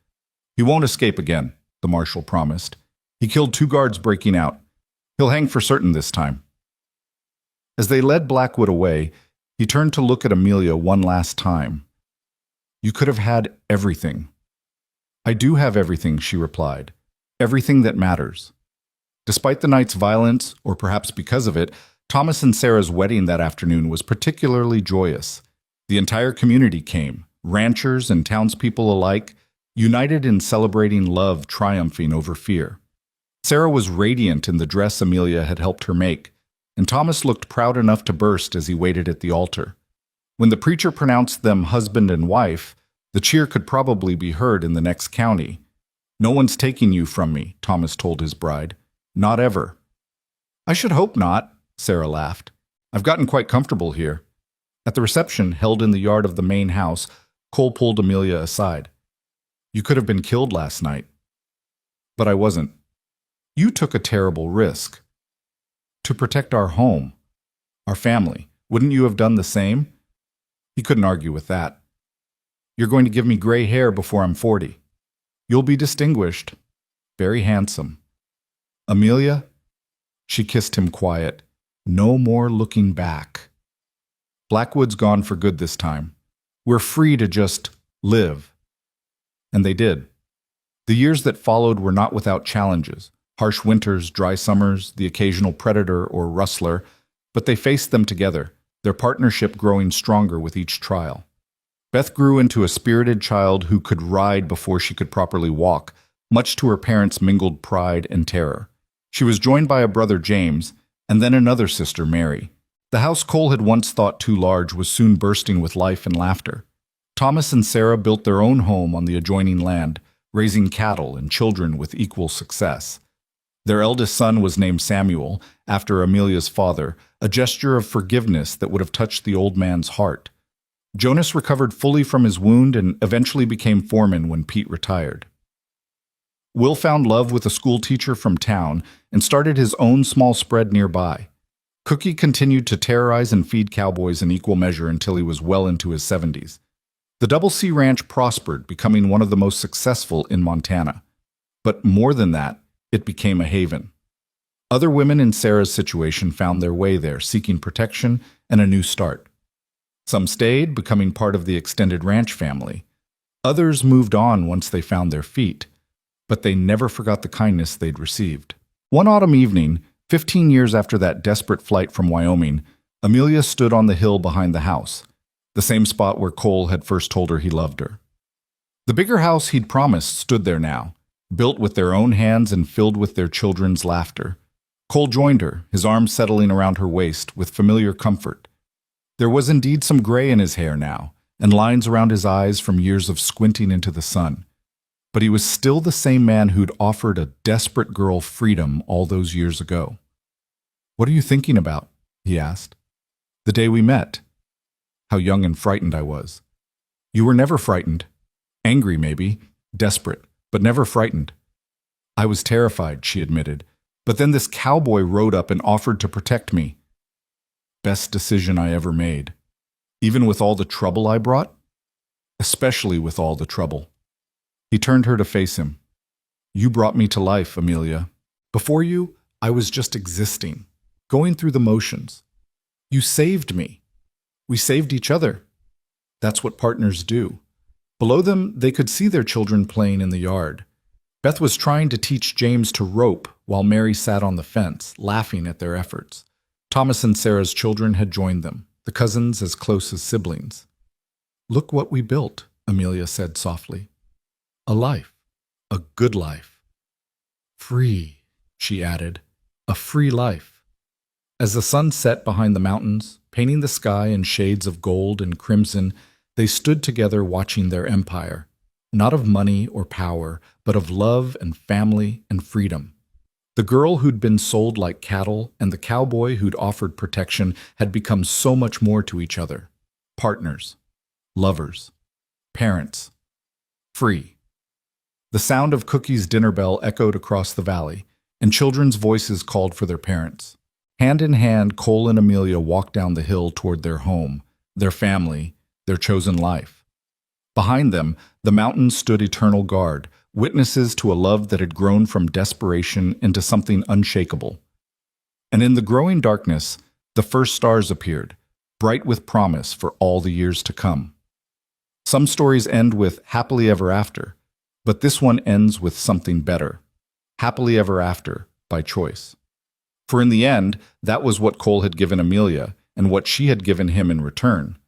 [SPEAKER 1] He won't escape again, the marshal promised. He killed 2 guards breaking out. He'll hang for certain this time. As they led Blackwood away, he turned to look at Amelia one last time. You could have had everything. I do have everything, she replied. Everything that matters. Despite the night's violence, or perhaps because of it, Thomas and Sarah's wedding that afternoon was particularly joyous. The entire community came, ranchers and townspeople alike, united in celebrating love triumphing over fear. Sarah was radiant in the dress Amelia had helped her make, and Thomas looked proud enough to burst as he waited at the altar. When the preacher pronounced them husband and wife, the cheer could probably be heard in the next county. "No one's taking you from me," Thomas told his bride. "Not ever." "I should hope not," Sarah laughed. "I've gotten quite comfortable here." At the reception, held in the yard of the main house, Cole pulled Amelia aside. "You could have been killed last night." "But I wasn't." "You took a terrible risk. To protect our home, our family. Wouldn't you have done the same?" He couldn't argue with that. "You're going to give me gray hair before I'm 40. You'll be distinguished. Very handsome." "Amelia?" She kissed him quiet. "No more looking back. Blackwood's gone for good this time. We're free to just live." And they did. The years that followed were not without challenges. Harsh winters, dry summers, the occasional predator or rustler, but they faced them together, their partnership growing stronger with each trial. Beth grew into a spirited child who could ride before she could properly walk, much to her parents' mingled pride and terror. She was joined by a brother, James, and then another sister, Mary. The house Cole had once thought too large was soon bursting with life and laughter. Thomas and Sarah built their own home on the adjoining land, raising cattle and children with equal success. Their eldest son was named Samuel, after Amelia's father, a gesture of forgiveness that would have touched the old man's heart. Jonas recovered fully from his wound and eventually became foreman when Pete retired. Will found love with a school teacher from town and started his own small spread nearby. Cookie continued to terrorize and feed cowboys in equal measure until he was well into his 70s. The Double C Ranch prospered, becoming one of the most successful in Montana. But more than that, it became a haven. Other women in Sarah's situation found their way there, seeking protection and a new start. Some stayed, becoming part of the extended ranch family. Others moved on once they found their feet, but they never forgot the kindness they'd received. One autumn evening, 15 years after that desperate flight from Wyoming, Amelia stood on the hill behind the house, the same spot where Cole had first told her he loved her. The bigger house he'd promised stood there now, built with their own hands and filled with their children's laughter. Cole joined her, his arms settling around her waist with familiar comfort. There was indeed some gray in his hair now, and lines around his eyes from years of squinting into the sun. But he was still the same man who'd offered a desperate girl freedom all those years ago. "What are you thinking about?" he asked. "The day we met. How young and frightened I was." "You were never frightened. Angry, maybe. Desperate, but never frightened." "I was terrified," she admitted. "But then this cowboy rode up and offered to protect me." "Best decision I ever made. Even with all the trouble I brought?" "Especially with all the trouble." He turned her to face him. "You brought me to life, Amelia. Before you, I was just existing, going through the motions. You saved me. We saved each other. That's what partners do." Below them, they could see their children playing in the yard. Beth was trying to teach James to rope while Mary sat on the fence, laughing at their efforts. Thomas and Sarah's children had joined them, the cousins as close as siblings. "Look what we built," Amelia said softly. "A life. A good life. Free," she added. "A free life." As the sun set behind the mountains, painting the sky in shades of gold and crimson, they stood together watching their empire, not of money or power, but of love and family and freedom. The girl who'd been sold like cattle and the cowboy who'd offered protection had become so much more to each other. Partners, lovers, parents, free. The sound of Cookie's dinner bell echoed across the valley, and children's voices called for their parents. Hand in hand, Cole and Amelia walked down the hill toward their home, their family, their chosen life. Behind them, the mountains stood eternal guard, witnesses to a love that had grown from desperation into something unshakable. And in the growing darkness, the first stars appeared, bright with promise for all the years to come. Some stories end with happily ever after, but this one ends with something better. Happily ever after, by choice. For in the end, that was what Cole had given Amelia, and what she had given him in return.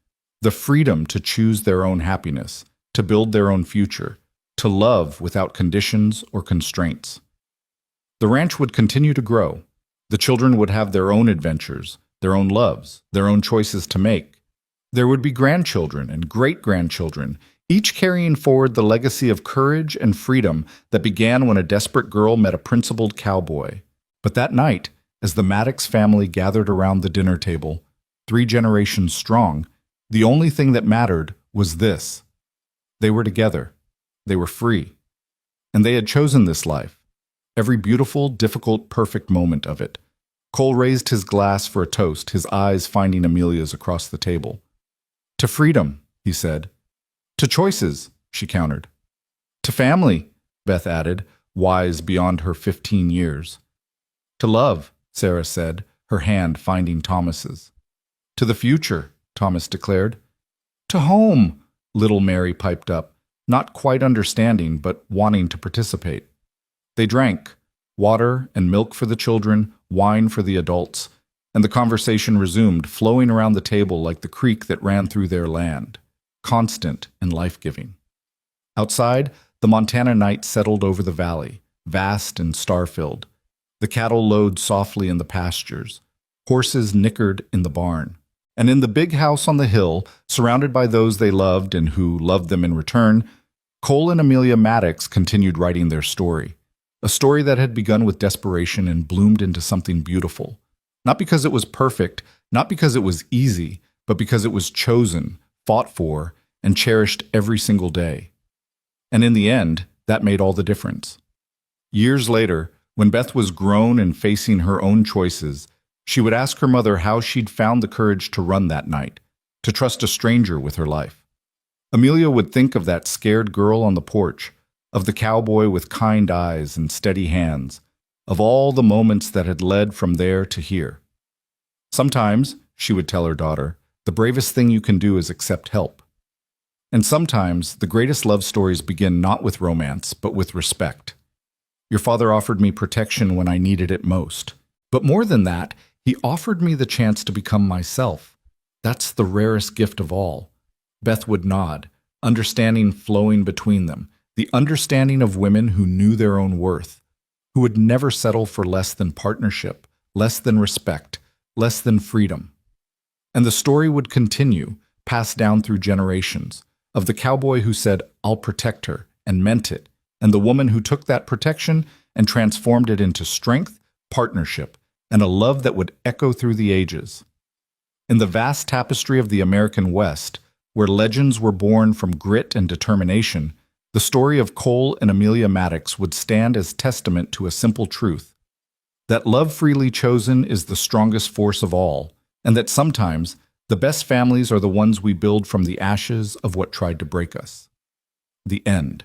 [SPEAKER 1] The freedom to choose their own happiness, to build their own future, to love without conditions or constraints. The ranch would continue to grow. The children would have their own adventures, their own loves, their own choices to make. There would be grandchildren and great-grandchildren, each carrying forward the legacy of courage and freedom that began when a desperate girl met a principled cowboy. But that night, as the Maddox family gathered around the dinner table, 3 generations strong, the only thing that mattered was this. They were together. They were free. And they had chosen this life. Every beautiful, difficult, perfect moment of it. Cole raised his glass for a toast, his eyes finding Amelia's across the table. To freedom, he said. To choices, she countered. To family, Beth added, wise beyond her 15 years. To love, Sarah said, her hand finding Thomas's. To the future, Thomas declared. To home, little Mary piped up, not quite understanding but wanting to participate. They drank, water and milk for the children, wine for the adults, and the conversation resumed, flowing around the table like the creek that ran through their land, constant and life-giving. Outside, the Montana night settled over the valley, vast and star-filled. The cattle lowed softly in the pastures. Horses nickered in the barn. And in the big house on the hill, surrounded by those they loved and who loved them in return, Cole and Amelia Maddox continued writing their story. A story that had begun with desperation and bloomed into something beautiful. Not because it was perfect, not because it was easy, but because it was chosen, fought for, and cherished every single day. And in the end, that made all the difference. Years later, when Beth was grown and facing her own choices, she would ask her mother how she'd found the courage to run that night, to trust a stranger with her life. Amelia would think of that scared girl on the porch, of the cowboy with kind eyes and steady hands, of all the moments that had led from there to here. Sometimes, she would tell her daughter, the bravest thing you can do is accept help. And sometimes, the greatest love stories begin not with romance, but with respect. Your father offered me protection when I needed it most. But more than that, he offered me the chance to become myself. That's the rarest gift of all. Beth would nod, understanding flowing between them, the understanding of women who knew their own worth, who would never settle for less than partnership, less than respect, less than freedom. And the story would continue, passed down through generations, of the cowboy who said, I'll protect her, and meant it, and the woman who took that protection and transformed it into strength, partnership, and a love that would echo through the ages. In the vast tapestry of the American West, where legends were born from grit and determination, the story of Cole and Amelia Maddox would stand as testament to a simple truth, that love freely chosen is the strongest force of all, and that sometimes the best families are the ones we build from the ashes of what tried to break us. The end.